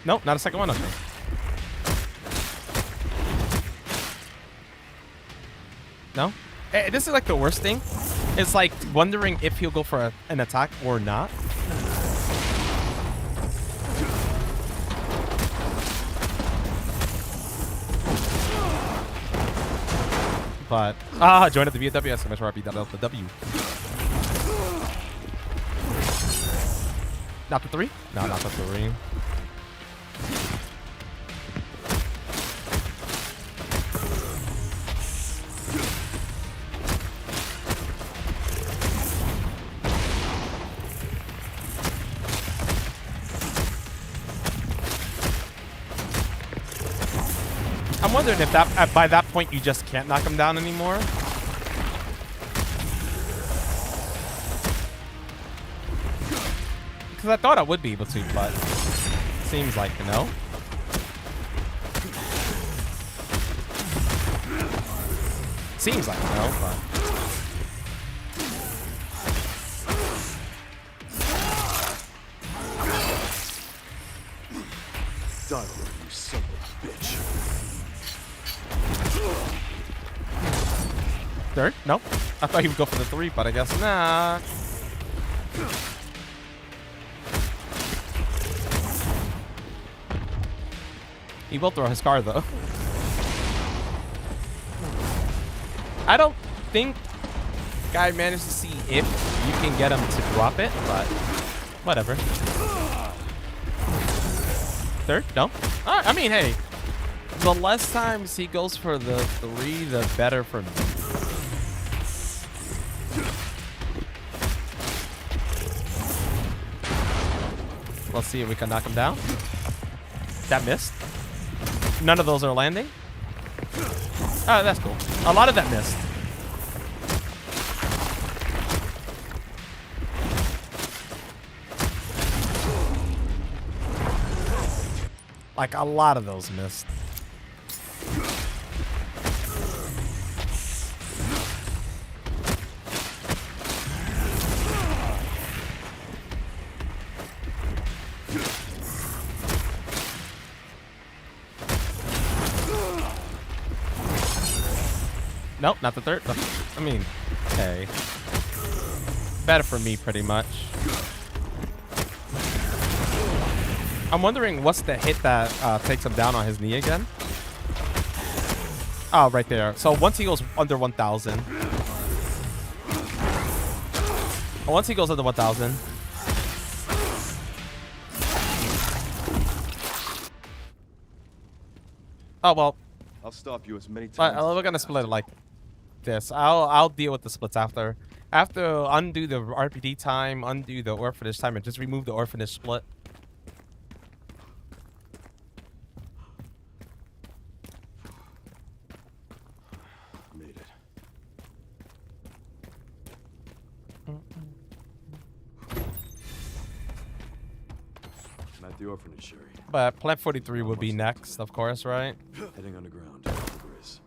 Nope, not a second one. Okay. No? This is like the worst thing. It's like wondering if he'll go for an attack or not. But join at the VW !RP.LW. Not the 3? No, not the 3. I'm wondering if that by that point you just can't knock him down anymore. Because I thought I would be able to, but seems like no. Seems like no, but Die, you son of a bitch. Third? Nope. I thought he would go for the 3, but I guess nah. He will throw his car, though. I don't think guy managed to see if you can get him to drop it, but whatever. Third? No? I mean, hey. The less times he goes for the 3, the better for me. Let's see if we can knock him down. That missed. None of those are landing. Oh, that's cool. A lot of that missed. Like, a lot of those missed. Nope, not the third. I mean, hey. Better for me, pretty much. I'm wondering what's the hit that takes him down on his knee again. Oh, right there. So once he goes under 1,000. Once he goes under 1,000. Oh, well. I'll stop you as many times. We're gonna split it like this. I'll deal with the splits after. After undo the RPD time, undo the orphanage time, and just remove the orphanage split. Made it. I'm at the orphanage, Sherry. But Plant 43 would be next, of course, right? Heading underground. To the Grizz.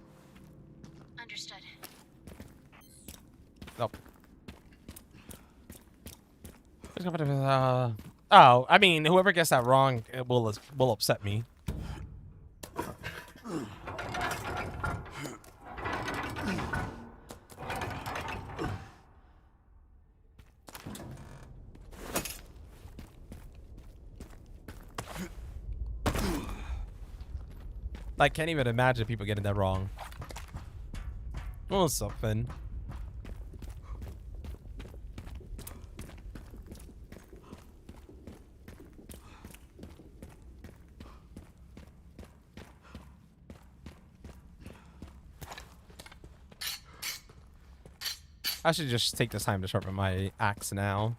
Understood. Nope. Oh, I mean, whoever gets that wrong it will upset me. I can't even imagine people getting that wrong. Oh, something. I should just take this time to sharpen my axe now.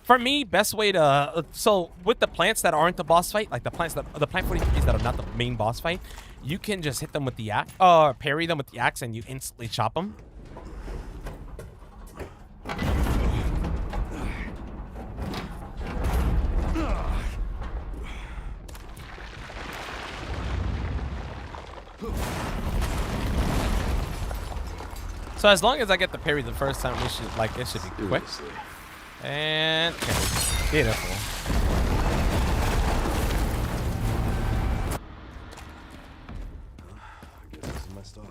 For me, best way to so with the plants that aren't the boss fight, like the plant 43s that are not the main boss fight, you can just hit them with the axe, parry them with the axe, and you instantly chop them. So as long as I get the parry the first time, it should be quick. And okay. Beautiful. I guess this is my stop.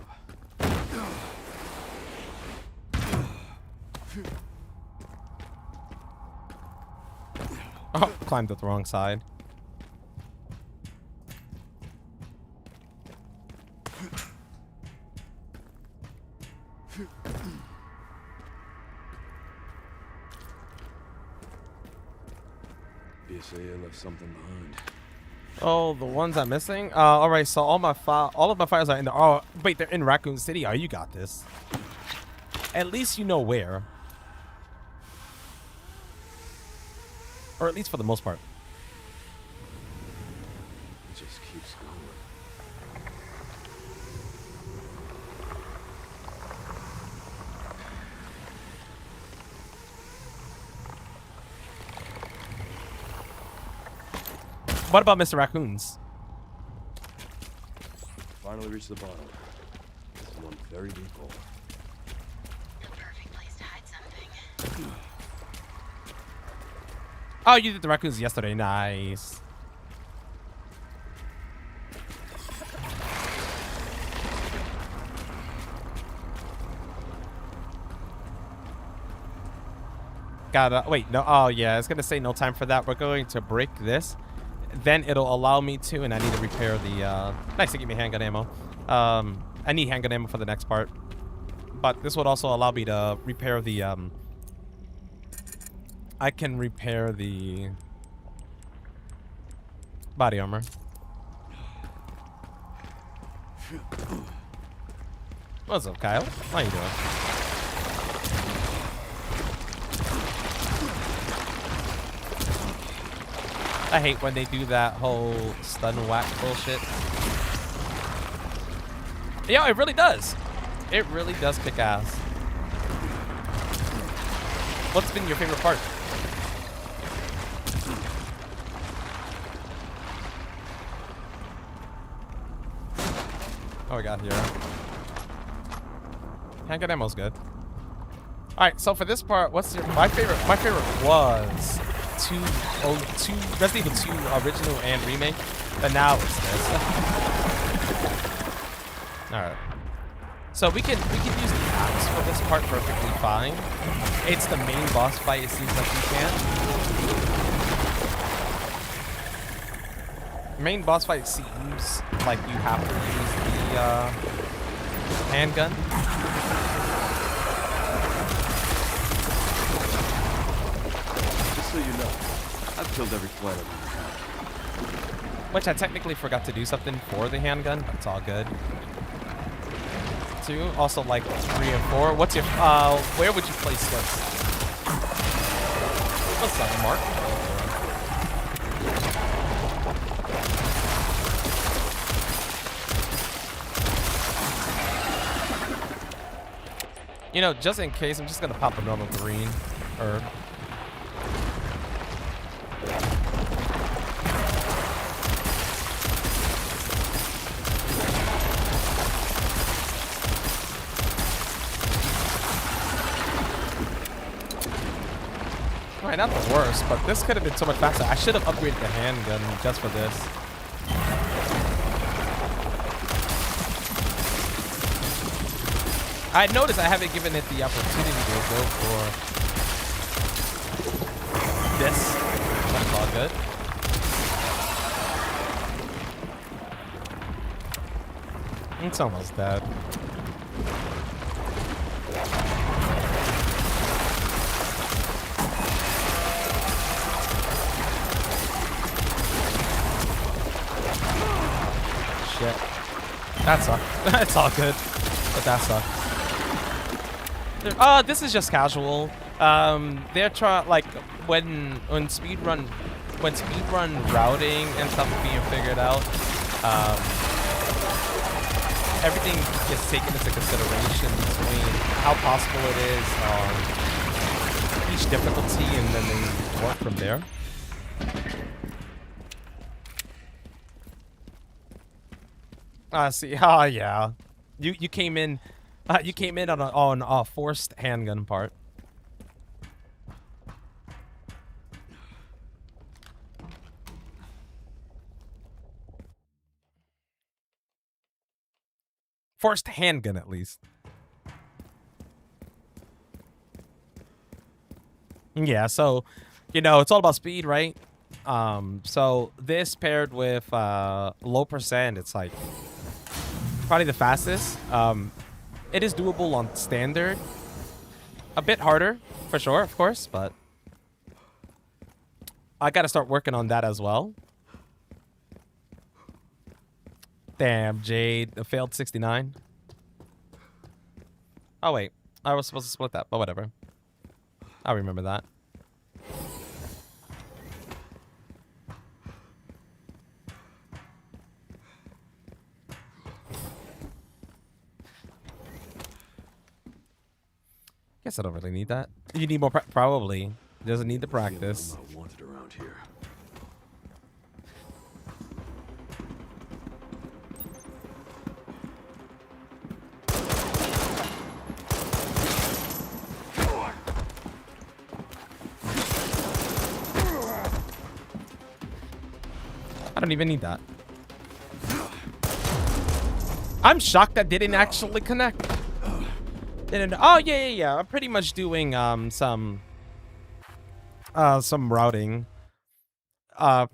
Oh, climbed up the wrong side. BSA left something behind. Oh, the ones I'm missing? All right, so all of my files are in there. Oh, wait, they're in Raccoon City. Oh, you got this. At least you know where. Or at least for the most part. It just keeps going. What about Mr. Raccoons? Finally reached the bottom. This is one very deep hole. The perfect place to hide something. Oh, you did the raccoons yesterday. Nice. Gotta wait. No. Oh yeah, it's gonna say no time for that. We're going to break this. Then it'll allow me to, and I need to repair the. Nice to give me handgun ammo. I need handgun ammo for the next part, but this would also allow me to repair the. I can repair the body armor. What's up, Kyle? How you doing? I hate when they do that whole stun whack bullshit. Yeah, it really does. It really does kick ass. What's been your favorite part? Oh, we got here. Handgun ammo's good. All right, so for this part, what's your my favorite? My favorite was two Resident Evil 2 original and remake, but now it's this. All right. So we can use the axe for this part perfectly fine. It's the main boss fight. It seems like we can't. Main boss fight seems like you have to use the handgun. Just so you know, I've killed every flight I've ever had. Which I technically forgot to do something for the handgun, but it's all good. 2, also like 3 and 4. What's your where would you place this? What's up, Mark? You know, just in case, I'm just gonna pop a normal green herb. Right, not the worst, but this could have been so much faster. I should have upgraded the handgun just for this. I noticed I haven't given it the opportunity to go for this. That's all good. It's almost dead. Shit. That sucked. It's all good. But that sucked. This is just casual. They're trying, like, when speedrun routing and stuff is being figured out, everything gets taken into consideration between how possible it is on each difficulty, and then they work from there. See, yeah, you came in. You came in on a forced handgun part. Forced handgun, at least. Yeah, so, you know, it's all about speed, right? So this paired with low percent, it's like probably the fastest. It is doable on standard. A bit harder, for sure, of course, but I gotta start working on that as well. Damn, Jade, a failed 69. Oh, wait. I was supposed to split that, but whatever. I'll remember that. Guess I don't really need that. You need more probably. Doesn't need the practice. I'm not wanted around here. don't even need that. I'm shocked that didn't actually connect. Didn't. Oh yeah. I'm pretty much doing some routing.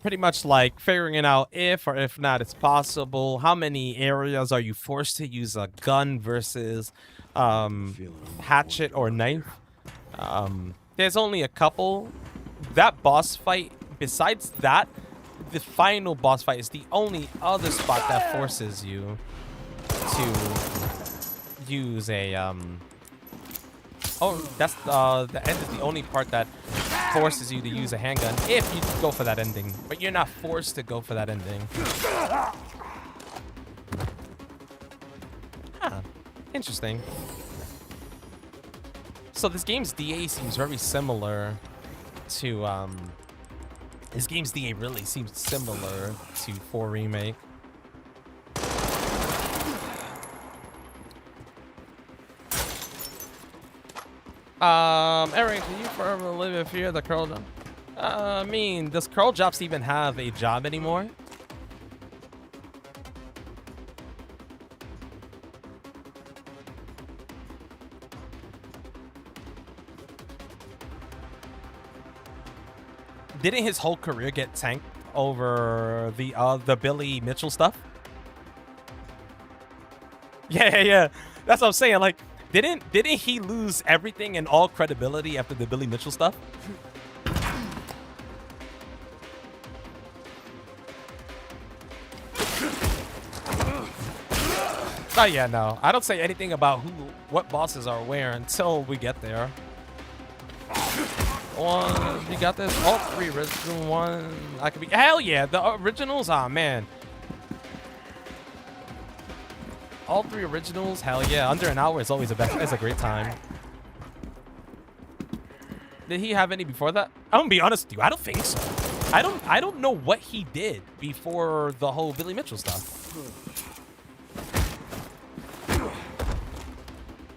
Pretty much like figuring out if or if not it's possible. How many areas are you forced to use a gun versus hatchet or knife? There's only a couple. That boss fight, besides that, the final boss fight is the only other spot that forces you to use a oh, that's the end is the only part that forces you to use a handgun if you go for that ending, but you're not forced to go for that ending. Huh. Interesting. So this game's DA seems very similar to this game's DA really seems similar to 4 Remake. Eric, do you forever live in fear of the curl job? I mean, does curl jobs even have a job anymore? Didn't his whole career get tanked over the Billy Mitchell stuff? Yeah. That's what I'm saying. Like, didn't he lose everything and all credibility after the Billy Mitchell stuff? Oh yeah, no. I don't say anything about what bosses are where until we get there. You got this? All 3 original one. I could be. Hell yeah, the originals. Ah man. All 3 originals. Hell yeah. Under an hour is always it's a great time. Did he have any before that? I'm gonna be honest with you. I don't think so. I don't know what he did before the whole Billy Mitchell stuff.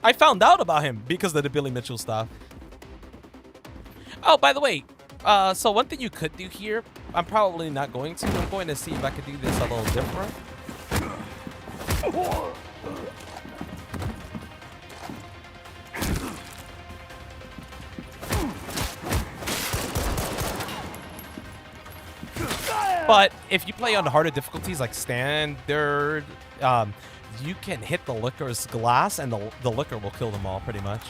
I found out about him because of the Billy Mitchell stuff. Oh, by the way, so one thing you could do here, I'm probably not going to. I'm going to see if I could do this a little different. But if you play on the harder difficulties like standard, you can hit the Licker's glass and the Licker will kill them all pretty much.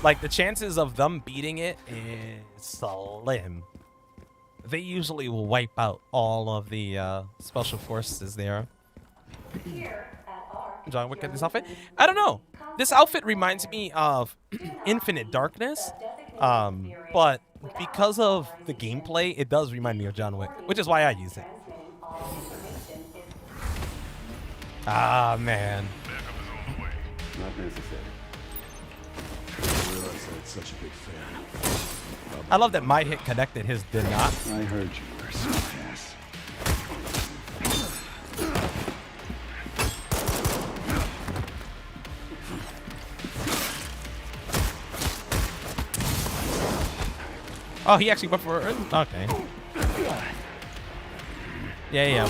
Like the chances of them beating it is slim. They usually will wipe out all of the special forces there. John, look at this outfit. I don't know. This outfit reminds me of Infinite Darkness, but because of the gameplay, it does remind me of John Wick, which is why I use it. Ah, man. Not necessary. I realize I had such a big fan. I love that my hit connected, his did not. I heard you were so ass. Oh, he actually went for it. Okay. Yeah.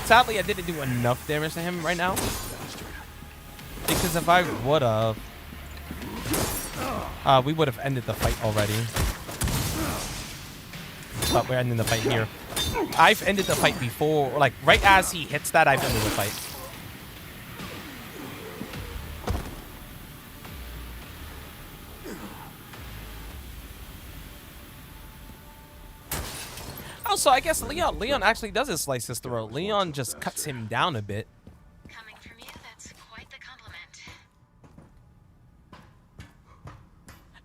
Sadly, I didn't do enough damage to him right now. Because if I would have, we would have ended the fight already. But we're ending the fight here. I've ended the fight before, like right as he hits that, I've ended the fight. Also, I guess Leon actually does his slice his throat. Leon just cuts him down a bit. Coming from you, that's quite the compliment.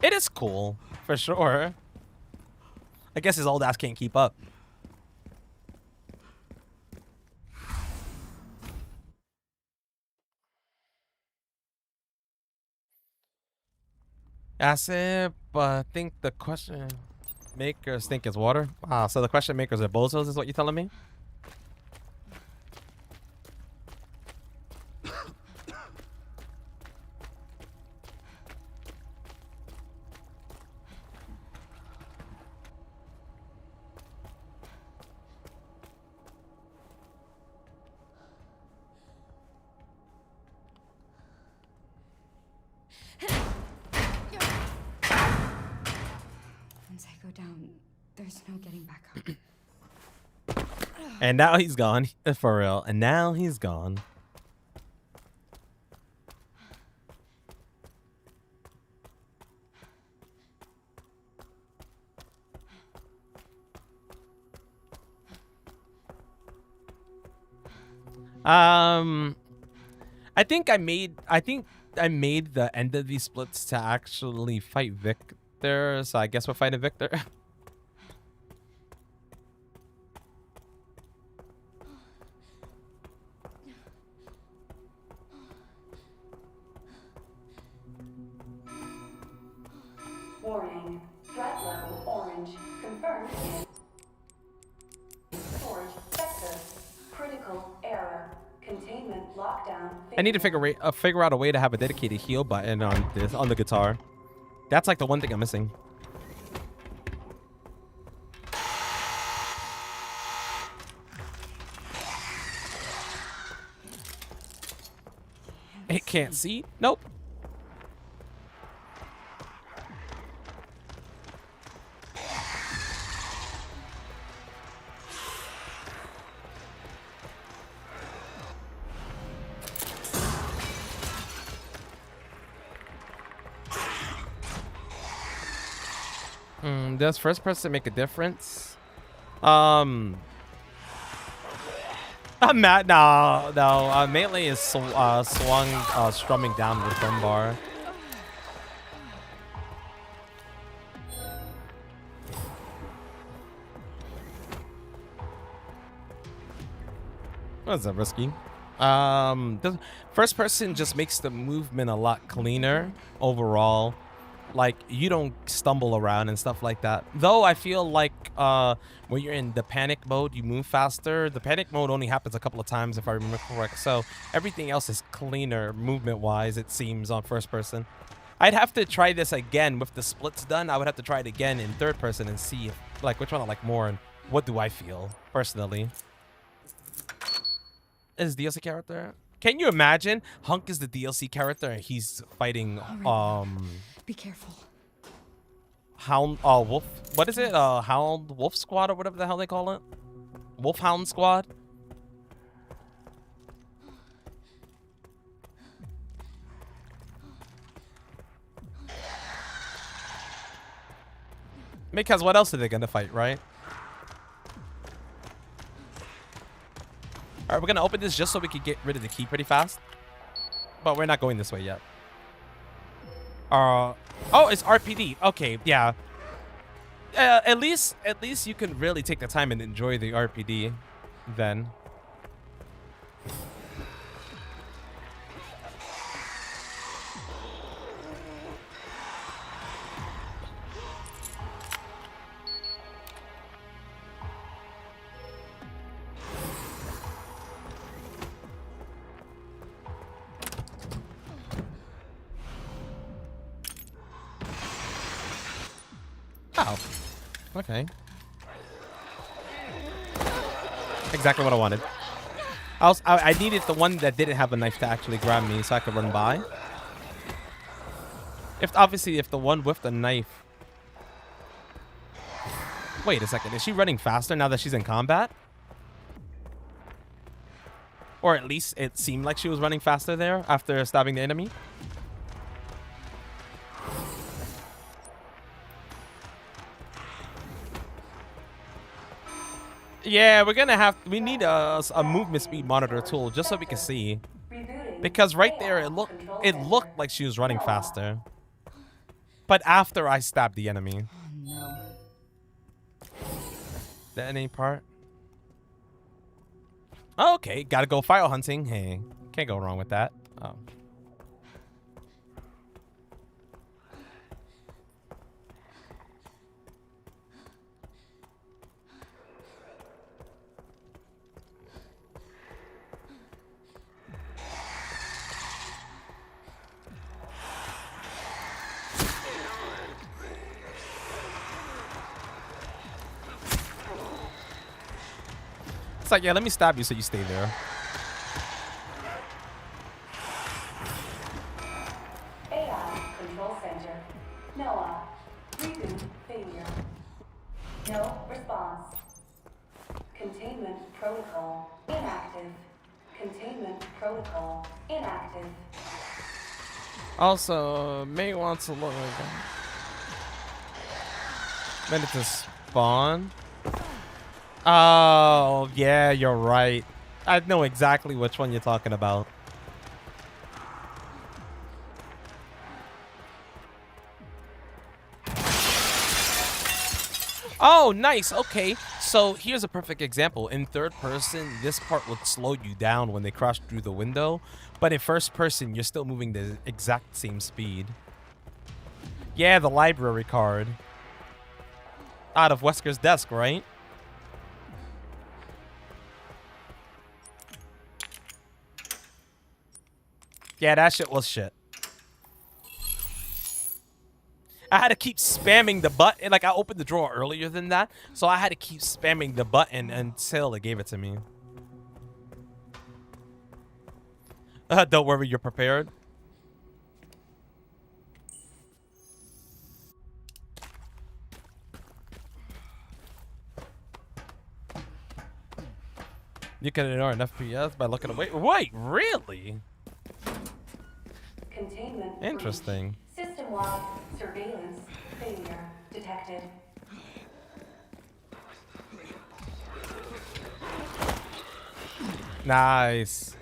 It is cool, for sure. I guess his old ass can't keep up. That's it, but I think the question makers think it's water. Ah, so the question makers are bozos is what you're telling me? go down, there's no getting back up. And now he's gone. For real. And now he's gone. I think I made the end of these splits to actually fight Victor, so I guess we're fighting Victor. Warning. Threat level orange. Confirmed in storage sector. Critical error. Containment lockdown. I need to figure out a way to have a dedicated heal button on the guitar. That's like the one thing I'm missing. It can't see? Nope. Does first person make a difference? I'm mad. No. Melee is strumming down with drum bar. That's a risky. The first person just makes the movement a lot cleaner overall. Like, you don't stumble around and stuff like that. Though I feel like when you're in the panic mode, you move faster. The panic mode only happens a couple of times, if I remember correct. So everything else is cleaner movement-wise, it seems, on first person. I'd have to try this again with the splits done. I would have to try it again in third person and see if, like, which one I like more and what do I feel personally. Is DLC character? Can you imagine? Hunk is the DLC character and he's fighting Be careful. Wolf. What is it? Hound Wolf Squad or whatever the hell they call it? Wolfhound Squad? Because what else are they gonna fight, right? Alright, we're gonna open this just so we can get rid of the key pretty fast. But we're not going this way yet. Oh, it's RPD. Okay, yeah. At least you can really take the time and enjoy the RPD then. Oh, okay. Exactly what I wanted. I needed the one that didn't have a knife to actually grab me so I could run by. Obviously, if the one with the knife... Wait a second. Is she running faster now that she's in combat? Or at least it seemed like she was running faster there after stabbing the enemy. Yeah, we need a movement speed monitor tool just so we can see. Because right there, it looked like she was running faster. But after I stabbed the enemy. Oh no. The enemy part. Okay, gotta go file hunting. Hey, can't go wrong with that. Oh. Like, yeah, let me stab you so you stay there. AI Control Center. Noah. Reboot failure. No response. Containment protocol inactive. Containment protocol inactive. Also, May wants to look like that. Minute to spawn. Oh, yeah, you're right. I know exactly which one you're talking about. Oh, nice. Okay. So here's a perfect example. In third person, this part would slow you down when they crash through the window. But in first person, you're still moving the exact same speed. Yeah, the library card. Out of Wesker's desk, right? Yeah, that shit was shit. I had to keep spamming the button. Like, I opened the drawer earlier than that, so I had to keep spamming the button until it gave it to me. Don't worry, you're prepared. You can ignore an FPS by looking away. Wait, really? Containment. Interesting. System-wide surveillance failure detected. Nice.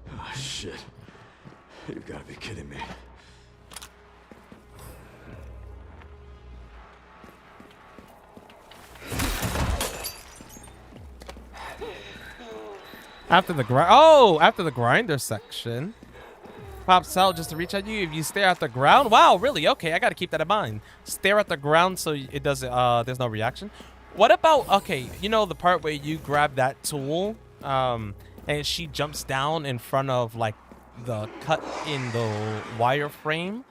Oh, shit. You've got to be kidding me. After the after the grinder section. Pops out just to reach at you if you stare at the ground. Wow, really? Okay, I gotta keep that in mind. Stare at the ground so it doesn't there's no reaction. What about, okay, you know the part where you grab that tool and she jumps down in front of like the cut in the wireframe?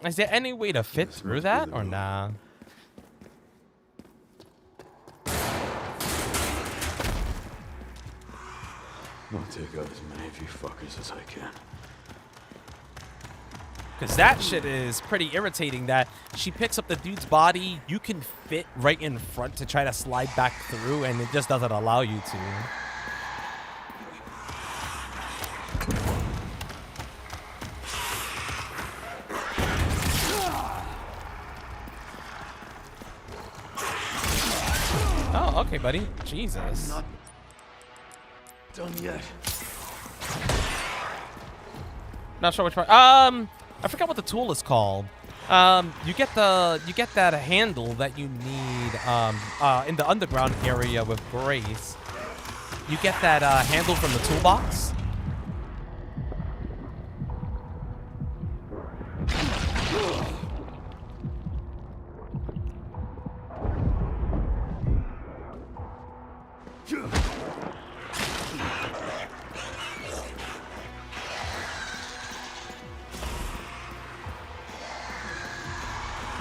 Is there any way to fit through that or nah? I'll take out as many of you fuckers as I can. Because that shit is pretty irritating that she picks up the dude's body, you can fit right in front to try to slide back through, and it just doesn't allow you to. Oh, okay, buddy. Jesus. Not done yet. Not sure which part. I forgot what the tool is called. You get that handle that you need in the underground area with Grace. You get that handle from the toolbox.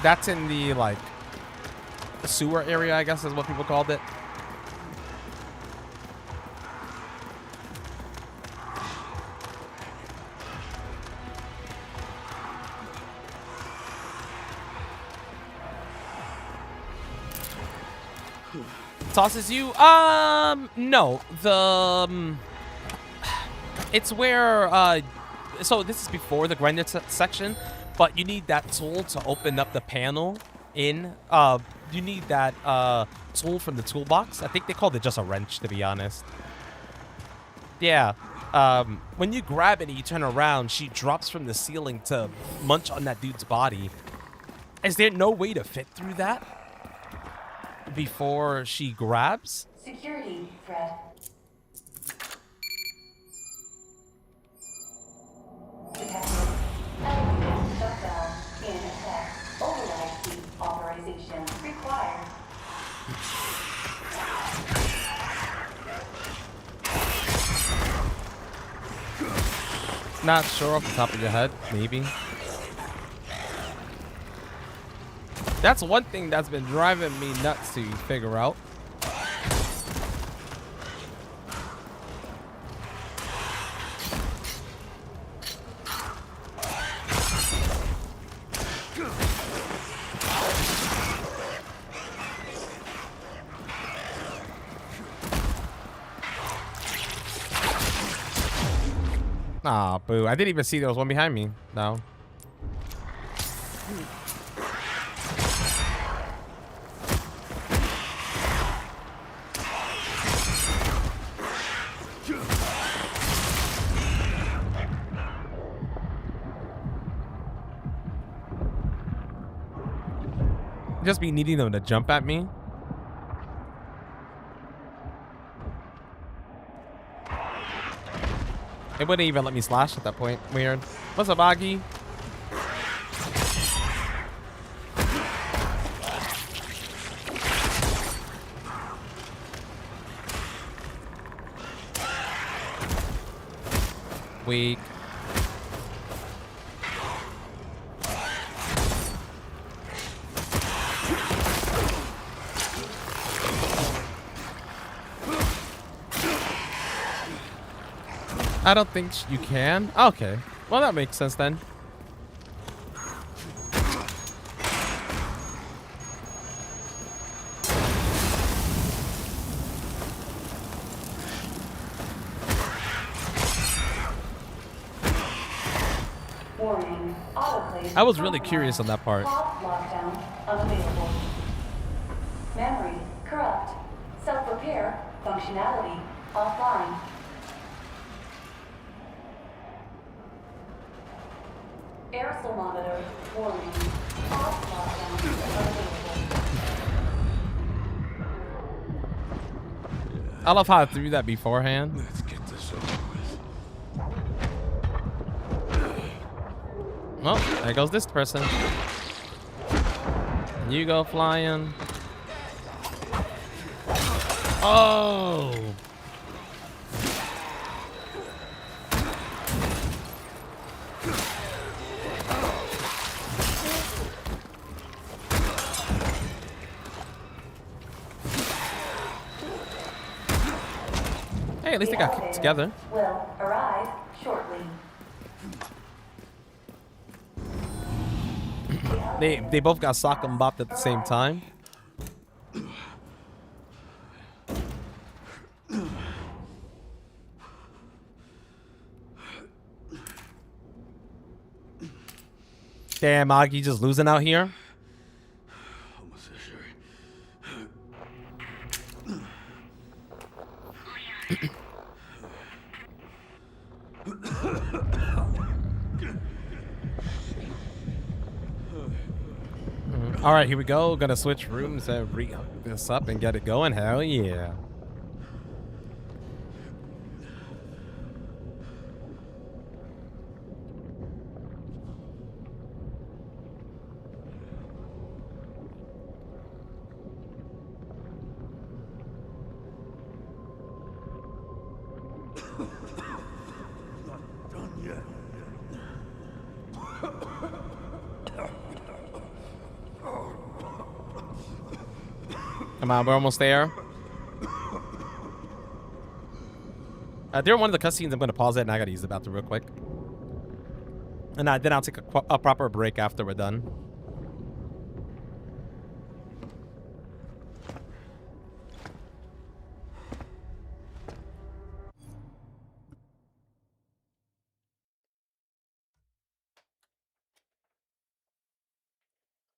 That's in the, like, sewer area, I guess is what people called it. Tosses you? No. It's where, so this is before the grinder section. But you need that tool to open up the panel in. You need that tool from the toolbox. I think they called it just a wrench, to be honest. Yeah. When you grab it and you turn around, she drops from the ceiling to munch on that dude's body. Is there no way to fit through that before she grabs? Security threat. Detected. Shutdown in effect. Override key authorization required. Not sure off the top of your head, maybe. That's one thing that's been driving me nuts to figure out. Aw, boo. I didn't even see there was one behind me. No. Just be needing them to jump at me. It wouldn't even let me slash at that point. Weird. What's up, Augie? Weak. I don't think you can. Okay. Well, that makes sense then. Warning. Autoclave. I was really curious on that part. Pop lockdown unavailable. Memory corrupt. Self-repair functionality offline. Aerosol monitor warning. Pop lockdown unavailable. I love how I threw that beforehand. Let's get this over with. Well, there goes this person. You go flying. Oh! Hey, at least they got kicked together. Will arrive shortly. They both got sock and bopped at the same time. Damn, Augie just losing out here. Almost sure. All right, here we go. Gonna switch rooms and re-hook this up and get it going. Hell yeah. Not done yet. Come on, we're almost there. During one of the cutscenes, I'm going to pause it, and I got to use the bathroom real quick. And then I'll take a proper break after we're done.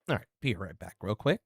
All right, be right back real quick.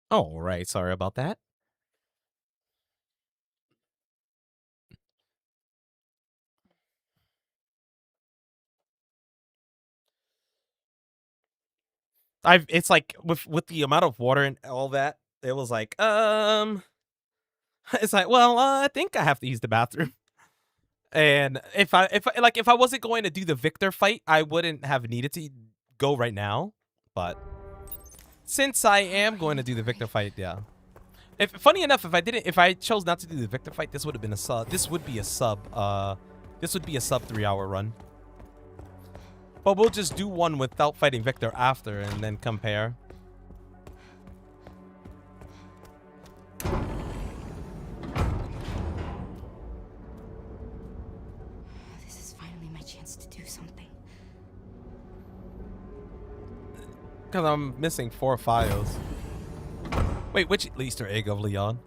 Oh, right. Sorry about that. It's like with the amount of water and all that, it was like, it's like, well, I think I have to use the bathroom. And if I wasn't going to do the Victor fight, I wouldn't have needed to go right now. But since I am going to do the Victor fight, yeah. If funny enough, if I chose not to do the Victor fight, this would have been a sub. This would be a sub 3-hour run. But we'll just do one without fighting Victor after and then compare. This is finally my chance to do something. Because I'm missing 4 files. Wait, which Easter egg of Leon?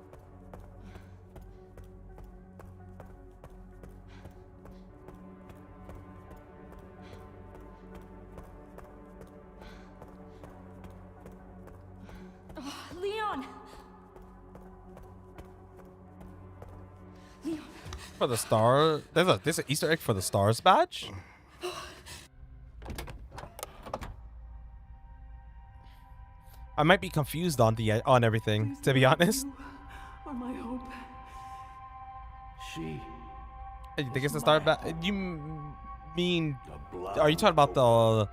Leon! Leon. For the star, there's an Easter egg for the stars badge. I might be confused on everything, to be honest. Are my hope. She. You think it's the star badge? You mean? Are you talking about the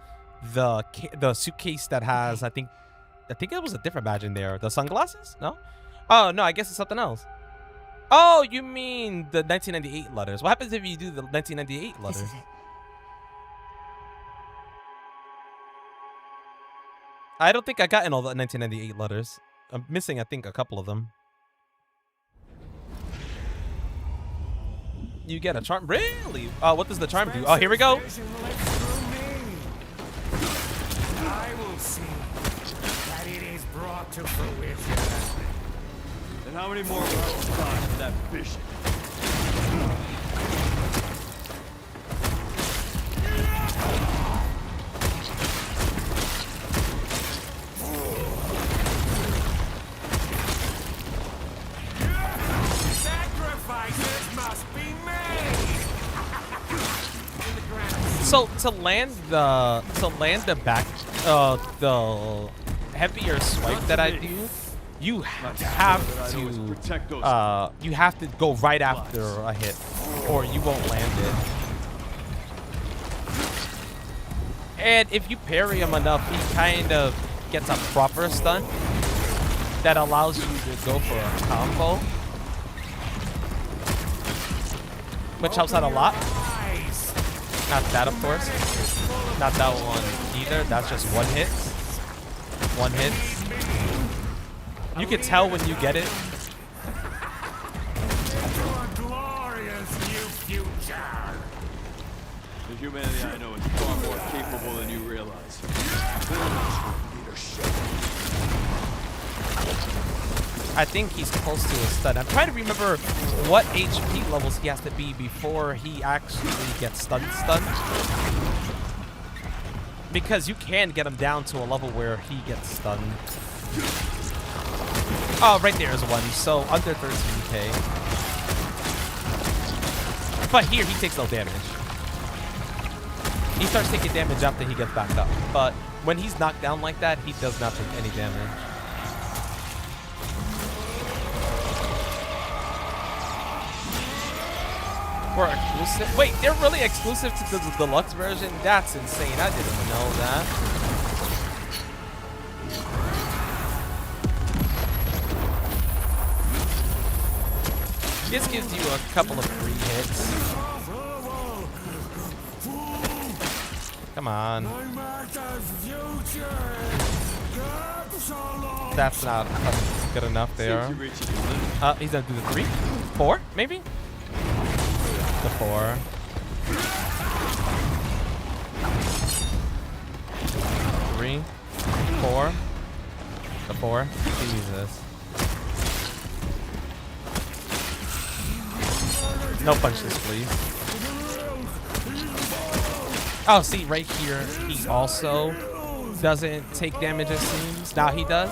suitcase that has? I think it was a different badge in there. The sunglasses? No. Oh no, I guess it's something else. Oh, you mean the 1998 letters? What happens if you do the 1998 letters? This is it. I don't think I got in all the 1998 letters. I'm missing, I think, a couple of them. You get a charm? Really? What does the charm do? Oh, here we go. I will see that it is brought to fruition. And how many more times for that bishop? Sacrifices must be made. So to land the heavier swipe that I do, you have to go right after a hit, or you won't land it. And if you parry him enough, he kind of gets a proper stun that allows you to go for a combo, which helps out a lot. Not that, of course. Not that one either. That's just one hit. One hit. You can tell when you get it. The humanity I know is far more capable than you realize. I think he's close to a stun. I'm trying to remember what HP levels he has to be before he actually gets stunned. Because you can get him down to a level where he gets stunned. Oh, right there is one. So under 13k. But here he takes no damage. He starts taking damage after he gets back up. But when he's knocked down like that, he does not take any damage. For exclusive? Wait, they're really exclusive to the deluxe version? That's insane. I didn't know that. This gives you a couple of free hits. Come on. That's not good enough there. He's gonna do the 3? 4, maybe? The 4. 3. 4. The 4. Jesus. No punches, please. Oh, see, right here, he also doesn't take damage, it seems. Now he does.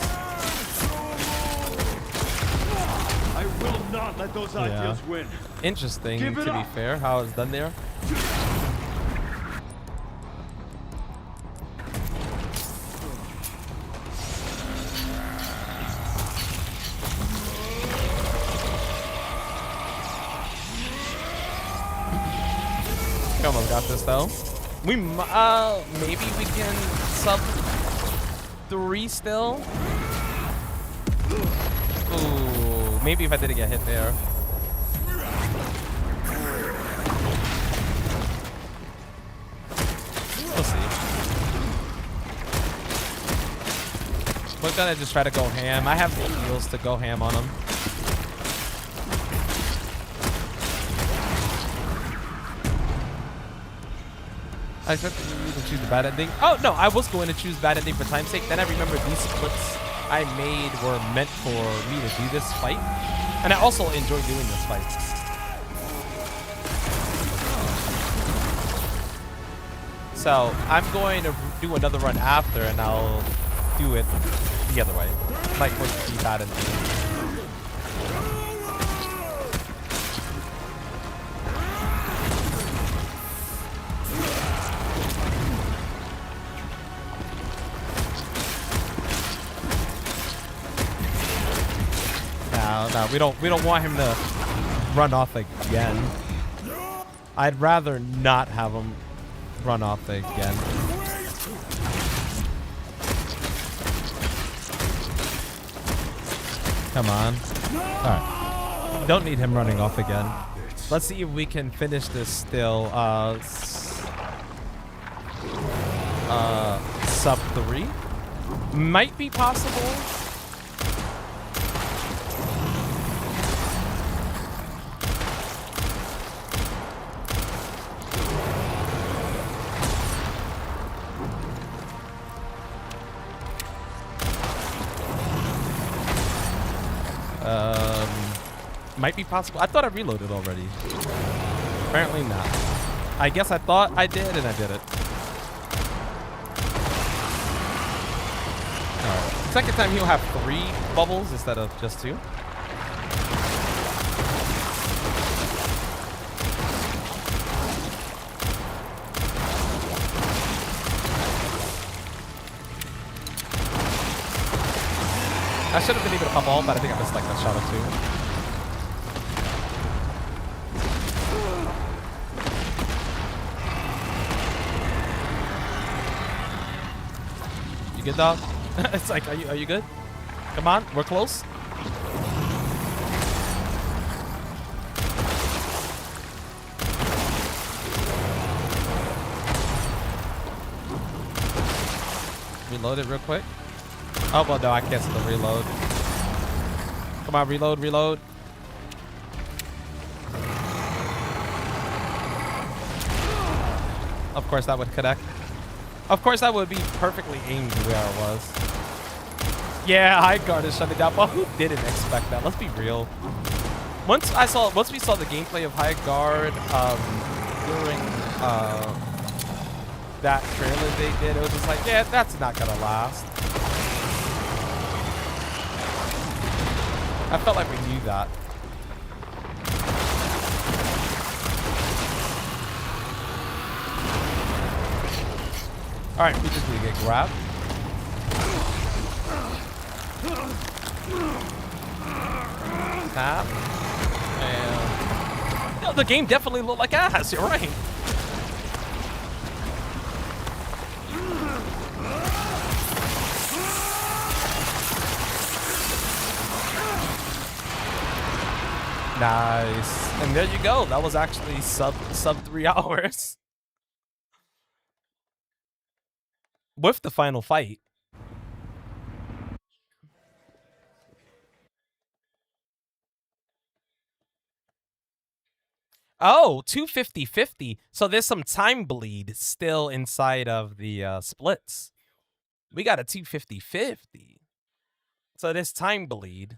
not let those Yeah. ideals win. Interesting, Give it to be up. fair, how it's done there. Come on, got this though. Maybe we can sub 3 still. Ooh, maybe if I didn't get hit there. We'll see. We're gonna just try to go ham. I have the heals to go ham on him. I expected you to choose the bad ending. Oh, no, I was going to choose bad ending for time's sake. Then I remember these splits I made were meant for me to do this fight. And I also enjoy doing this fight. So I'm going to do another run after, and I'll do it the other way. Like with the bad ending. No, we don't want him to run off again. I'd rather not have him run off again. Come on. Alright. Don't need him running off again. Let's see if we can finish this still. Sub 3. Might be possible. Might be possible. I thought I reloaded already. Apparently not. I guess I thought I did, and I did it. Alright. Second time he'll have 3 bubbles instead of just 2. I should have been able to pop all, but I think I missed like a shot or 2. Good dog. It's like, are you good? Come on, we're close. Reload it real quick. Oh well, no, I can't still reload. Come on, reload, reload. Of course, that would connect. Of course, that would be perfectly aimed where I was. Yeah, high guard is shutting down, but who didn't expect that? Let's be real. Once we saw the gameplay of high guard during that trailer they did, it was just like, yeah, that's not gonna last. I felt like we knew that. Alright, we just need to get grabbed. Tap. And... No, the game definitely looked like ass, you're right. Nice. And there you go. That was actually sub 3 hours. With the final fight. Oh, 250-50. So there's some time bleed still inside of the splits. We got a 250-50. So there's time bleed.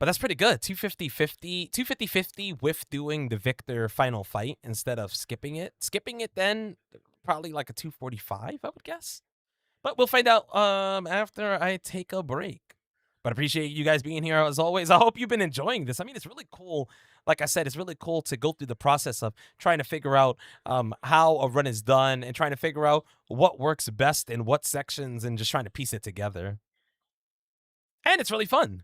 But that's pretty good. 250 with doing the Victor final fight instead of skipping it. Skipping it then probably like a 245, I would guess. But we'll find out after I take a break. But appreciate you guys being here as always. I hope you've been enjoying this. I mean, it's really cool. Like I said, it's really cool to go through the process of trying to figure out how a run is done and trying to figure out what works best in what sections and just trying to piece it together. And it's really fun.